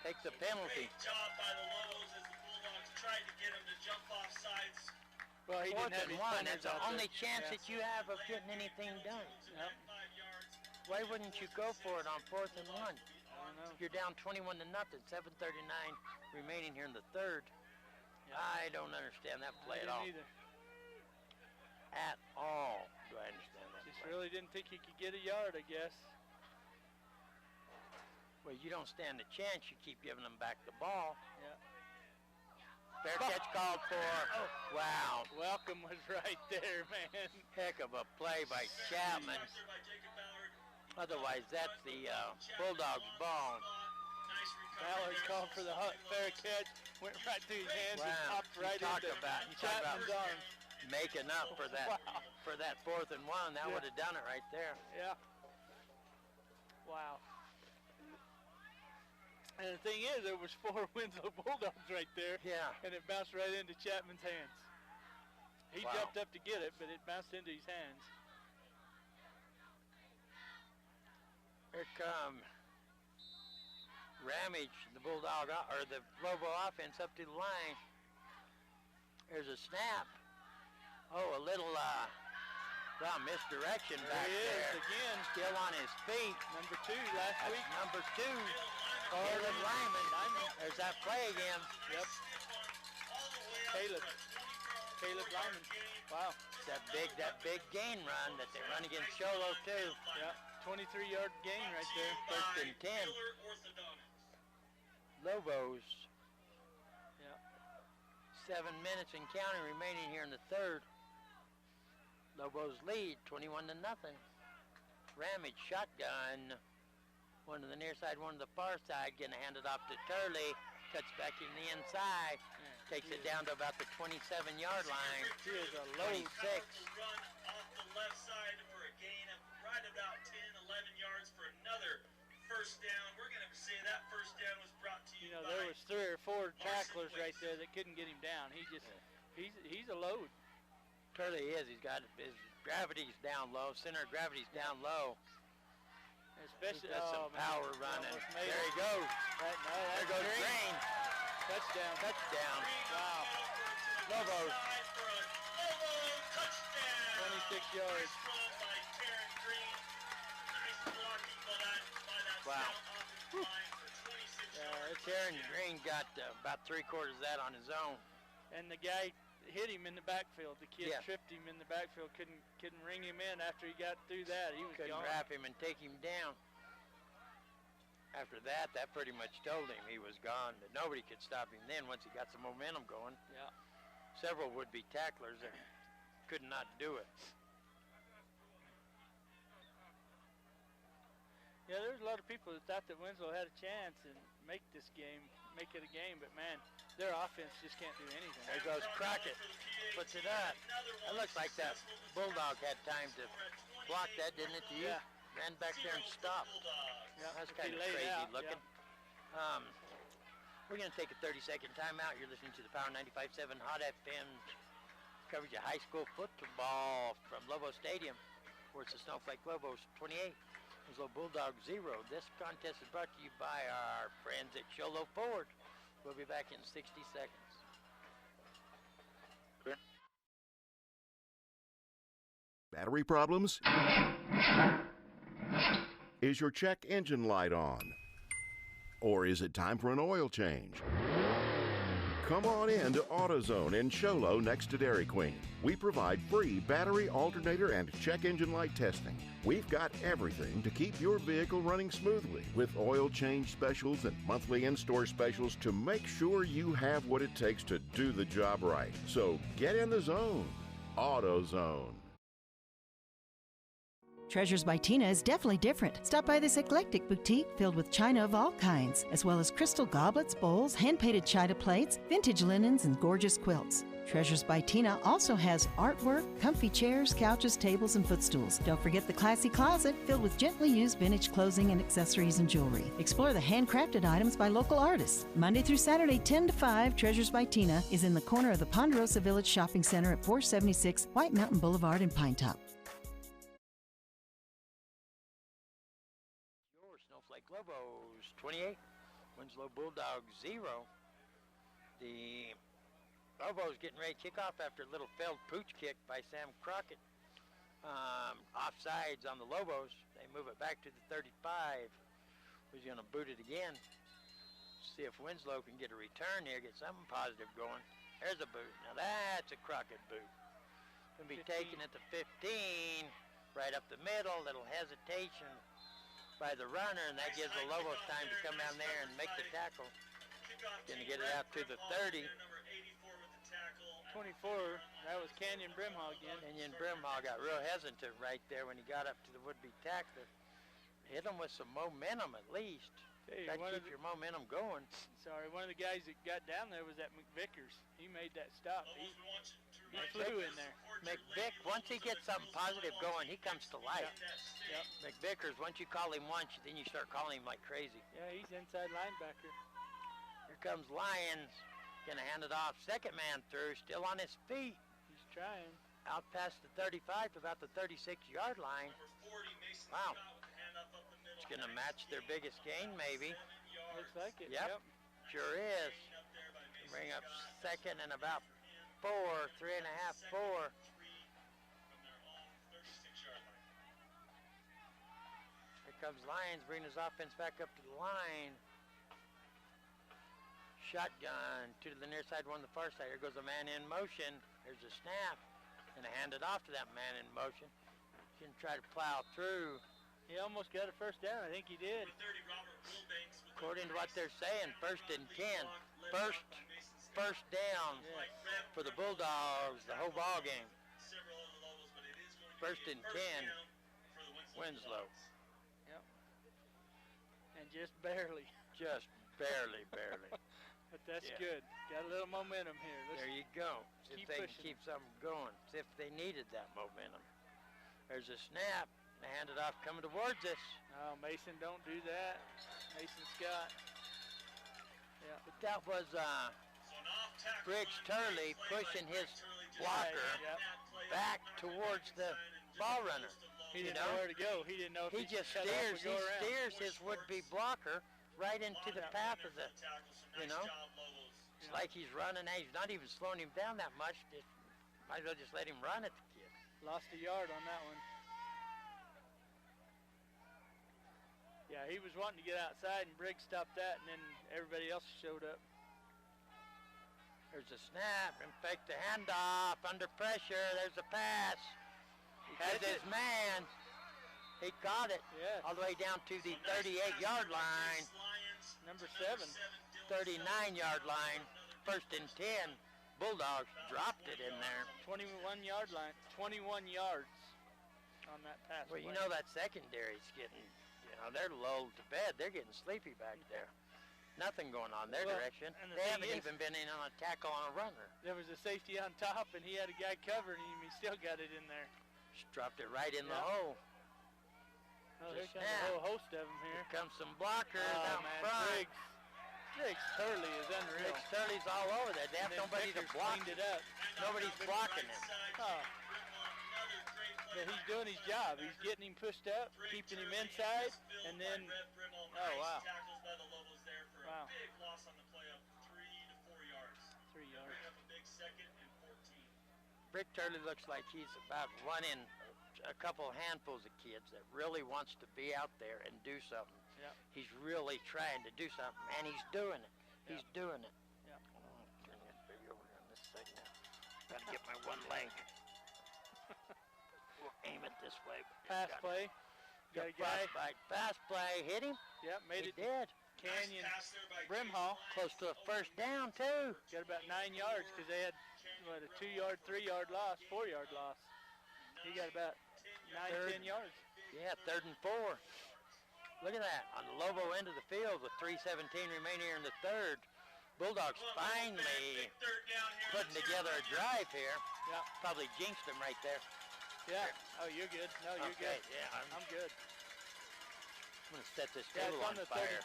Take the penalty. Great job by the Lobos as the Bulldogs tried to get him to jump off sides. Well, he didn't have his 4th and 1. It's the only there. chance that you have of getting anything done. Yep. Why wouldn't you go for it on 4th and 1? I don't know. You're down 21 to nothing. 7:39 remaining here in the 3rd. Yep. I don't understand that play at all. Either. At all do I understand that. Just really didn't think he could get a yard, I guess. Well, you don't stand a chance. You keep giving them back the ball. Yeah. Fair catch called for. Oh, wow. Welcome was right there, man. Heck of a play by Chapman. Otherwise, that's the Bulldogs' ball. Ballard called for the fair catch, went right through his hands and popped right into Chapman's arms. Making up for that for that 4th and 1. That would have done it right there. Yeah. Wow. And the thing is, there was 4 Winslow Bulldogs right there. Yeah. And it bounced right into Chapman's hands. He jumped up to get it, but it bounced into his hands. Here come Ramage, the Bulldog, or the Lobo offense up to the line. There's a snap. Oh, a little misdirection back there. Again. Still on his feet. Number 2 last week. Number 2. Caleb Lyman. There's that play again. Yep. Caleb Lyman. Wow. That big gain run that they run against Sholo too. Yeah. 23-yard gain right there. 1st and 10. Lobos. 7 minutes and counting remaining here in the 3rd. Lobos lead 21 to nothing. Ramage shotgun. One to the near side, one to the far side. Gonna hand it off to Turley. Cuts back in the inside. Takes it down to about the 27-yard line. He is a low 26. Run off the left side for a gain of right about 10, 11 yards for another first down. We're going to say that first down was brought to you, know, there was 3 or 4 tacklers right there that couldn't get him down. He just, he's a load. Turley is. He's got his gravity's down low. Center of gravity's down low. Especially, got some power running. There he goes. There goes Green. Touchdown. Touchdown. Wow. Lobos. 26 yards. Wow. Karen Green got about 3/4 of that on his own. And the guy, hit him in the backfield. The kid tripped him in the backfield. Couldn't ring him in after he got through that. He was couldn't gone. wrap him and take him down. After that pretty much told him he was gone. That nobody could stop him then once he got some momentum going. Yeah. Several would-be tacklers that could not do it. Yeah, there was a lot of people that thought that Winslow had a chance and make it a game, but man, their offense just can't do anything. There goes Crockett, puts it up. It looks like that Bulldog had time to block that, didn't it? Yeah. Ran back there and stopped. Yeah, that's kind of crazy looking. Yeah. We're going to take a 30-second timeout. You're listening to the Power 95.7 Hot FM coverage of high school football from Lobo Stadium, where it's the Snowflake Lobos 28. Winslow Bulldogs 0. This contest is brought to you by our friends at Lobo Field. We'll be back in 60 seconds. Battery problems? Is your check engine light on? Or is it time for an oil change? Come on in to AutoZone in Sholo next to Dairy Queen. We provide free battery, alternator, and check engine light testing. We've got everything to keep your vehicle running smoothly with oil change specials and monthly in-store specials to make sure you have what it takes to do the job right. So get in the zone. AutoZone. Treasures by Tina is definitely different. Stop by this eclectic boutique filled with china of all kinds, as well as crystal goblets, bowls, hand-painted china plates, vintage linens, and gorgeous quilts. Treasures by Tina also has artwork, comfy chairs, couches, tables, and footstools. Don't forget the classy closet filled with gently used vintage clothing and accessories and jewelry. Explore the handcrafted items by local artists. Monday through Saturday, 10 to 5, Treasures by Tina is in the corner of the Ponderosa Village Shopping Center at 476 White Mountain Boulevard in Pine Top. Lobos 28, Winslow Bulldogs 0. The Lobos getting ready to kick off after a little failed pooch kick by Sam Crockett. Offsides on the Lobos. They move it back to the 35. Who's going to boot it again? See if Winslow can get a return here, get something positive going. There's a boot. Now that's a Crockett boot. Going to be taken at the 15, right up the middle, little hesitation by the runner, and that gives the Lobos time to come down there and make the tackle. Going to get it out to the 30. 24, that was Canyon Brimhall again. Canyon Brimhall got real hesitant right there when he got up to the would-be tackler. Hit him with some momentum at least. Hey, got to keep your momentum going. Sorry, one of the guys that got down there was that McVickers. He made that stop. He flew in there. McVick, once he gets something positive going, he comes to life. Yep. McVickers, once you call him once, then you start calling him like crazy. Yeah, he's inside linebacker. Here comes Lyons. Gonna hand it off. Second man through, still on his feet. He's trying. Out past the 35 to about the 36-yard line. Wow. It's gonna match their biggest gain, maybe. Looks like it. Yep. Sure is. Bring up second and about 4, 3.5, 4. Here comes Lyons, bringing his offense back up to the line. Shotgun, two to the near side, one to the far side. Here goes a man in motion. There's a snap. Gonna hand it off to that man in motion. He's gonna try to plow through. He almost got a first down. I think he did. According to what they're saying, 1st and 10. First down for the Bulldogs, the whole ball game. 1st and 10, Winslow. Yep. And just barely. Just barely. But that's good. Got a little momentum here. There you go. See if they can pushing. keep something going. See if they needed that momentum. There's a snap. They hand it off coming towards us. Oh, Mason, don't do that. Mason Scott. Yeah. But that was Briggs Turley pushing his blocker back towards the ball runner. He didn't know where to go. He didn't know if he just steers his would-be blocker right into the path of the, It's like he's running. He's not even slowing him down that much. Might as well just let him run at the kid. Lost a yard on that one. Yeah, he was wanting to get outside, and Briggs stopped that, and then everybody else showed up. There's a snap and fake the handoff under pressure. There's a pass. He has his man. He caught it all the way down to the 38-yard line. Number 7. 39-yard line. 1st and 10. Bulldogs dropped it in there. 21-yard line. 21 yards on that pass. Well, you know that secondary's getting, they're lulled to bed. They're getting sleepy back there. Nothing going on their direction. They haven't even been in on a tackle on a runner. There was a safety on top, and he had a guy covering him. He still got it in there. Just dropped it right in the hole. Oh, here comes a whole host of them here. Here comes some blockers out front. Briggs Turley is unreal. Briggs Turley's all over there. They have nobody to block it up. Nobody's blocking him. Oh. But he's doing his job. He's getting him pushed up, keeping him inside, and then, oh, wow. Wow. Big loss on the play of 3 to 4 yards. 3 yards. Bring up a big 2nd and 14. Brick Turley looks like he's about one in a couple handfuls of kids that really wants to be out there and do something. Yep. He's really trying to do something, and he's doing it. He's doing it. Yep. Turn this baby over here on this side now. Got to get my one leg. We'll aim it this way. Pass play. Got a guy. Pass play. Hit him. Yep, made He it. did. Canyon Brimhall. Close to a 1st down, too. Got about 9 yards because they had, what, a 2-yard, 3-yard loss, 4-yard loss. He got about 9, 10 yards. Yeah, 3rd and 4. Look at that. On the Lobo end of the field with 3:17 remaining here in the 3rd. Bulldogs finally putting together a drive here. Yeah. Probably jinxed them right there. Yeah. Oh, you're good. No, you're good. Yeah, I'm good. I'm going to set this Yeah, table it's on the fire.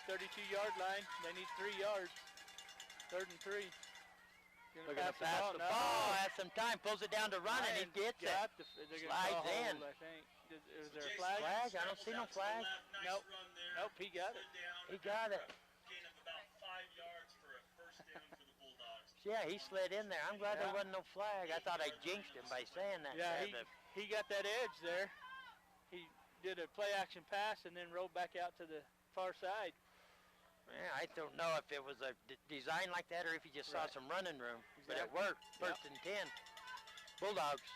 32-yard line. They need 3 yards. 3rd and 3. Looking to pass the ball. Has some time. Pulls it down to run, and he gets it. Slides in. I think. Is there a flag? I don't see no flag. Nope. Nope, he got it. He got it. Gain of about 5 yards for a 1st down for the Bulldogs. Yeah, he slid in there. I'm glad there wasn't no flag. I thought I jinxed him by saying that. Yeah, he got that edge there. He did a play-action pass and then rolled back out to the far side. Yeah, I don't know if it was a design like that or if he just saw some running room. But it worked. 1st and 10. Bulldogs.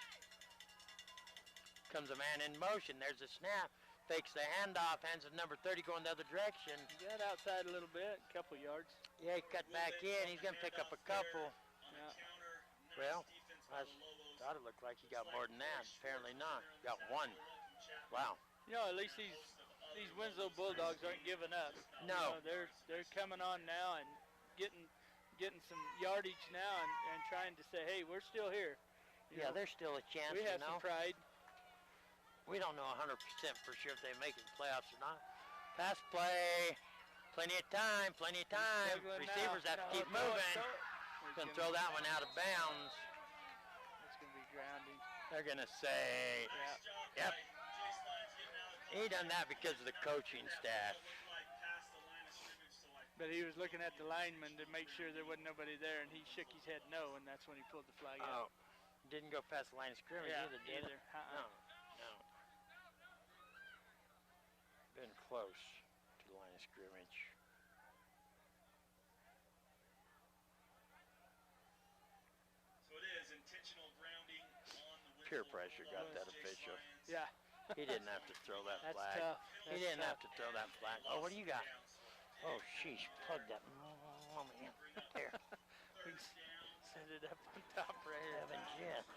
Comes a man in motion. There's a snap. Fakes the handoff. Hands it number 30 going the other direction. He got outside a little bit. A couple yards. Yeah, he cut back in. He's going to pick up a couple. Yeah. Well, I thought it looked like he got more than that. Apparently not. Got 1. Wow. You know, at least these Winslow Bulldogs aren't giving up. No. You know, they're coming on now and getting some yardage now and trying to say, hey, we're still here. You know, there's still a chance. We have some pride. We don't know 100% for sure if they make it playoffs or not. Pass play. Plenty of time. Receivers have to keep moving. Going to throw that one out of bounds. It's going to be grounding. They're going to say, yep. He done that because of the coaching staff. But he was looking at the lineman to make sure there wasn't nobody there, and he shook his head no, and that's when he pulled the flag out. Didn't go past the line of scrimmage either, did it? No. Been close to the line of scrimmage. So it is intentional grounding on the Peer pressure got that official. Yeah. He didn't have to throw that That's flag. tough. He didn't have to throw that flag. Oh, what do you got? Oh, sheesh. Plug that mama in. There. Send it up on top right here. Heaven, yes.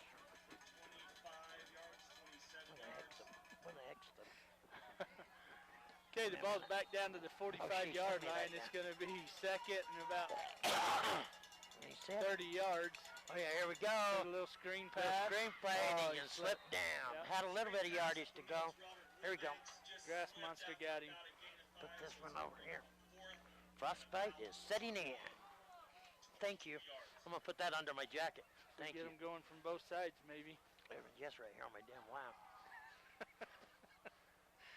What the heck's the... Okay, the ball's back down to the 45-yard line. It's going to be 2nd and about 30 yards. Oh, yeah, here we go. A little screen pass. Little screen play, and he slipped down. Yep. Had a little bit of yardage to go. Here we go. Grass monster got him. Put this one over here. Frostbite is setting in. Thank you. I'm going to put that under my jacket. Thank you. Get him going from both sides, maybe. Yes, right here on my damn lap.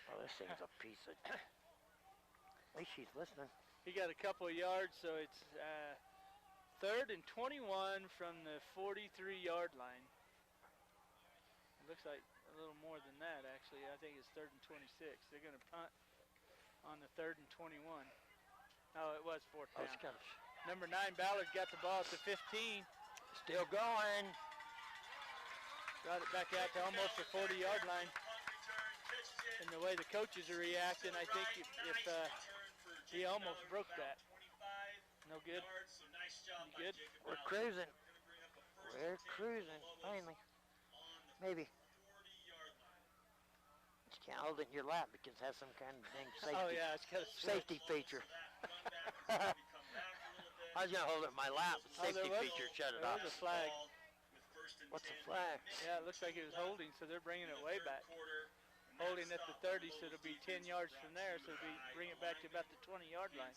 Oh, this thing's a piece of... At least she's listening. He got a couple of yards, so it's 3rd and 21 from the 43-yard line. It looks like a little more than that, actually. I think it's 3rd and 26. They're going to punt on the 3rd and 21. Oh, it was 4th down. Number 9, Ballard got the ball at the 15. Still going. Got it back out to almost the 40-yard line. And the way the coaches are reacting, I think if he almost broke that. No good. You good? We're cruising. We're cruising, finally. Maybe. You can't hold it in your lap because it has some kind of dang safety, Oh, yeah, it's got a safety feature. I was going to hold it in my lap, but safety feature shut it off. There was a flag. What's the flag? Yeah, it looks like he was holding, so they're bringing it way back. Holding at the 30, so it'll be 10 yards from there, so bring it back to about the 20-yard line.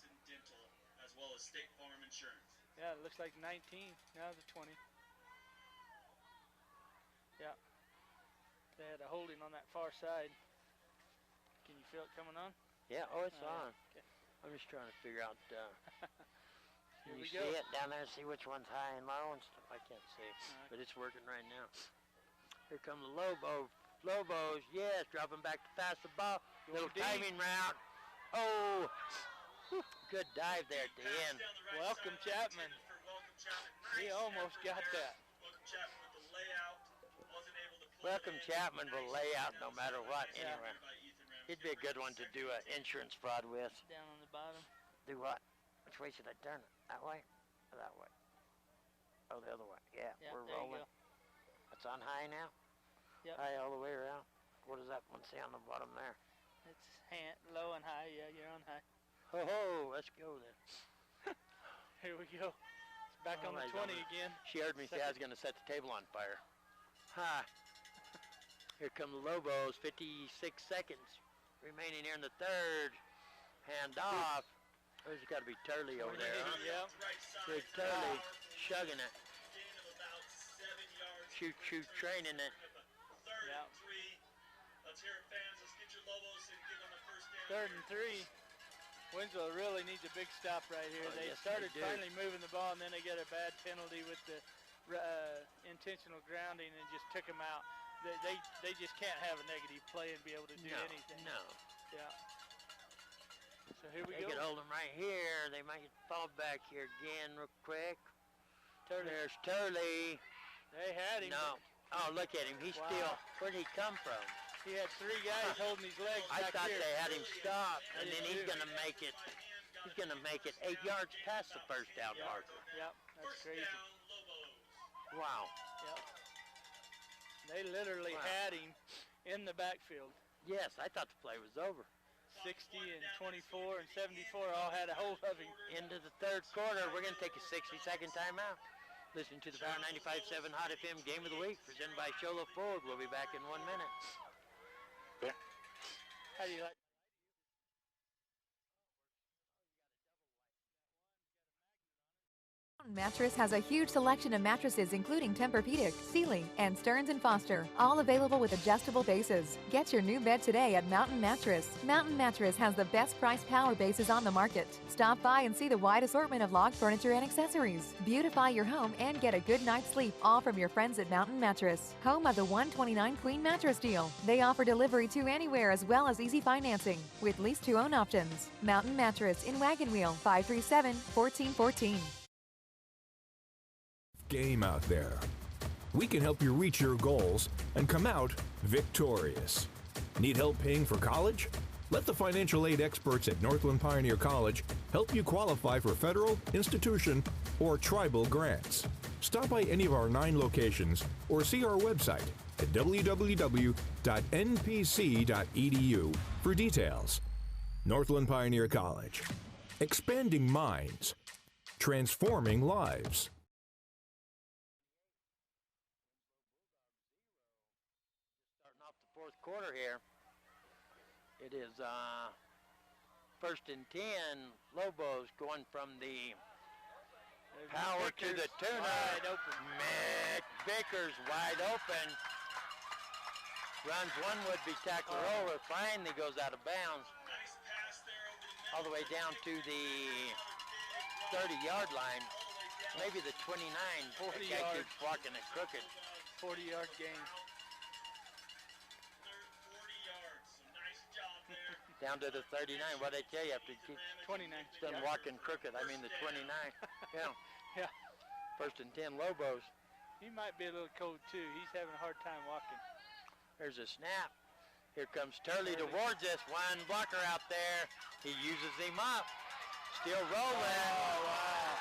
As well as State Farm Insurance. Yeah, it looks like 19, now the 20. Yeah. They had a holding on that far side. Can you feel it coming on? Yeah, oh, it's on. Okay. I'm just trying to figure out, can you go. see it down there? See which one's high and low and stuff? I can't see, but it's working right now. Here come the Lobos, yes, dropping back to pass the ball. Little timing route. Oh, good dive there at the end. Welcome Chapman. He almost got that. Welcome Chapman will lay out no matter what anyway. He'd be a good one to do an insurance fraud with. Down on the bottom. Do what? Which way should I turn it? That way or that way? Oh, the other way. Yeah, we're rolling. It's on high now? Yep. High all the way around. What does that one say on the bottom there? It's low and high. Yeah, you're on high. Oh, let's go then. Here we go. It's back on the 20 again. She heard me say I was going to set the table on fire. Ha! Here come the Lobos. 56 seconds remaining here in the third. Hand off. There's got to be Turley over there, huh? Yep. Big Turley shugging it. Choo-choo training it. Yep. Let's hear it, fans. Let's get your Lobos and give them the first down. 3rd and 3. Winslow really needs a big stop right here. Oh, they yes, started they do. finally moving the ball, and then they got a bad penalty with the intentional grounding and just took them out. They just can't have a negative play and be able to do anything. No. Yeah. So here we they go. They could hold them right here. They might fall back here again real quick. There's Turley. They had him. No. Oh, look at him. He's still, where'd he come from? He had 3 guys holding his legs I back thought here. they had him stopped, and then he's going to make it. He's going to make it 8 yards past the first down marker. Yep, that's crazy. Wow. Yep. They literally had him in the backfield. Yes, I thought the play was over. 60 and 24 and 74 all had a hold of him. Into the 3rd quarter, we're going to take a 60-second timeout. Listen to the Power 95.7 Hot FM Game of the Week presented by Lobo Field. We'll be back in 1 minute. Yeah. How do you like? Mountain Mattress has a huge selection of mattresses including Tempur-Pedic, Sealy, and Stearns & Foster, all available with adjustable bases. Get your new bed today at Mountain Mattress. Mountain Mattress has the best price power bases on the market. Stop by and see the wide assortment of log furniture and accessories. Beautify your home and get a good night's sleep, all from your friends at Mountain Mattress, home of the 129 Queen Mattress deal. They offer delivery to anywhere as well as easy financing with lease-to-own options. Mountain Mattress in Wagon Wheel, 537-1414. Game out there. We can help you reach your goals and come out victorious. Need help paying for college? Let the financial aid experts at Northland Pioneer College help you qualify for federal, institution, or tribal grants. Stop by any of our 9 locations or see our website at www.npc.edu for details. Northland Pioneer College. Expanding minds. Transforming lives. Quarter here. It is 1st and 10. Lobos going from the power to the tuner. Wide open. Mick Vickers wide open. Runs one would-be tackler over. Finally goes out of bounds. All the way down to the 30-yard line. Maybe the 29. 40 the guy keeps walking it crooked. 40-yard gain. Down to the 39. What did I tell you? After he keeps 29. done walking crooked. I mean the 29. Yeah. Yeah. 1st and 10 Lobos. He might be a little cold too. He's having a hard time walking. There's a snap. Here comes Turley towards us. One blocker out there. He uses him up. Still rolling. Oh, wow.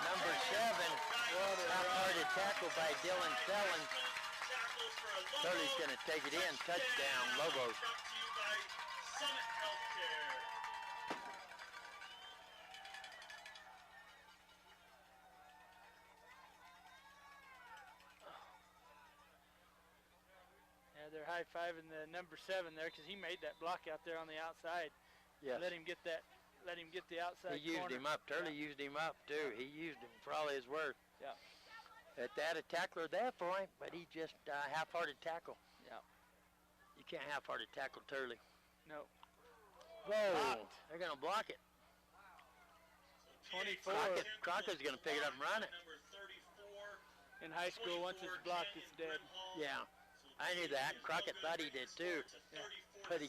Number 7. Half-hearted tackle by Dylan Sellens. Turley's going to take it in. Touchdown, Lobos. Yeah, they're high-fiving the number 7 there because he made that block out there on the outside. Yes. Let him get that. Let him get the outside. He used corner. him up. Turley used him up too. He used him for all his worth. Yeah. They had a tackler there for him, but he just half-hearted tackle. Yeah. You can't half-hearted tackle Turley. No. Whoa! They're going to block it. 24. Crockett's going to pick it up and run it. In high school, once it's blocked, it's dead. Yeah, I knew that. Crockett thought he did too, Yeah. but he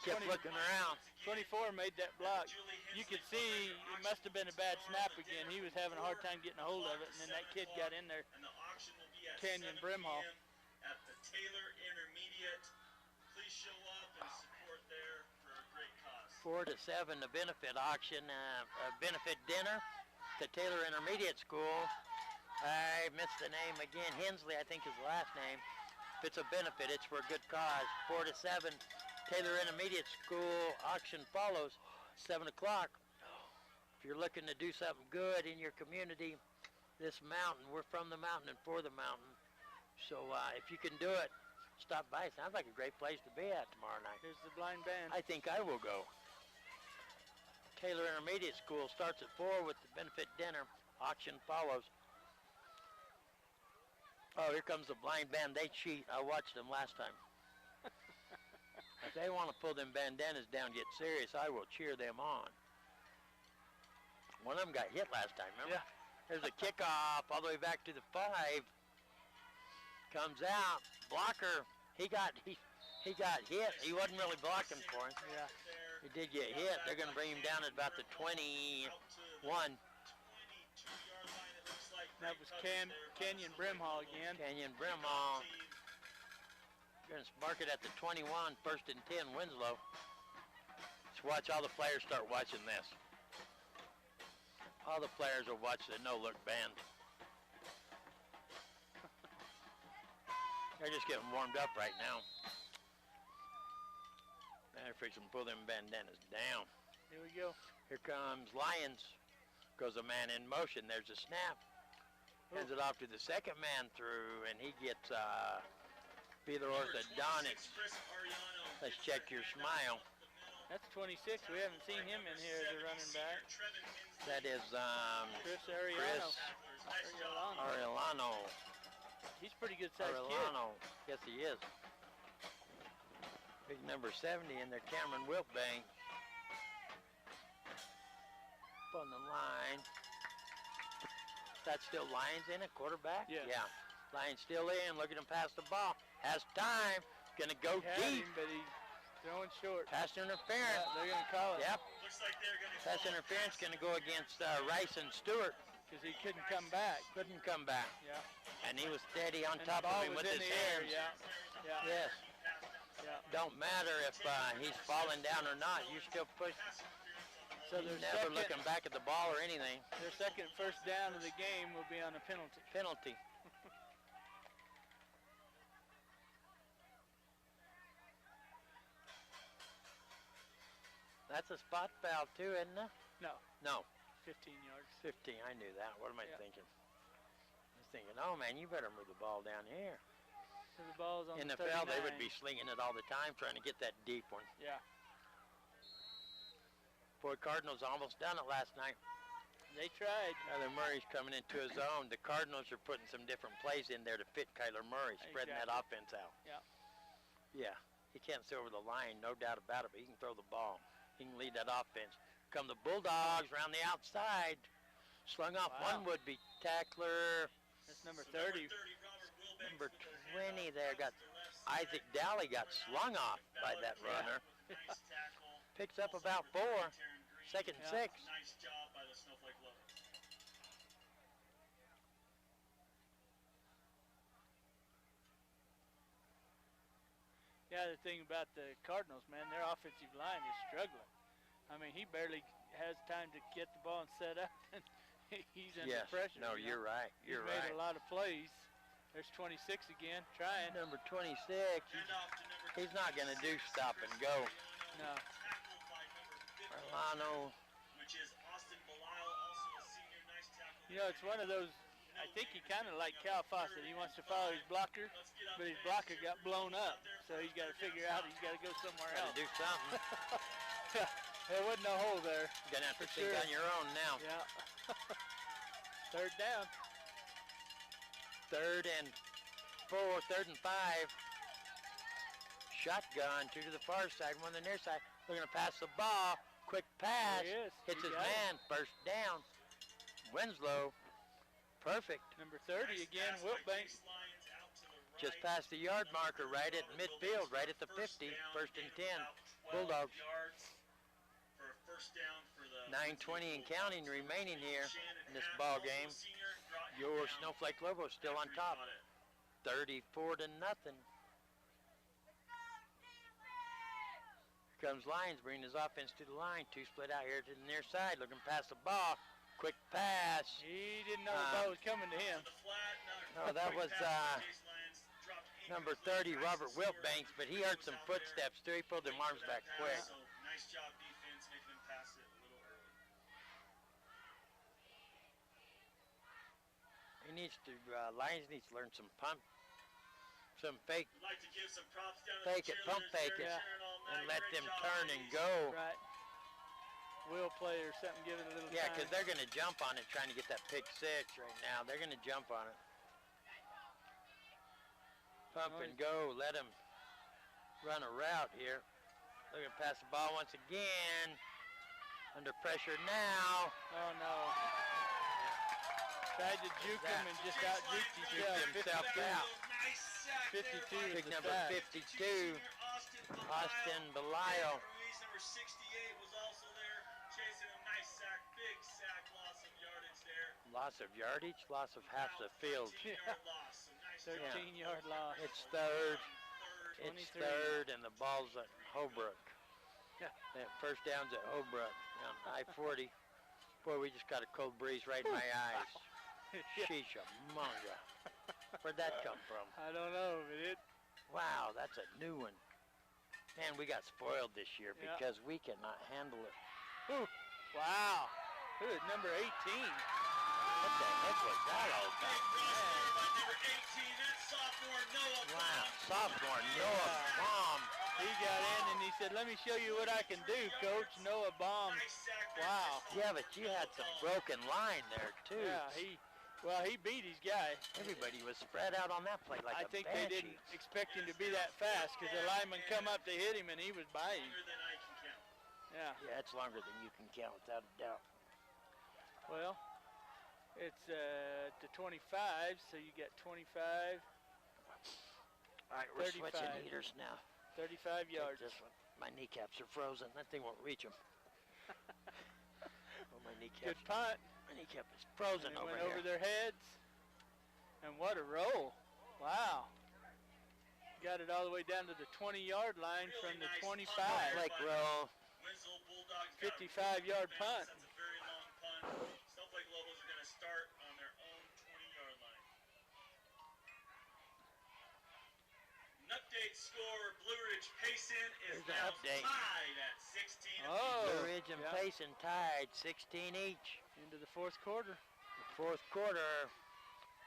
kept looking around. 24 made that block. You could see it must have been a bad snap again. He was having a hard time getting a hold of it, and then that kid got in there. Canyon Brimhall. At the Taylor Intermediate. Please show up and support there for a great cause. 4 to 7, the benefit auction, a benefit dinner to Taylor Intermediate School. I missed the name again. Hensley, I think, is the last name. If it's a benefit, it's for a good cause. 4 to 7, Taylor Intermediate School auction follows. 7 o'clock. If you're looking to do something good in your community, this mountain, we're from the mountain and for the mountain. So if you can do it, stop by. Sounds like a great place to be at tomorrow night. There's the blind band. I think I will go. Taylor Intermediate School starts at 4 with the benefit dinner. Auction follows. Oh, here comes the blind band. They cheat. I watched them last time. If they want to pull them bandanas down, get serious, I will cheer them on. One of them got hit last time, remember? Yeah. There's a kickoff all the way back to the 5. Comes out. Blocker. He got hit. He wasn't really blocking for him. Yeah. He did get hit. They're going to bring him down at about the 21. That was Canyon Brimhall again. Canyon Brimhall. Going to mark it at the 21, 1st and 10, Winslow. Let's watch all the players start watching this. All the players will watch the no-look band. They're just getting warmed up right now. They're fixing to pull them bandanas down. Here we go. Here comes Lions. Goes a man in motion. There's a snap. Hands it off to the second man through, and he gets Peter orthodontics. Let's check your smile. That's 26. We haven't seen him in here as a running back. That is Chris Ariano. Arellano. He's a pretty good sized kid. Arellano. Yes, he is. Big number 70 in there, Cameron Wiltbank. Up on the line. That's still Lions in it, quarterback? Yes. Yeah. Lions still in, looking to pass the ball. Has time, gonna go deep. Him, but he's throwing short. Pass interference. Yeah, they're gonna call it. Yep. Pass interference gonna go against Rice and Stewart. Because he couldn't come back. Couldn't come back. Yeah. And he was steady on And top the of ball him was with in his the air. hands. Yeah. Yeah. Yes. Yeah. Don't matter if he's falling down or not. You still push. So He's their never second, looking back at the ball or anything. Their second first down of the game will be on a penalty. Penalty. That's a spot foul too, isn't it? No. No. 15 yards. 15. I knew that. What am I Yeah. thinking? I was thinking, oh man, you better move the ball down here. So the ball's on In the the field, they would 39. be slinging it all the time, trying to get that deep one. Yeah. Boy, Cardinals almost done it last night. They tried. Kyler Murray's coming into his own. The Cardinals are putting some different plays in there to fit Kyler Murray, spreading that Exactly. offense out. Yeah. Yeah, he can't see over the line, no doubt about it, but he can throw the ball. He can lead that offense. Come the Bulldogs around the outside. Slung off Wow. one would-be tackler. That's number 30. Number 20 there got Isaac Dally got slung off by that runner. Picks up about 4. Second and 6. Nice job by the Snowflake Lobos. Yeah, the thing about the Cardinals, man, their offensive line is struggling. I mean, he barely has time to get the ball and set up, and he's under pressure. No, you're right. You're He's right. made a lot of plays. There's 26 again, trying. Number 26, he's not going to do stop and go. No. Arlano. Which is Austin Belisle, also a senior. Nice tackle. You know, it's one of those, I think he kind of like Cal Fawcett. He wants to follow his blocker, but his blocker got blown up. So he's got to figure out he's got to go somewhere else. Do something. There wasn't a hole there. You're going to have to think on your own now. Yeah. Third down. 3rd and 4, 3rd and 5. Shotgun, 2 to the far side, 1 to the near side. They're going to pass the ball. Quick pass. There he is. Hits He his got man. First down. Winslow. Perfect. Number 30 again, Wiltbank. Just past the yard marker, right at midfield, right at the 50. 1st and 10. Bulldogs. 9:20 and counting remaining here in this ball game. Your Snowflake Lobos still on top. 34 to nothing. Here comes Lyons, bringing his offense to the line. 2 split out here to the near side, looking past the ball. Quick pass. He didn't know the ball was coming to him. No, that was number 30, Robert Wiltbanks, but he heard some footsteps too. He pulled them arms back quick. Nice job defense making him pass it a little early. He needs to, Lyons needs to learn some pump, some fake, We'd like to give some props down to fake the it, pump fake it, and let them turn and go. Right. Will play or something, give it a little Yeah, time. because they're going to jump on it trying to get that pick 6 right now. They're going to jump on it. Pump and go. Let them run a route here. They're going to pass the ball once again. Under pressure now. Oh, no. Tried to juke him and just out-juked himself. 52 is Big the number sack. 52. Austin Belisle. Number 68 was also there, chasing him. Nice sack, big sack, loss of yardage there. Loss of yardage, loss of half the field. 13-yard loss. So nice 13-yard loss. It's third. It's 23. third, and the ball's at Holbrook. That first down's at Holbrook on I-40. Boy, we just got a cold breeze right in my eyes. Sheesh, manga. Where'd that come from? I don't know, but it. Wow, that's a new one. Man, we got spoiled this year because we cannot handle it. Whew. Wow. Good, number 18. What the heck was that all about? Number 18, that's sophomore Noah. Wow, sophomore Noah Baum. He got in and he said, "Let me show you what I can do, Coach." Noah Baum. Wow. Yeah, but you had some broken line there too. Yeah, he beat his guy. Everybody was spread out on that play like I a think banshee. they didn't expect him to be that fast because the lineman come up to hit him and he was by him. Yeah. Yeah, it's longer than you can count, without a doubt. Well, it's to 25, so you got 25. All right, we're 35. switching heaters now. 35 yards. Take this one. My kneecaps are frozen. That thing won't reach them. Oh, my kneecaps. Good punt. My kneecap is frozen And it over went here. over their heads. And what a roll. Wow. Got it all the way down to the 20-yard line from the 25. Snowflake roll. 55-yard punt. That's a very long punt. Snowflake Lobos are going to start on their own 20-yard line. An update score, Blue Ridge Payson is Here's an now update. tied at 16. Blue Ridge and Payson tied, 16 each. Into the fourth quarter. The fourth quarter.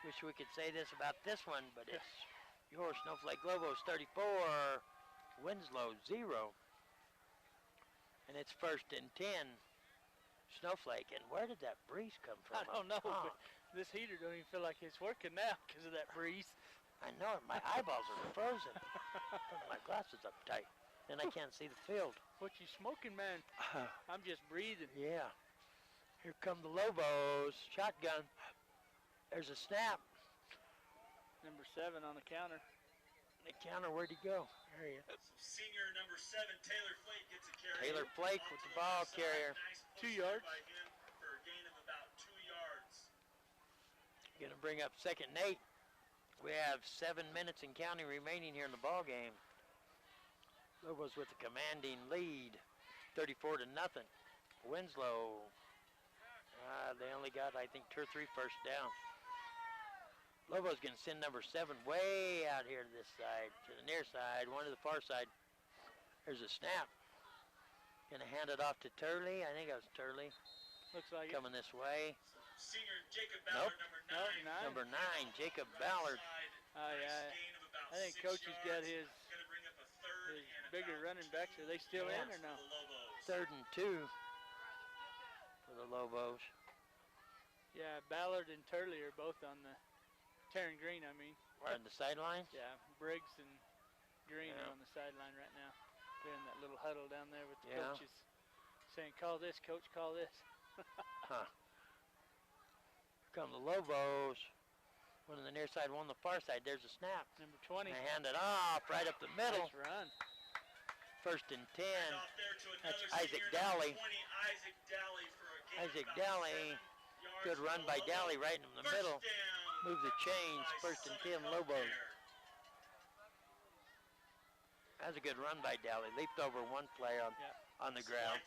Wish we could say this about this one, but it's your Snowflake Lobos 34, Winslow 0. And it's 1st and 10, Snowflake. And where did that breeze come from? I don't know, Oh, but this heater don't even feel like it's working now because of that breeze. I know it. My eyeballs are frozen. Put my glasses up tight. Then I can't see the field. What you smoking, man? I'm just breathing. Yeah. Here come the Lobos. Shotgun. There's a snap. Number 7 on the counter. Encounter, where'd he go? There he is. So senior number 7, Taylor Flake gets a carry. Taylor Flake with the ball carrier. Nice 2 yards. by him for a gain of about 2 yards. Gonna bring up 2nd and 8. We have 7 minutes and counting remaining here in the ball game. Lobos with a commanding lead, 34-0. Winslow, they only got, I think, 2 or 3 first downs. Lobos gonna send number 7 way out here to this side, to the near side, one to the far side. There's a snap. Gonna hand it off to Turley. I think that was Turley. Looks like coming this way. Senior Jacob Ballard, Number 9, Jacob Ballard. Oh yeah. I think Coach has got his bigger running backs. Are they still in or no? 3rd and 2 for the Lobos. Yeah, Ballard and Turley are both on the Taryn Green. I mean. Right on the sideline. Yeah, Briggs and Green are on the sideline right now. They're in that little huddle down there with the coaches, saying, "Call this, coach. Call this." Huh. Come the Lobos. One on the near side, one on the far side. There's a snap. Number 20. They hand it off right up the middle. Nice run. 1st and 10. That's Isaac Dowley. Isaac Dowley. Good run by Dowley right in the middle. Move the chains. 1st and 10 Lobos. That's a good run by Dowley. Leaped over one player on the ground.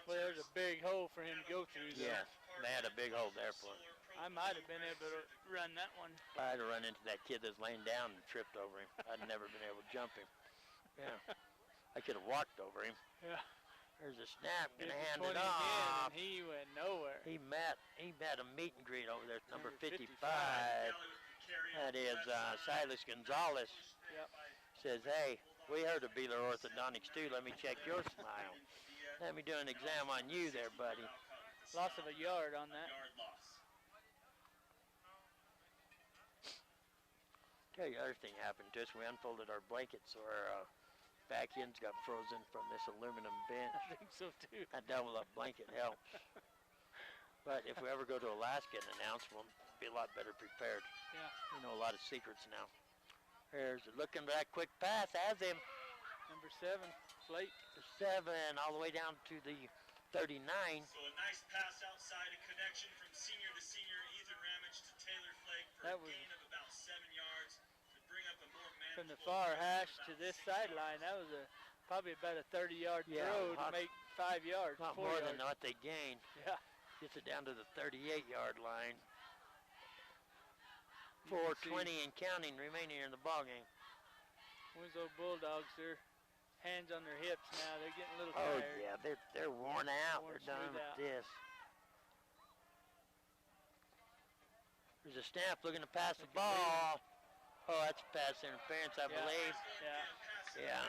Well, there's a big hole for him to go through. Yeah, they had a big hole there for him. I might have been able to run that one. I'd have run into that kid that's laying down and tripped over him. I'd never been able to jump him. Yeah. I could have walked over him. Yeah. There's a snap. Gonna hand 20 it off. And he went nowhere. He met a meet and greet over there. Number 55. That is Silas Gonzalez. Yep. Says, hey, we heard of Beeler Orthodontics too. Let me check your smile. Let me do an exam on you there, buddy. Loss of a yard on that. Tell you, other thing happened to us. We unfolded our blankets, so our back ends got frozen from this aluminum bench. I think so too. That double-up blanket helps. But if we ever go to Alaska and announce, we'll be a lot better prepared. Yeah. We know a lot of secrets now. There's looking for that quick pass. Has him. Number 7, Flake. 7, all the way down to the 39. So a nice pass outside, a connection from senior to senior, Ethan Ramage to Taylor Flake for a gain of about 7 yards to bring up a more manageable. From the far hash to this sideline, that was probably about a 30-yard throw to make 5 yards. Not 4 more yards. than what they gained. Yeah. Gets it down to the 38-yard line. 4:20 and counting remaining in the ballgame. Winslow Bulldogs, their hands on their hips now. They're getting a little Oh tired. yeah, they're worn out. They're done with this. There's a snap looking to pass the ball. Oh, that's pass interference, I believe. Yeah. Yeah.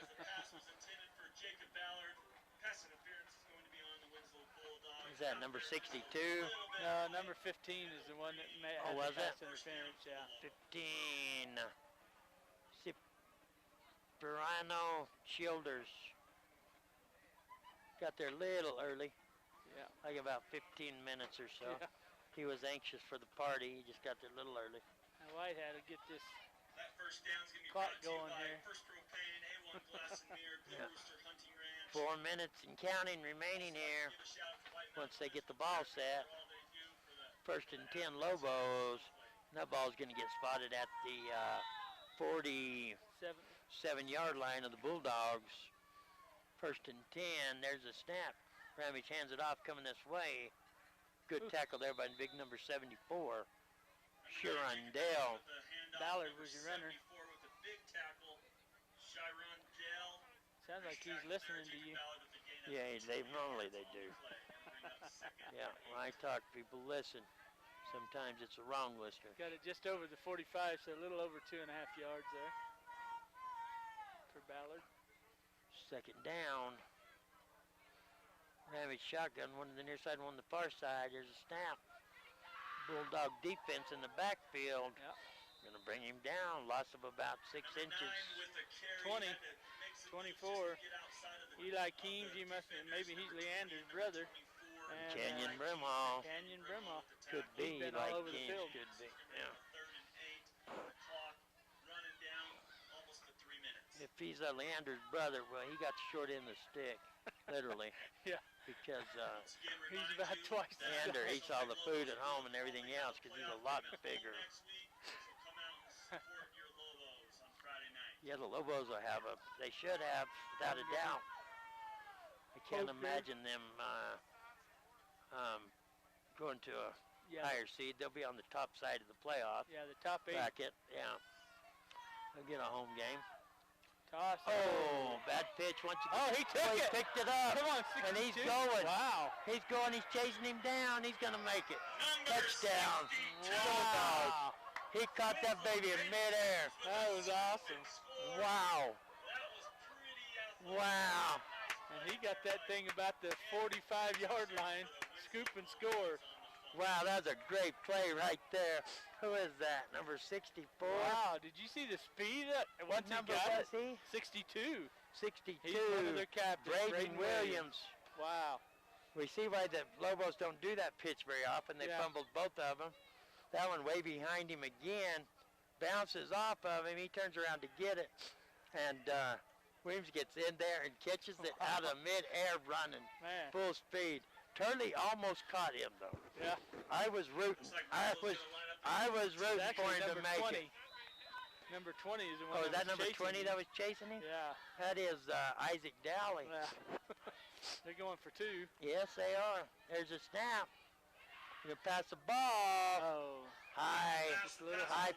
The pass was intended for Jacob Ballard. Pass interference is going to be on the Winslow Bulldogs. Is that number 62? No, number 15 is the one that had was the pass it? interference. Yeah. 15. Cipriano Childers. Got there a little early. Yeah. Like about 15 minutes or so. Yeah. He was anxious for the party. He just got there a little early. And Whitehead will get this That first down's going to be clock brought to you going by here. First Propane, A1 Glass and Mirror, Blue Rooster Hunting Ranch. 4 minutes and counting remaining here. Once they get the ball set. 1st and 10 Lobos. And that ball's going to get spotted at the 47-yard line of the Bulldogs. 1st and 10. There's a snap. Ramage hands it off coming this way. Good tackle there by big number 74. Shirondale. Ballard was your runner. With a big tackle. Chiron Dale. Sounds like he's listening to you. Yeah, normally they do. Yeah, when I talk, people listen. Sometimes it's a wrong listener. Got it just over the 45, so a little over 2.5 yards there for Ballard. 2nd down. Ramage shotgun, one to the near side, one to the far side. There's a snap. Bulldog defense in the backfield. Yep. Gonna bring him down. Loss of about 6 inches. 20, 24. Eli Keems, maybe he's Leander's brother. And, Canyon Brimhall. Canyon Brimhall. Could be He's been like all over the Keems. field. Could be. Yeah. 3rd and 8. The clock running down. he's Leander's brother, well, he got the short end of the stick, literally. Yeah. Because he's about twice the Leander size. eats all the food at home and everything else because he's a lot bigger. Yeah, the Lobos will have they should have, without a doubt. I can't imagine them going to a higher seed. They'll be on the top side of the playoff. Yeah, the top 8. Bracket, yeah. They'll get a home game. Toss. Oh, bad pitch. Once again. Oh, he took it. He picked it up. Come on, 62. And he's going. Wow. He's going. He's chasing him down. He's going to make it. Touchdown. 62. Wow. He caught that baby in midair. That was awesome. Wow. Wow. And he got that thing about the 45-yard line. Scoop and score. Wow, that was a great play right there. Who is that? Number 64? Wow, did you see the speed? What number was he? 62. 62. He's one of their captains. Braden Williams. Wow. We see why the Lobos don't do that pitch very often. They fumbled both of them. That one way behind him again. Bounces off of him. He turns around to get it. And Williams gets in there and catches it out of mid-air running. Man. Full speed. Turley almost caught him, though. Yeah. I was rooting. I was rooting for him to make 20. it. Number 20 is the one. Oh, is that number 20 him. that was chasing him? Yeah. That is Isaac Dowley. Yeah. They're going for 2. Yes, they are. There's a snap. Gonna pass the ball. Oh. High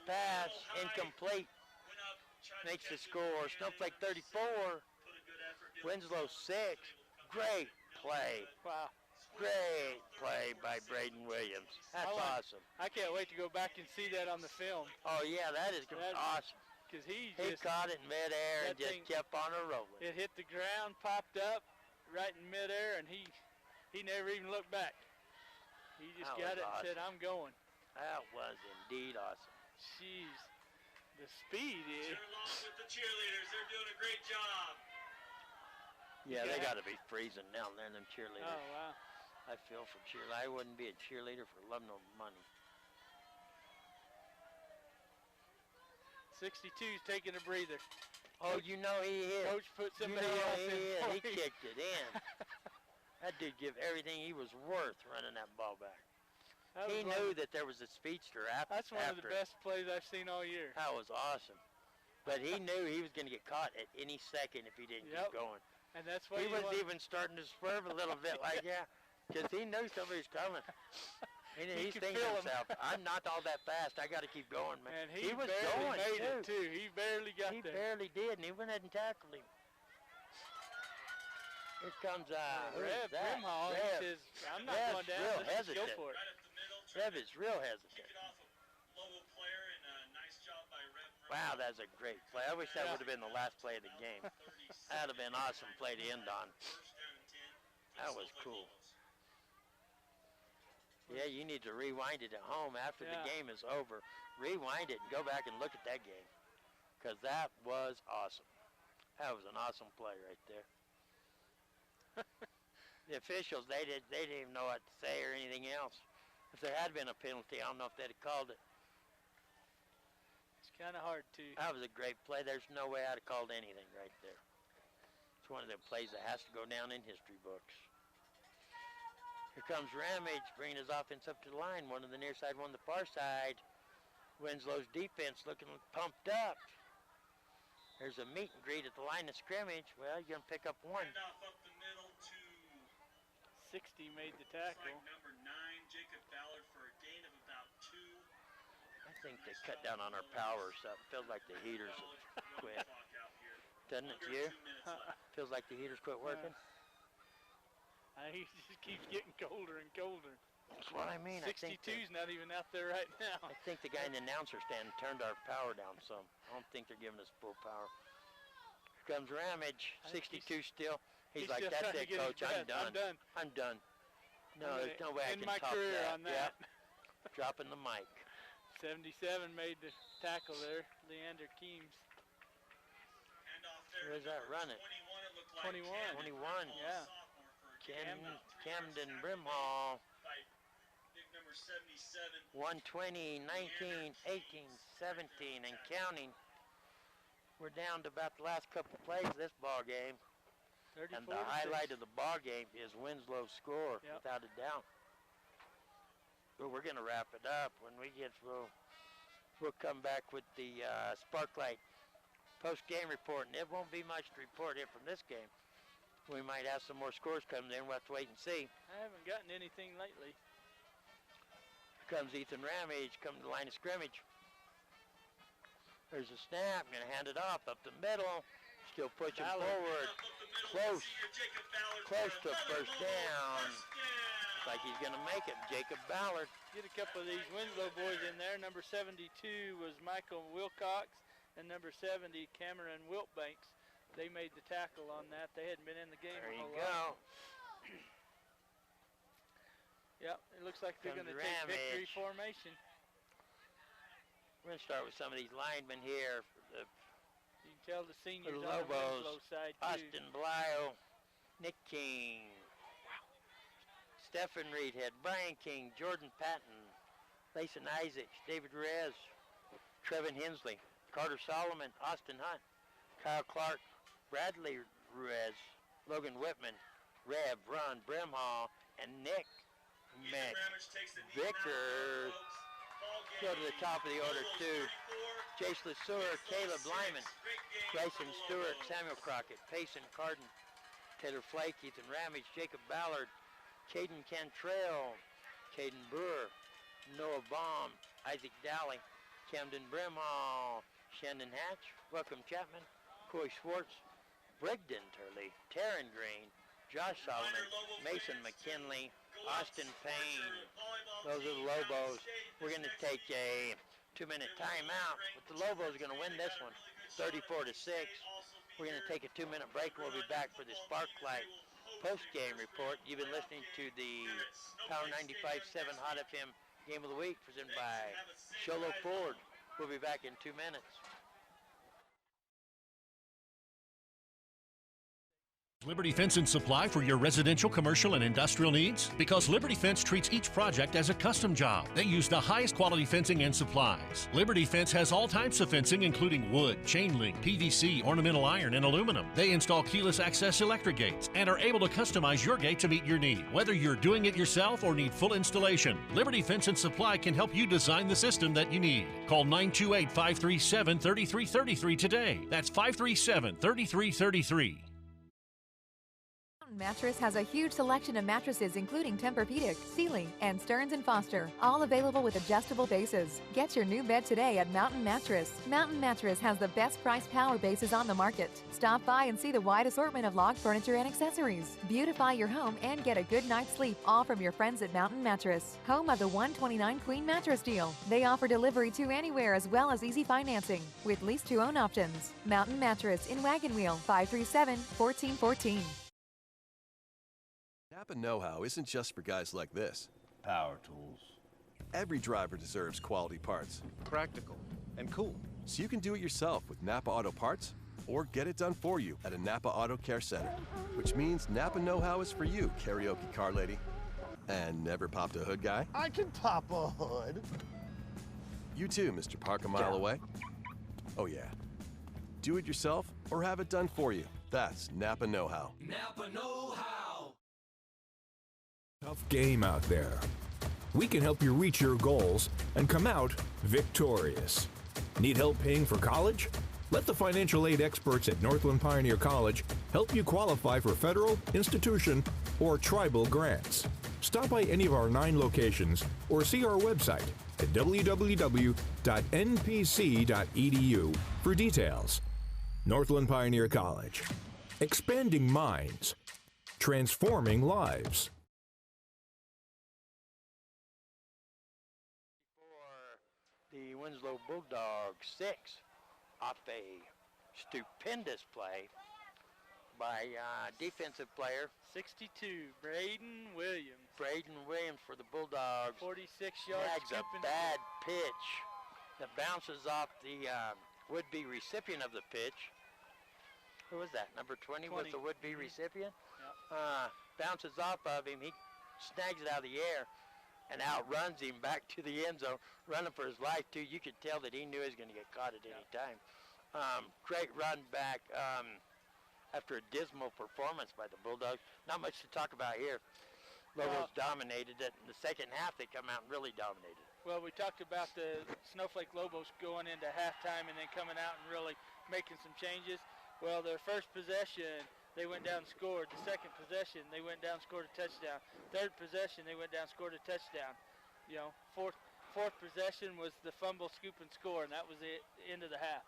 pass. Incomplete. Makes the score. Snowflake 34. Winslow 6. Great play. Wow. Great play by Braden Williams. That's awesome. I can't wait to go back and see that on the film. Oh, yeah, that is awesome. Because he caught it in midair and just kept on her rolling. It hit the ground, popped up right in midair, and he never even looked back. He just got it and said, I'm going. That was indeed awesome. Jeez. The speed is. They're along with the cheerleaders. They're doing a great job. Yeah, they got to be freezing down there, them cheerleaders. Oh, wow. I feel for cheerleaders. I wouldn't be a cheerleader for love no money. 62's taking a breather. Oh, you know he is. Coach put somebody else in. He kicked it in. That dude gave everything he was worth running that ball back. He knew that there was a speedster after. That's one of the best plays I've seen all year. That was awesome. But he knew he was going to get caught at any second if he didn't keep going. And that's why he was even starting to swerve a little bit, like, because he knew somebody's coming. He's thinking to himself, I'm not all that fast. I got to keep going, man. And he was barely going, made it, too. He barely got there. He barely did, and he went ahead and tackled him. Here comes Rev Brimhall. He says, I'm not going down. Real Let's hesitant. go for it. Rev is real hesitant. Wow, that's a great play. I wish that would have been the last play of the game. That would have been an awesome play to end on. That was cool. Yeah, you need to rewind it at home after the game is over. Rewind it and go back and look at that game, because that was awesome. That was an awesome play right there. The officials, they didn't even know what to say or anything else. If there had been a penalty, I don't know if they'd have called it. It's kind of hard to. That was a great play. There's no way I'd have called anything right there. It's one of the plays that has to go down in history books. Here comes Ramage, bringing his offense up to the line. One on the near side, one on the far side. Winslow's defense looking pumped up. There's a meet and greet at the line of scrimmage. Well, you're going to pick up one. 60 made the tackle. Number 9, Jacob Ballard, for a gain of about 2. I think they cut down on our power or something. Feels like the heaters have quit. Doesn't it to you? Feels like the heaters quit working? He just keeps getting colder and colder. That's what I mean. 62's not even out there right now. I think the guy in the announcer stand turned our power down some. I don't think they're giving us full power. Here comes Ramage, 62 still. He's like, that's it, Coach. I'm done. I'm done. No, there's no way I can top that. End my career on that. Yep. Dropping the mic. 77 made the tackle there, Leander Keems. Where's that running? 21. 21. Yeah. Camden Brimhall. 120, 19, 18, 17, and counting. We're down to about the last couple plays of this ball game. And the highlight of the ball game is Winslow's score, without a doubt. But we're going to wrap it up. When we get, we'll come back with the Sparklight post-game report, and it won't be much to report here from this game. We might have some more scores coming in. We'll have to wait and see. I haven't gotten anything lately. Here comes Ethan Ramage, coming to the line of scrimmage. There's a snap, going to hand it off up the middle. Still pushing forward. Close to first down. Looks like he's going to make it. Jacob Ballard. Get a couple of these Winslow boys in there. Number 72 was Michael Wilcox, and number 70, Cameron Wiltbanks. They made the tackle on that. They hadn't been in the game there a whole you go. lot. Yep, it looks like they're going to take victory formation. We're going to start with some of these linemen here. For the, you can tell the seniors for the on Lobos, the Winslow side too. Austin Blyle, Nick King, Stephen Reedhead, Brian King, Jordan Patton, Layson Isaacs, David Reyes, Trevin Hensley, Carter Solomon, Austin Hunt, Kyle Clark, Bradley Ruiz, Logan Whitman, Rev, Ron Brimhall, and Nick Vickers. Go to the top of the order too. Jace LeSueur, Caleb Lyman, Bryson Stewart, Samuel Crockett, Payson Carden, Taylor Flake, Ethan Ramage, Jacob Ballard, Caden Cantrell, Caden Brewer, Noah Baum, Isaac Dowling, Camden Brimhall, Shannon Hatch, Welcome Chapman, Coy Schwartz, Brigden Turley, Taryn Green, Josh Solomon, Mason McKinley, Austin Payne. Those are the Lobos. We're going to take a 2-minute timeout, but the Lobos are going to win this one, 34-6. We're going to take a 2-minute break, and we'll be back for the Sparklight post-game report. You've been listening to the Power 95.7 Hot FM Game of the Week, presented by Sholo Ford. We'll be back in 2 minutes. Liberty Fence and Supply for your residential, commercial, and industrial needs? Because Liberty Fence treats each project as a custom job. They use the highest quality fencing and supplies. Liberty Fence has all types of fencing, including wood, chain link, PVC, ornamental iron, and aluminum. They install keyless access electric gates and are able to customize your gate to meet your need. Whether you're doing it yourself or need full installation, Liberty Fence and Supply can help you design the system that you need. Call 928-537-3333 today. That's 537-3333. Mattress has a huge selection of mattresses including Tempur-Pedic, Sealy, and Stearns & Foster, all available with adjustable bases. Get your new bed today at Mountain Mattress. Mountain Mattress has the best price power bases on the market. Stop by and see the wide assortment of log furniture and accessories. Beautify your home and get a good night's sleep, all from your friends at Mountain Mattress, home of the 129 Queen Mattress deal. They offer delivery to anywhere as well as easy financing with lease-to-own options. Mountain Mattress in Wagon Wheel, 537-1414. Napa know-how isn't just for guys like this. Power tools. Every driver deserves quality parts. Practical and cool. So you can do it yourself with Napa Auto Parts or get it done for you at a Napa Auto Care Center. Which means Napa know-how is for you, karaoke car lady. And never popped a hood guy? I can pop a hood. You too, Mr. Park a mile away. Oh yeah. Do it yourself or have it done for you. That's Napa know-how. Napa know-how. Tough game out there. We can help you reach your goals and come out victorious. Need help paying for college? Let the financial aid experts at Northland Pioneer College help you qualify for federal, institution, or tribal grants. Stop by any of our 9 locations or see our website at www.npc.edu for details. Northland Pioneer College. Expanding minds. Transforming lives. The Winslow Bulldogs 6 off a stupendous play by defensive player 62, Braden Williams. Braden Williams for the Bulldogs. 46 yards. Snags a bad pitch that bounces off the would-be recipient of the pitch. Who was that? Number 20 was the would-be recipient? Yep. Bounces off of him. He snags it out of the air and outruns him back to the end zone, running for his life, too. You could tell that he knew he was going to get caught at any time. Great run back after a dismal performance by the Bulldogs. Not much to talk about here. Lobos dominated it. In the second half, they come out and really dominated. Well, we talked about the Snowflake Lobos going into halftime and then coming out and really making some changes. Well, their first possession, they went down and scored. The second possession, they went down and scored a touchdown. Third possession, they went down and scored a touchdown. You know, fourth possession was the fumble, scoop, and score, and that was the end of the half.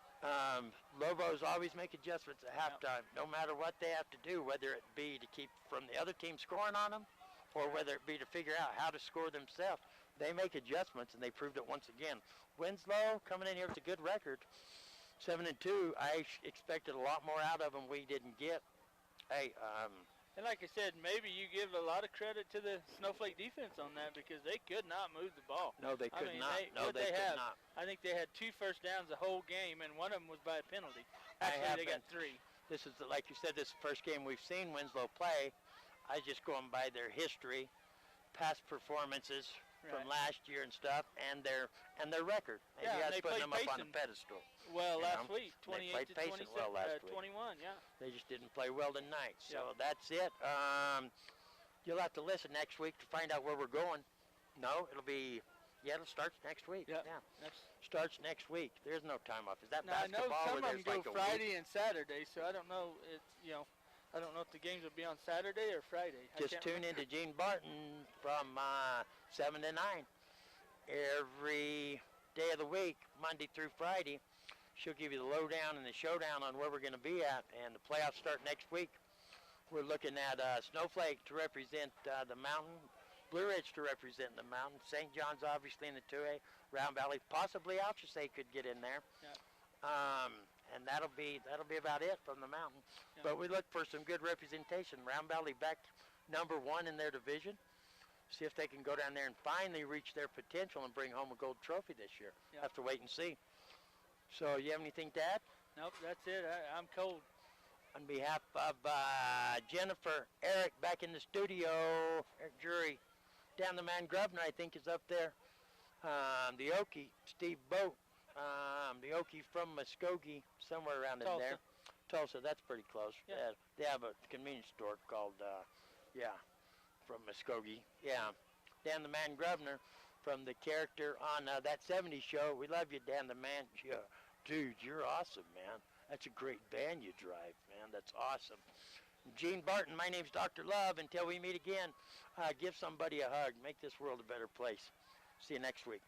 Lobos always make adjustments at halftime, no matter what they have to do, whether it be to keep from the other team scoring on them or whether it be to figure out how to score themselves. They make adjustments, and they proved it once again. Winslow coming in here with a good record, 7-2. I expected a lot more out of them we didn't get. Hey, and like I said, maybe you give a lot of credit to the Snowflake defense on that because they could not move the ball. No, they could not. They could not. I think they had 2 first downs the whole game, and one of them was by a penalty. Actually, they got 3. This is, like you said, this is the first game we've seen Winslow play. I just going by their history, past performances from last year and stuff, and their record. Maybe that's putting them up on a pedestal. Well, last week, 28 to 27, well last week. 21, yeah. They just didn't play well tonight. So that's it. You'll have to listen next week to find out where we're going. No, it'll start next week. Yeah. Starts next week. There's no time off. Is that now, basketball? I know some of them like go Friday and Saturday, so I don't know. I don't know if the games will be on Saturday or Friday. Just tune in to Gene Barton from 7 to 9 every day of the week, Monday through Friday. She'll give you the lowdown and the showdown on where we're going to be at, and the playoffs start next week. We're looking at Snowflake to represent the mountain, Blue Ridge to represent the mountain, St. John's obviously in the 2A, Round Valley, possibly Alchesay could get in there. And that'll be about it from the mountain. But we look for some good representation. Round Valley back number 1 in their division. See if they can go down there and finally reach their potential and bring home a gold trophy this year. Have to wait and see. So you have anything to add? Nope, that's it. I'm cold. On behalf of Jennifer, Eric back in the studio, Eric Jury, Dan the Man Grubner I think is up there. The Okie, Steve Boat. The Okie from Muskogee, somewhere around in there. Tulsa, that's pretty close. Yeah. They have a convenience store called, from Muskogee. Yeah. Dan the Man Grubner from the character on That 70s Show. We love you, Dan the Man. Yeah. Dude, you're awesome, man. That's a great band you drive, man. That's awesome. Gene Barton, my name's Dr. Love. Until we meet again, give somebody a hug. Make this world a better place. See you next week.